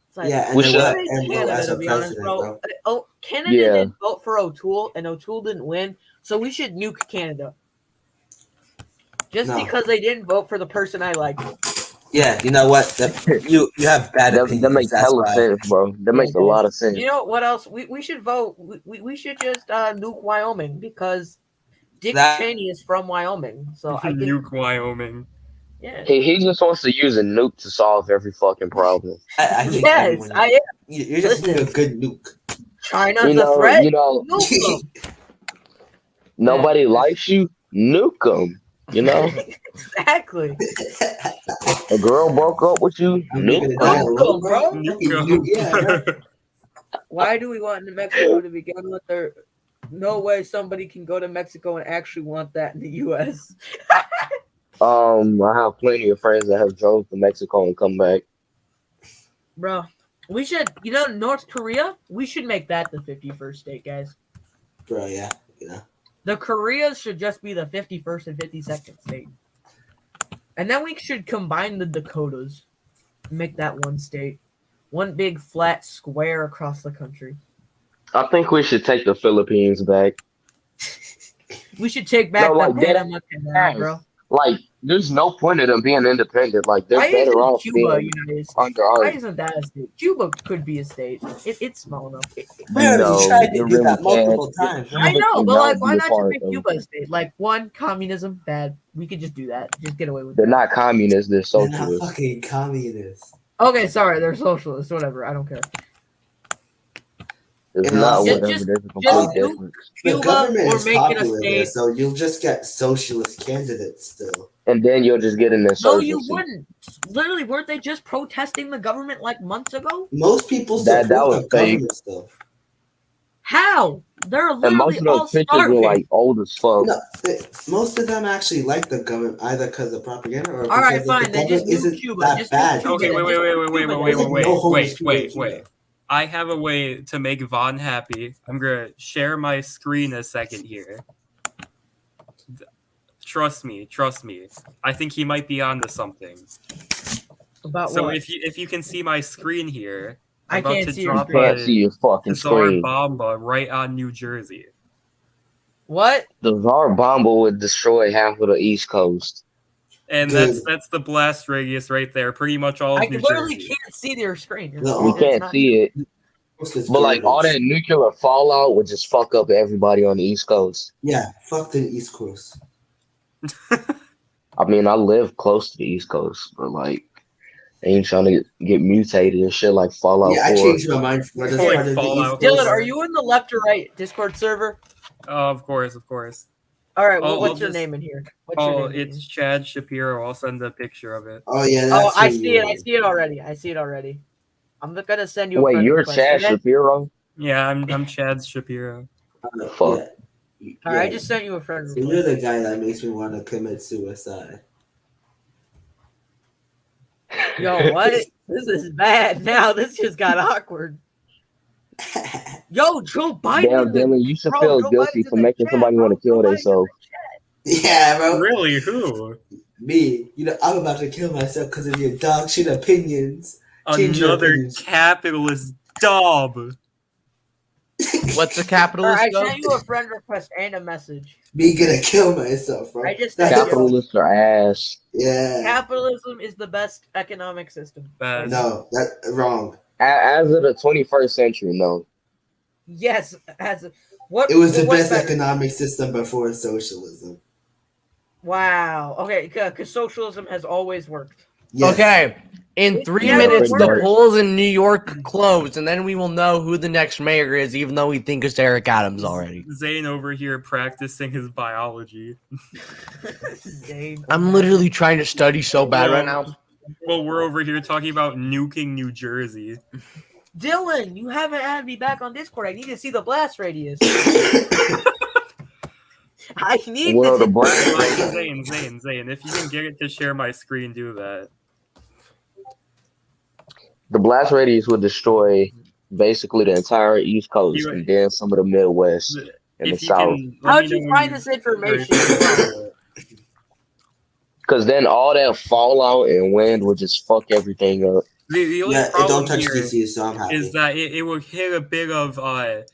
It's like, Yeah, and We then should. let Canada, Enzo as to a be honest, president, bro. bro. Oh, Canada Yeah. didn't vote for O'Toole, and O'Toole didn't win, so we should nuke Canada. Just No. because they didn't vote for the person I like. Yeah, you know what? You have bad That opinions. makes that's hella why. sense, bro. That makes a lot of sense. You know what else? We should vote. We should just nuke Wyoming because Dick That- Cheney is from Wyoming. So I think, Nuke Wyoming. yeah. He just wants to use a nuke to solve every fucking problem. I think Yes, everyone- I am. You're just being a Listen. good nuke. China's You a threat. know, Nuke nobody Yeah. likes you. Nuke them. You know, them. Exactly. a girl broke up with you. Nuke 'em. Nuke 'em, bro. Yeah, Why do we want New Mexico to begin with? There, no way somebody can go to Mexico and actually want that in the U.S. I have plenty of friends that have drove to Mexico and come back. Bro, we should, North Korea, we should make that the 51st state, guys. Bro, yeah. The Koreas should just be the 51st and 52nd state. And then we should combine the Dakotas and make that one state. One big flat square across the country. I think we should take the Philippines back. We should take back No, the like, Panama Canal, bro. Like, there's no point in them being independent. Like, they're Why better isn't off Cuba being United States? under Why ours. isn't that a state? Cuba could be a state. It's small enough. We already No, tried you to do that really multiple can't. times. I Right? know, but like, why be a not just part make of- Cuba a state? Like, one, communism, bad. We could just do that. Just get away with They're it. not communists, they're They're not socialists. fucking communists. Okay, sorry, they're socialists. Whatever, I don't care. It's And not also- whatever, Just- there's a complete just do- difference. The Cuba government or is make it a popular there, state. so you'll just get socialist candidates still. And then you'll just get an No, insurgency. you wouldn't. Literally, weren't they just protesting the government like months ago? Most people That support was the fake. government still. How? They're And literally most of all those pictures starving. were like old as fuck. No, most of them actually like the government either because of propaganda or All right, because fine. the Then just government do isn't Cuba. that Just do bad. Cuba. Okay, wait. No I have a way to make Vaughn happy. I'm gonna share my screen a second here. Trust me. I think he might be onto something. About So what? if you can see my screen here, I I'm about can't to see your You drop screen. can't see your fucking a Tsar screen. Bomba right on New Jersey. What? The Tsar bomba would destroy half of the East Coast. And Good. that's the blast radius right there. Pretty much all I of New literally Jersey. can't see their screen. No, We It's can't not- see it. But like all that nuclear fallout would just fuck up everybody on the East Coast. Yeah, fuck the East Coast. I mean, I live close to the East Coast, but like, I ain't trying to get mutated and shit like Fallout Yeah, I 4. changed my mind for this Like part of the East Fallout. Coast. Dylan, are you in the left or right Discord server? Oh, of course. All right, Oh, what's I'll your just- name in here? What's your Oh, name in it's here? Chad Shapiro. I'll send a picture of it. Oh yeah, Oh, that's I who see you it. are. I see it already. I'm gonna send you. A Wait, friend you're request. Chad And then- Shapiro? Yeah, I'm Chad Shapiro. Fuck. Yeah. All right, I just sent you a friend So you're request. the guy that makes me want to commit suicide. Yo, what? This is bad. Now this just got awkward. Yo, Joe Biden. Damn, in the- Dylan, you should bro, feel Joe guilty Biden's for in the making chat, somebody bro. want to kill Joe Biden's in themselves. Yeah, bro. Really? Who? Me. You know, I'm about to kill myself because of your dog shit opinions. Change your Another opinions. capitalist dog. What's the All capitalist? right, I though? sent you a friend request and a message. Me gonna kill myself, bro. I just That's- sent you. Capitalists are ass. Yeah. Capitalism is the best economic system. Best. No, that wrong. As of the 21st century, no. Yes, as what? It was the what's best better? economic system before socialism. Wow. Okay, because socialism has always worked. Yes. Okay. In 3 Yeah, minutes, pretty the much. polls in New York close, and then we will know who the next mayor is, even though we think it's Eric Adams already. Zane over here practicing his biology. Zane. I'm literally trying to study so bad right now. Well, we're over here talking about nuking New Jersey. Dylan, you haven't added me back on Discord. I need to see the blast radius. I need Well, to the black Zane, if you can get it to share my screen, do that. The blast radius would destroy basically the entire East Coast You- and then some of the Midwest and the If you South. can, let How'd me you know when find this information? Because then all that fallout and wind would just fuck everything up. The only Yeah, it problem don't touch here DC, so I'm happy. is that it would hit a bit of it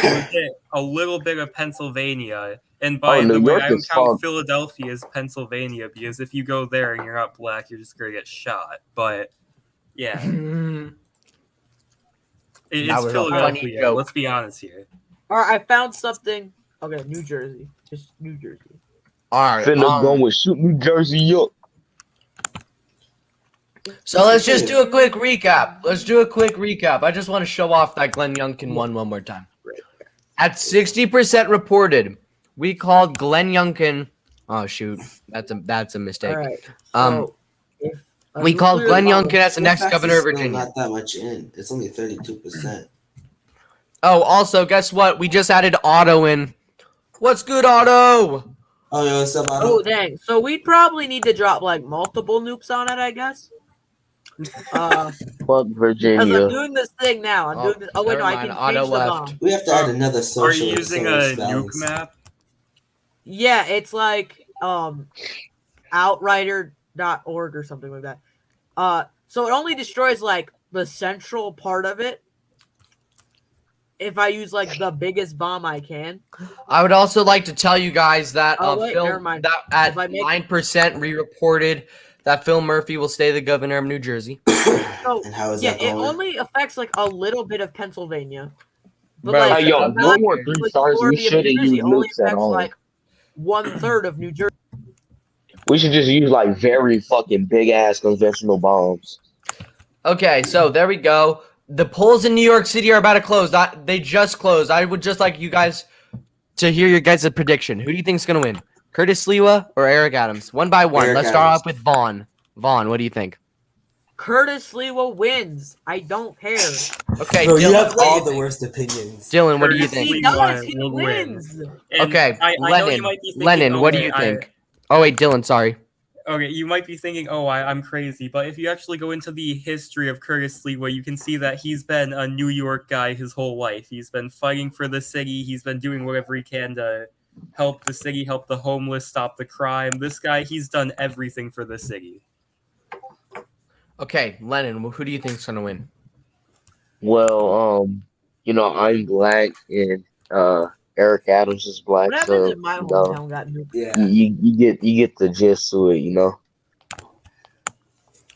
would hit a little bit of Pennsylvania. And by New the way, York I would is count fucked. Philadelphia as Pennsylvania because if you go there and you're not black, you're just gonna get shot. But yeah, That it's was a funny Philadelphia. joke. Let's be honest here. All right, I found something. Okay, New Jersey. Just New Jersey. All right. Finna go and shoot New Jersey up. So let's just do a quick recap. I just want to show off that Glenn Youngkin won one more time. At 60% reported, we called Glenn Youngkin. Oh shoot, that's a mistake. All right. Um, So, if a we called nuclear Glenn bomb- Youngkin as the next Fairfax governor is of still Virginia. Not that much in. It's only 32%. Oh, also, guess what? We just added Otto in. What's good, Otto? Oh, yo, what's up, Otto? Oh, dang. So we'd probably need to drop like multiple nukes on it, I guess. Fuck Because I'm Virginia. doing this thing now. I'm doing this. Oh wait, never no, I mind, can Otto change the left. bomb. We have to add another Are social. you using a nuke map? Yeah, it's like outrider.org or something like that. So it only destroys like the central part of it. If I use like the biggest bomb I can. I would also like to tell you guys that never Phil, mind. that at If I make- 9% re-reported that Phil Murphy will stay the governor of New Jersey. So And how is yeah, that it going? only affects like a little bit of Pennsylvania. But Bro, like, Hey, yo, the if no more majority 3 stars, we of New shouldn't Jersey use only nukes at affects all. like 1/3 of New Jersey. We should just use like very fucking big ass conventional bombs. Okay, so there we go. The polls in New York City are about to close. They just closed. I would just like you guys to hear your guys' prediction. Who do you think is going to win? Curtis Sliwa or Eric Adams? One by one. Eric Let's start Adams. off with Vaughn. Vaughn, what do you think? Curtis Sliwa wins. I don't care. Okay, Bro, you Dylan. have what do all you the think? worst opinions. Dylan, what do you Curtis think? He Sliwa does. He will win. wins. And Okay, I know Lennon. you might be thinking, Lennon, what do okay, you think? Oh wait, Dylan, sorry. Okay, you might be thinking, oh, I'm crazy. But if you actually go into the history of Curtis Sliwa, you can see that he's been a New York guy his whole life. He's been fighting for the city. He's been doing whatever he can to help the city, help the homeless, stop the crime. This guy, he's done everything for the city. Okay, Lennon, who do you think is going to win? Well, I'm black and Eric Adams is black, What so happens if my you know, hometown got nuked? Yeah. you get the gist to it, you know.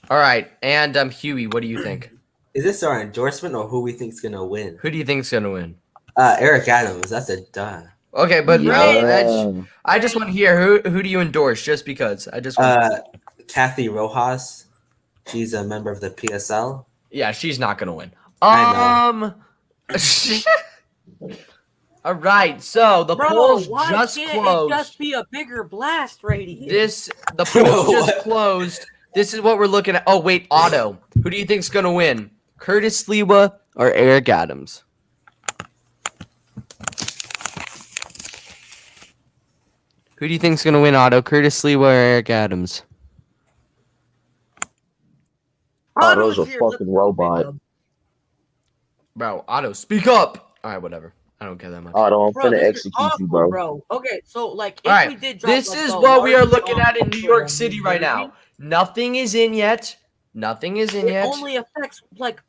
All right, and Huey, what do you think? Is this our endorsement or who we think's gonna win? Who do you think is going to win? Eric Adams. That's a duh. Okay, but Yeah. I just want to hear who do you endorse? Just because I just want. Kathy Rojas. She's a member of the PSL. Yeah, she's not gonna win. I All right, so the polls why just can't closed. it just be a bigger blast radius? The polls just What? closed. This is what we're looking at. Oh wait, Otto. Who do you think's gonna win? Curtis Sliwa or Eric Adams? Who do you think's gonna win, Otto? Curtis Sliwa or Eric Adams? Otto's a Otto's here, let's fucking go, robot. big dub. Bro, Otto, speak up. All right, whatever. I don't care that much. Otto, I'm Bro, finna this is execute awful, you, bro. bro. Okay, so like if All right, we did drop this like, is the what we are largest looking bomb at in New ever York on City New right Jersey, now. Nothing is in yet. Nothing is in It yet. only affects like,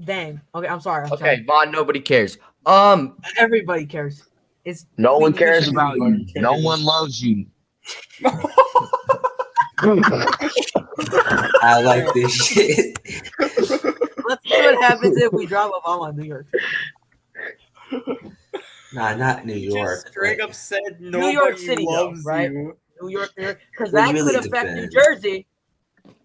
dang. Okay, I'm sorry. Okay, Sorry. Vaughn, nobody cares. Everybody cares. It's No one we cares should- about you. No one loves you. I like this shit. Let's see what happens if we drop a bomb on New York. Nah, not New He York. just straight but- up said New nobody York City, though, loves right? you. New York, because It that really could affect New depends. Jersey.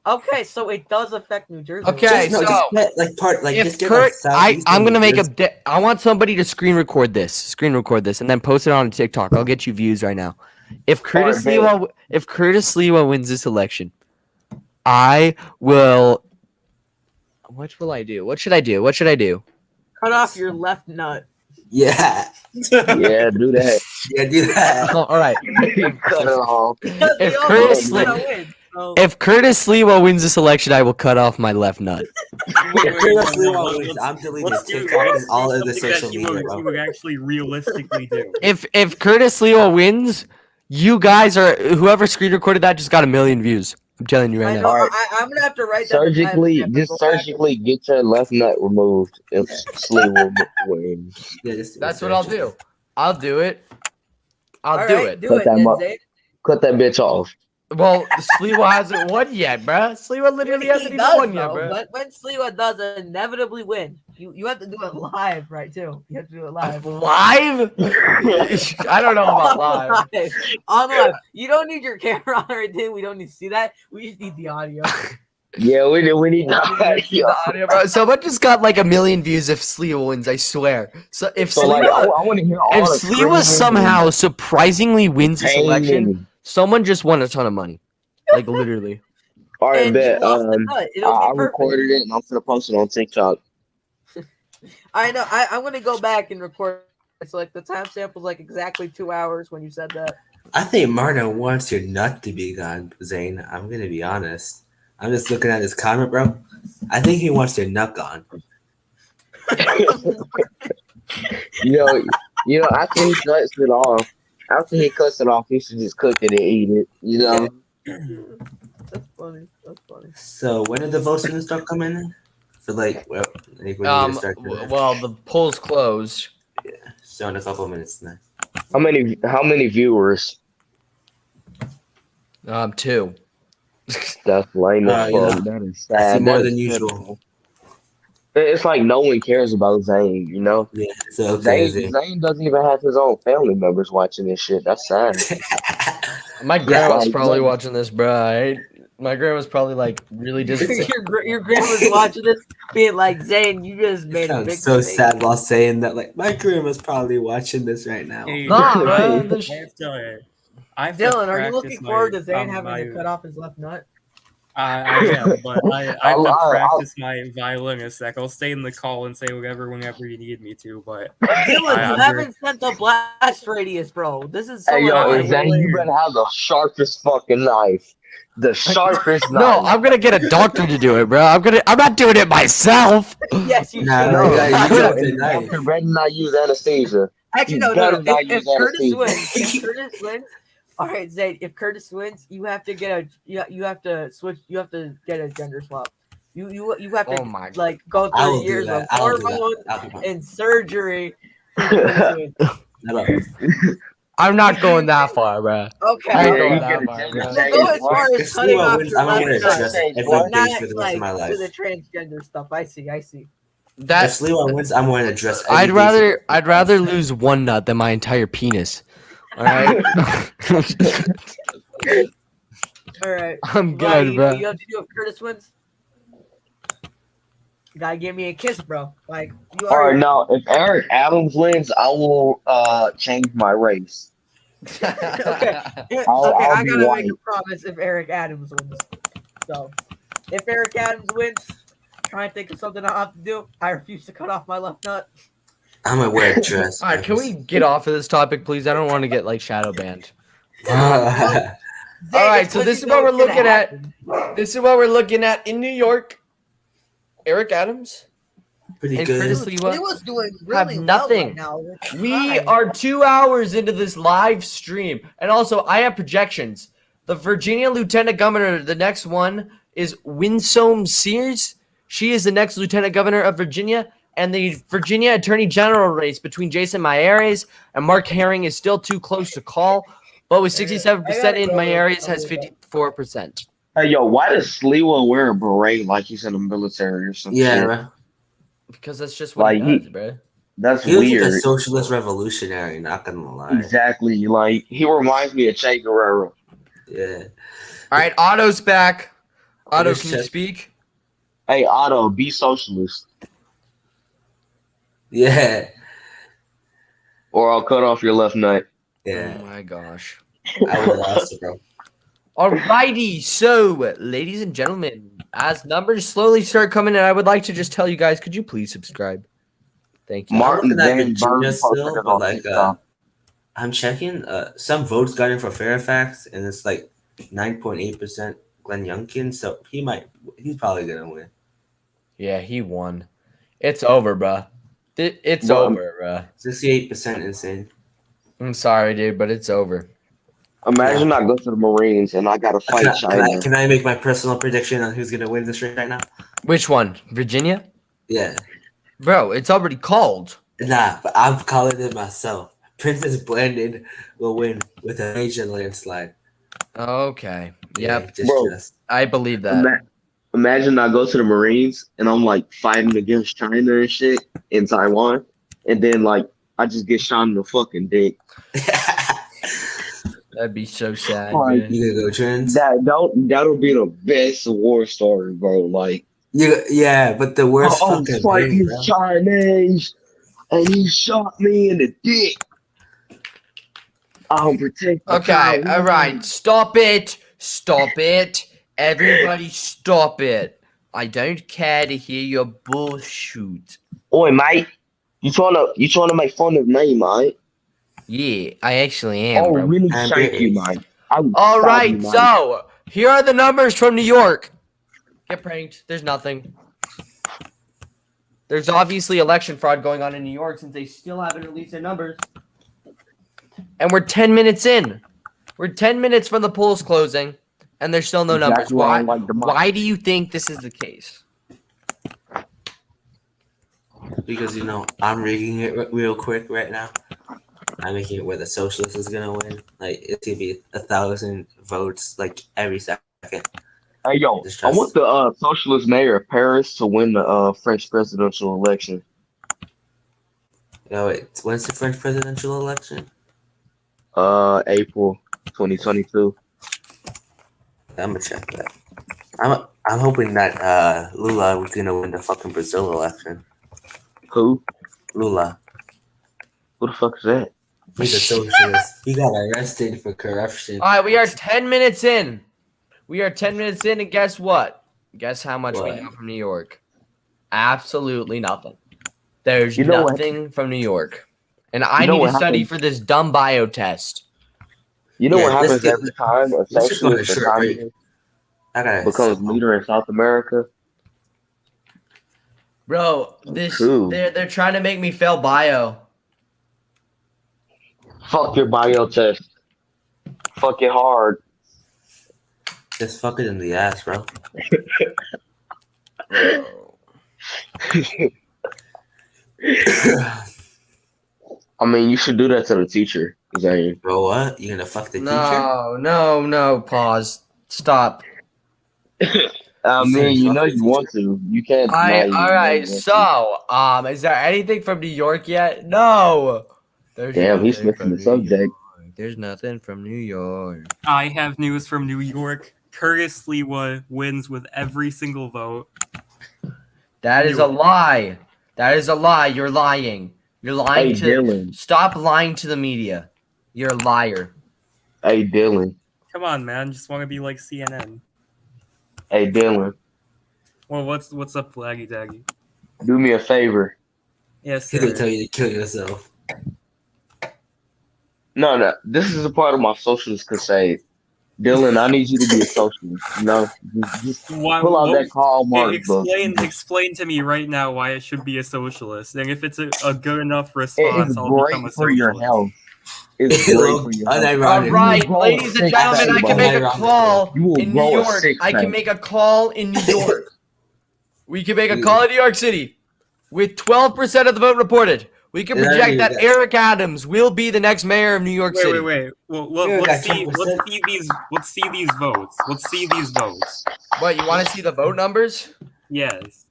Okay, so it does affect New Jersey. Okay, Just, no, so just get, like part like if just get Kurt, like, I'm gonna make a. a. I want somebody to screen record this, and then post it on TikTok. I'll get you views right now. If Curtis Sliwa wins this election, I will. What will I do? What should I do? Cut off your left nut. Yeah, Yeah, do that. yeah, do that. Oh, all right. Cut it off. Because If they all Curtis know who's Sli- gonna win. So If Curtis Sliwa wins this election, I will cut off my left nut. I'm deleting Let's do TikTok and all something of the that social he media. would, bro. he would actually realistically do. If Curtis Sliwa wins, you guys are whoever screen recorded that just got 1 million views. I'm telling you I right know. now. Alright. I'm gonna have to write that. Surgically get your left nut removed if Slee will win. Yeah, just That's what I'll do. I'll do it. I'll do it. Do Cut it, that then, mu- Zay. Cut that bitch off. Well, Sliwa hasn't won yet, bruh. Sliwa literally He hasn't even does, won yet, though, bruh. But when Sliwa does inevitably win, you have to do it live, right? Too. You have to do it live. Live? I don't know about live. On live. You don't need your camera on or anything. We don't need to see that. We just need the audio. Yeah, we need The that. audio, bro. Someone just got like 1 million views if Sliwa wins, I swear. So if So like, Sliwa, I want to hear all if the Sliwa screaming somehow surprisingly wins this and election, pain. someone just won a ton of money. Like literally. All right, And bet. you lost the nut. It'll I be perfect. recorded it and I'm gonna post it on TikTok. I know. I'm gonna go back and record. It's like the timestamp was like exactly 2 hours when you said that. I think Martin wants your nut to be gone, Zane. I'm gonna be honest. I'm just looking at his comment, bro. I think he wants your nut gone. After he cuts it off, he should just cook it and eat it. That's funny. That's funny. So when are the votes gonna start coming in? So like, well, I think we're gonna start. Well, the polls closed. So in a couple minutes now. How many viewers? 2. That's lame as fuck. That is sad. More That than is usual. pitiful. It's like no one cares about Zane, Yeah, so crazy. Zane doesn't even have his own family members watching this shit. That's sad. My grandma's like, probably like- watching this, bro. My grandma's probably like really disappointed. your grandma's watching this, being like, Zane, you just It made a sounds big so mistake. sad while saying that. Like my grandma's probably watching this right now. Hey, Nah, bro. I have to Dylan, are you practice looking forward to Zane my- having to cut off his left nut? I am, but I have to I'll- practice my violinist. Like, I'll stay in the call and say whatever whenever you need me to. But Dylan, I- you I'm haven't sent the blast radius, bro. This is so Hey, yo, annoying. Zane, you better have the sharpest fucking knife. The sharpest No, knife. I'm gonna get a doctor to do it, bro. I'm not doing it myself. Yes, you Nah, should. no, you gotta use Yo, up the and knife. Doctor better not use anesthesia. Actually, You no. better not If use Curtis anesthesia. wins, all right, Zane. If Curtis wins, you have to get you have to switch. You have to get a gender swap. You have to Oh my- like go I will through do years that. of I will do hormones that. I'll do that. and surgery. for Curtis wins. No, I'm not going that far, bro. Okay. I ain't Yeah, going you that get a far, gender bro. change, Go as far If as cutting Sliwa off wins, your I'm left gonna nut, dress Change, every boy. but not day for the rest like of my to the life. transgender stuff. I see. If That's. If Sliwa wins, I'm wearing a dress. every I'd day rather lose one nut than my entire penis. All right. All right. I'm Well, good, you know bro. what you have to do if Curtis wins? You gotta give me a kiss, bro. Like you All right, already. now if Eric Adams wins, I will change my race. Okay. I'll I be gotta white. make a promise if Eric Adams wins. So, if Eric Adams wins, try and think of something I have to do. I refuse to cut off my left nut. I'm gonna wear a dress. All right, can we get off of this topic, please? I don't want to get like shadow banned. Pretty All right, It's so when this you is what know we're it's gonna looking at. happen. This is what we're looking at in New York. Eric Adams and good. Curtis He Lewa was doing have really well nothing. right now. It's We fine. are 2 hours into this live stream. And also, I have projections. The Virginia Lieutenant Governor, the next one is Winsome Sears. She is the next Lieutenant Governor of Virginia. And the Virginia Attorney General race between Jason Mayeres and Mark Herring is still too close to call. But with 67% in, Mayeres has 54%. Hey, yo, why does Sliwa wear a beret like he's in the military or some Yeah, shit? bro. Because that's just what Like, he does, bro. That's He was like a weird. socialist revolutionary. Not gonna lie. Exactly. Like, he reminds me of Che Guerrero. Yeah. All right, Otto's back. Otto, Yes, can you Chef. speak? Hey, Otto, be socialist, Yeah. or I'll cut off your left nut. Yeah. Oh my gosh. I will also, bro. Alrighty, so ladies and gentlemen, as numbers slowly start coming in, I would like to just tell you guys, could you please subscribe? Thank you. Martin looking at Van Virginia Buren still, posted it but on like, TikTok. I'm checking. Some votes got in for Fairfax, and it's like 9.8% Glenn Youngkin. So he's probably gonna win. Yeah, he won. It's over, bruh. It's Well, over, bruh. 68% insane. I'm sorry, dude, but it's over. Imagine I go to the Marines and I gotta fight China. Can I make my personal prediction on who's gonna win this race right now? Which one? Virginia? Yeah. Bro, it's already called. Nah, but I'm calling it myself. Princess Blandon will win with a major landslide. Okay. Yeah, Yep. just Bro. trust. I believe that. Imagine I go to the Marines and I'm like fighting against China and shit in Taiwan, and then like I just get shot in the fucking dick. That'd be so sad, Like, man. You gonna go trans? That'll be the best war story, bro. Like, Yeah, but the worst I was fucking fighting thing, this bro. Chinese, and he shot me in the dick. I'm protecting. Okay, all right. Stop it. Stop it. Everybody stop it. I don't care to hear your bullshit. Oi, mate. You trying to make fun of me, mate? Yeah, I actually am, I'll bro. really I'm shank you, British. mate. I will All stab right, you, mate. so here are the numbers from New York. Get pranked. There's nothing. There's obviously election fraud going on in New York since they still haven't released their numbers. And we're 10 minutes in. We're 10 minutes from the polls closing, and there's still no numbers. Exactly what I like the most. Why do you think this is the case? Because I'm rigging it real quick right now. I'm making it where the socialist is gonna win. Like it's gonna be 1,000 votes like every second. Hey, yo, Just I trust- want the socialist mayor of Paris to win the French presidential election. When's the French presidential election? April 2022. I'm gonna check that. I'm hoping that Lula was gonna win the fucking Brazil election. Who? Lula. Who the fuck is that? He's a socialist. He got arrested for corruption. All right, we are 10 minutes in. We are 10 minutes in, and guess what? Guess how much we What? know from New York? Absolutely nothing. There's You know what? nothing from New York. And I You know need to what study happened? for this dumb bio test. You know Yeah, what let's happens get- every time a let's just go on a socialist or short break. communist I gotta becomes leader in South America? Bro, True. they're trying to make me fail bio. Fuck your bio test. Fuck it hard. just fuck it in the ass, bro. I mean, you should do that to the teacher, Zane. Bro, what? You gonna fuck the teacher? No, pause. Stop. I You said mean, you fuck know the you want to. You can't. deny you All know right. you want to. So, is there anything from New York yet? No. There's Damn, he's nothing missing from the New subject. York. There's nothing from New York. I have news from New York. Curtis Lee wins with every single vote. That is a lie. That is a lie. You're lying. You're lying Hey, to. Dylan. Stop lying to the media. You're a liar. Hey, Dylan. Come on, man. Just want to be like CNN. Hey, Dylan. Well, what's up, Flaggy Daggy? Do me a favor. Yes, He'll sir. tell you to kill yourself. No. This is a part of my socialist crusade. Dylan, I need you to be a socialist. You know, just Why- pull out what- that Karl Marx book. Explain to me right now why it should be a socialist, and if it's a good enough It response, is I'll great become a for your socialist. health. It's great for your health. All Unironically. right, grow ladies and six gentlemen, I packs, can make a bro. call You will in New grow a York. six I can pack. make a call in New York. We can make a call in New York City with 12% of the vote reported. We can Yeah, project yeah. that Eric Adams will be the next mayor of New York City. Wait. Well, Yeah, let's got see 10%. these. Let's see these votes. Let's see these votes. What, you want to see the vote numbers? Yes.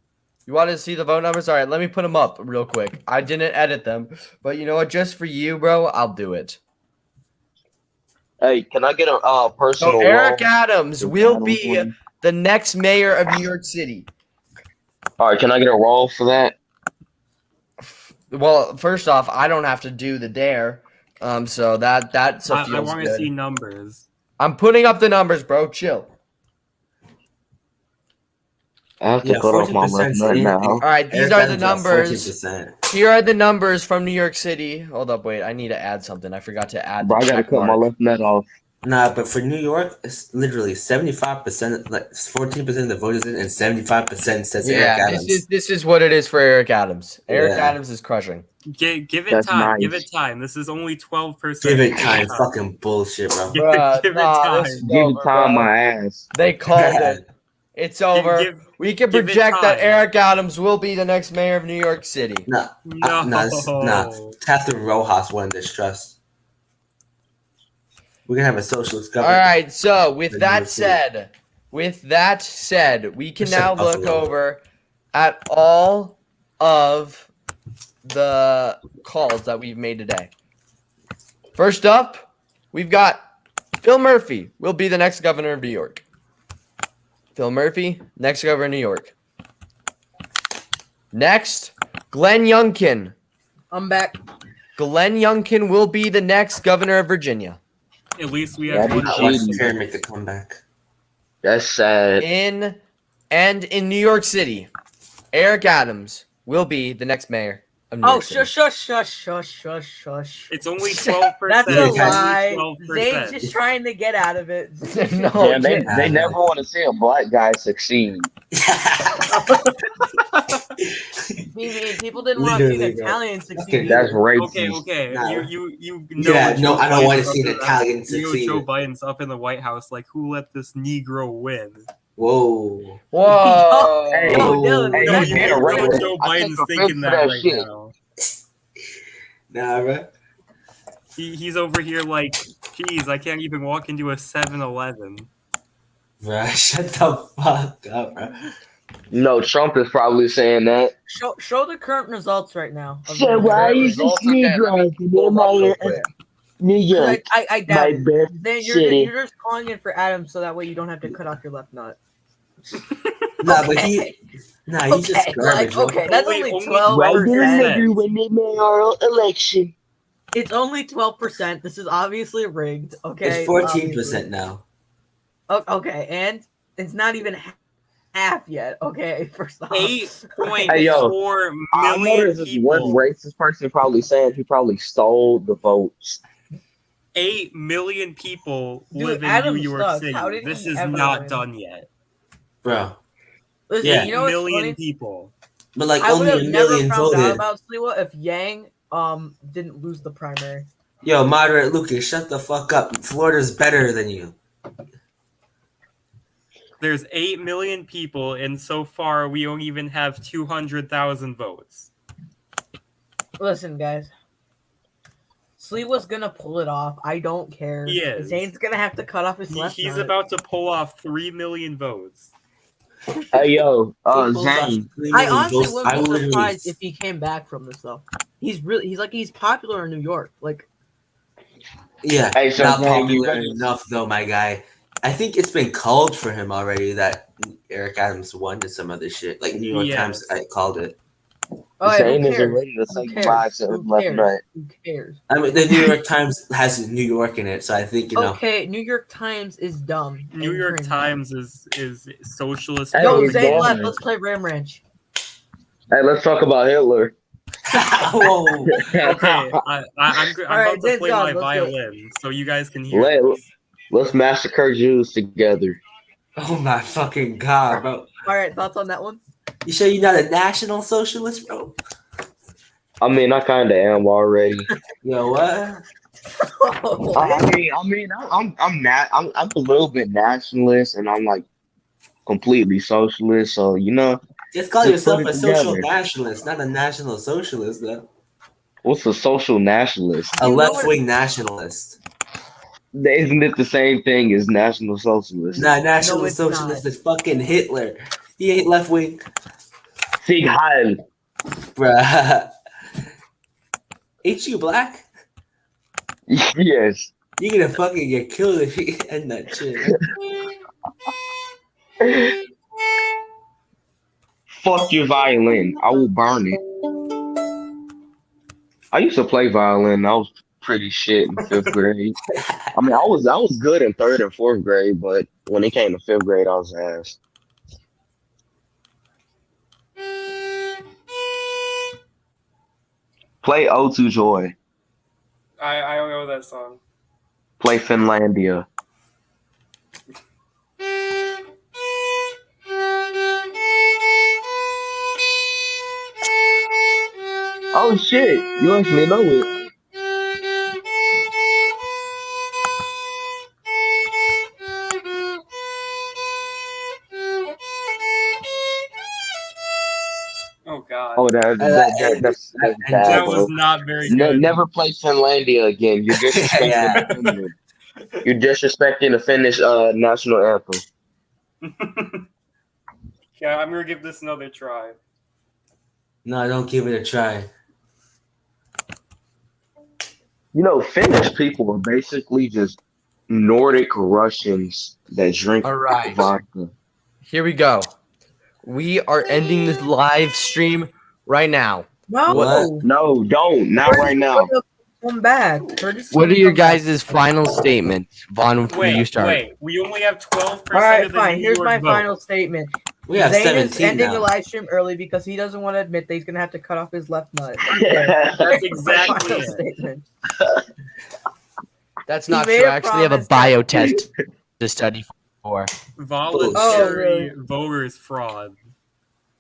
You want to see the vote numbers? All right, let me put them up real quick. I didn't edit them, but you know what? Just for you, bro, I'll do it. Hey, can I get a personal So Eric loan? Adams will be the next mayor of New York City. All right, can I get a roll for that? Well, first off, I don't have to do the dare. So that I feels want to good. see numbers. I'm putting up the numbers, bro. Chill. I have to cut off my left 40% nut in- now. All right, these Eric are the Adams got numbers. 14%. Here are the numbers from New York City. Hold up, wait. I need to add something. I forgot to add the Bro, I gotta check cut my mark. left nut off. Nah, but for New York, it's literally 75%, like 14% of the voters in, and 75% says Eric Yeah, Adams. this is what it is for Eric Adams. Eric Yeah. Adams is crushing. Give it That's time. nice. Give it time. This is only 12%. Give it time. Fucking bullshit, bro. Give Bruh, it nah, time. this is Give it over, time, bro. my ass. They called it. It's over. we can give it project that time. Eric Adams will be the next mayor of New York City. Nah, No. nah. Catherine Rojas won this trust. We're gonna have a socialist All government. right, so with New that York City. said, we can I said now look Buffalo. over at all of the calls that we've made today. First up, we've got Phil Murphy will be the next governor of New York. Phil Murphy, next governor of New York. Next, Glenn Youngkin. I'm back. Glenn Youngkin will be the next governor of Virginia. At least we have That'd one. be Watch cheating. Terry make the comeback. That's sad. In New York City, Eric Adams will be the next mayor of New Oh, York City. shush. It's only 12%. That's a Yeah, lie. 12%. Zane's just trying to get out of it. No, Yeah, they Jay- they never want to see a black guy succeed. People didn't want to see Literally, an bro. Italian succeed. That's either. racist. Okay. Nah. You know Yeah, what no, Joe I don't want to Biden's see an up to. Italian You know succeed. Joe Biden's up in the White House, like, who let this Negro win? Whoa. Whoa. Hey, Yo, Dylan, hey, that's you you did a know racist. Joe I take Biden's offense thinking to that that right shit. now. Nah, bro. He's over here like, geez, I can't even walk into a 7-Eleven. Bruh, shut the fuck up, bro. No, Trump is probably saying that. Show the current results right now. of So the- why is Results, this okay, let me Negro pull them up real in quick. New 'Cause York, I doubt my it. best Then city? you're just calling in for Adam so that way you don't have to cut off your left nut. Nah, but Okay. he's just Okay, garbage, bro. okay, that's Only only 12%. Why did a 12%. nigger win the mayoral election? It's only 12%. This is obviously rigged. Okay, It's 14% now. Okay, and it's not even half yet. Okay, first off. 8.4 I million noticed this one people. racist person probably saying he probably stole the votes. 8 million people Dude, live in Adam New York sucks. City. How did This he is ever not win? done yet. Bro. Listen, Yeah. you know what's 8 million funny? people. But like I would only have a never million found out voted. about Sliwa if Yang didn't lose the primary. Yo, moderate Lucas, shut the fuck up. Florida's better than you. There's 8 million people, and so far we don't even have 200,000 votes. Listen, guys. Sliwa's gonna pull it off. I don't care. He is. Zane's gonna have to cut off his left He's nut. about to pull off 3 million votes. Hey yo, He pulls off- Zane. I honestly wouldn't I be literally- surprised if he came back from this though. He's popular in New York. Like Yeah, Hey, so not Zane, you popular better- enough though, my guy. I think it's been called for him already that Eric Adams won to some other shit. Like New York Yes. Times called it. Zane who isn't cares? ready to say Who goodbye cares? to his Who left cares? nut. Who cares? I mean, the New York Times has New York in it, so I think Okay, New York Times is dumb. New and York cringe. Times is socialist. Hey, Yo, who's Zane going? left. Let's play Ram Ranch. Hey, let's talk about Hitler. Whoa. Okay, I'm Alright, about to Zane's play gone, my let's do it. violin so you guys can hear. Let, this. let's massacre Jews together. Oh my fucking god, bro! All right, thoughts on that one? You sure you're not a national socialist, bro? I mean, I kind of am already. Yo, what? I'm a little bit nationalist, and I'm like completely socialist. So you know, Just call Just yourself put a it social together. nationalist, not a national socialist, though. what's a social nationalist? A You know left-wing nationalist. Isn't it the same thing as national socialist? Nah, national No, it's socialist not. is fucking Hitler. He ain't left-wing, Sieg Heil. bruh. Ain't you black? Yes. You're gonna fucking get killed if you end that shit. Fuck your violin. I will burn it. I used to play violin. I was pretty shit in fifth grade. I mean, I was good in third and fourth grade, but when it came to fifth grade, I was ass. Play "Ode to Joy." I don't know that song. Play Finlandia. Oh shit! You actually know it. Oh god. Oh, that's that bad, that bro. was not very good. Never play Finlandia again. You're disrespecting Yeah. Finland. You're disrespecting the Finnish national anthem. Yeah, I'm gonna give this another try. No, don't give it a try. You know, Finnish people are basically just Nordic Russians that drink All right. vodka. Here we go. We are ending this live stream right now. No, What? No, don't. Not right now. Come back. What are your guys' final statements? Vaughn, you Wait, start. wait. We only have 12% All right, of the fine. New Here's York my vote. final statement. We have Zane is 17 ending the now. live stream early because he doesn't want to admit that he's gonna have to cut off his left nut. That's exactly Final it. statement. That's He not made true. a I actually have a promise that- bio test to study for. Voluntary Oh, really? voters fraud.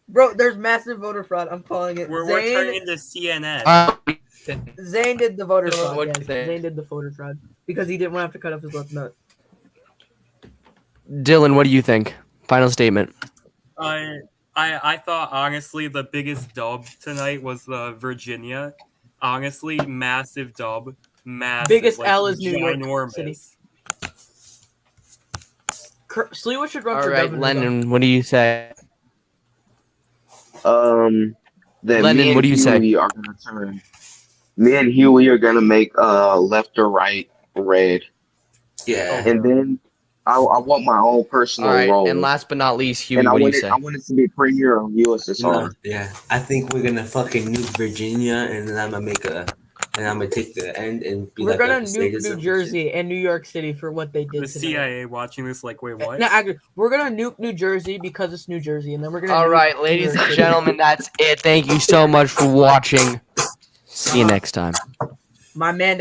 Bro, there's massive voter fraud. I'm calling it. We're Zane, turning to CNN. Zane did the voter Dylan, fraud. what do you Yes. think? Zane did the voter fraud because he didn't want to have to cut off his left nut. Dylan, what do you think? Final statement. I thought honestly the biggest dub tonight was Virginia. Honestly, massive dub. Massive. Biggest like, L is New York ginormous. City. Sleewa should run All for right, governor. Lennon, what do you say? Then Lennon, me and what do you say? Huey are gonna turn. Me and Huey are gonna make left or right red, Yeah. and then I want my own personal All right, role. and last but not least, Huey, and I what do you want it. say? I want it to be premier on USSR. Yeah. I think we're gonna fucking nuke Virginia, and then I'm gonna take the end and be We're like gonna a nuke status New of Jersey and New York City for what they did The tonight. CIA watching this like, wait, what? No, actually, we're gonna nuke New Jersey because it's New Jersey, and then we're gonna. All nuke right, New ladies York and City. gentlemen, that's it. Thank you so much for watching. See you next time. My man doesn't.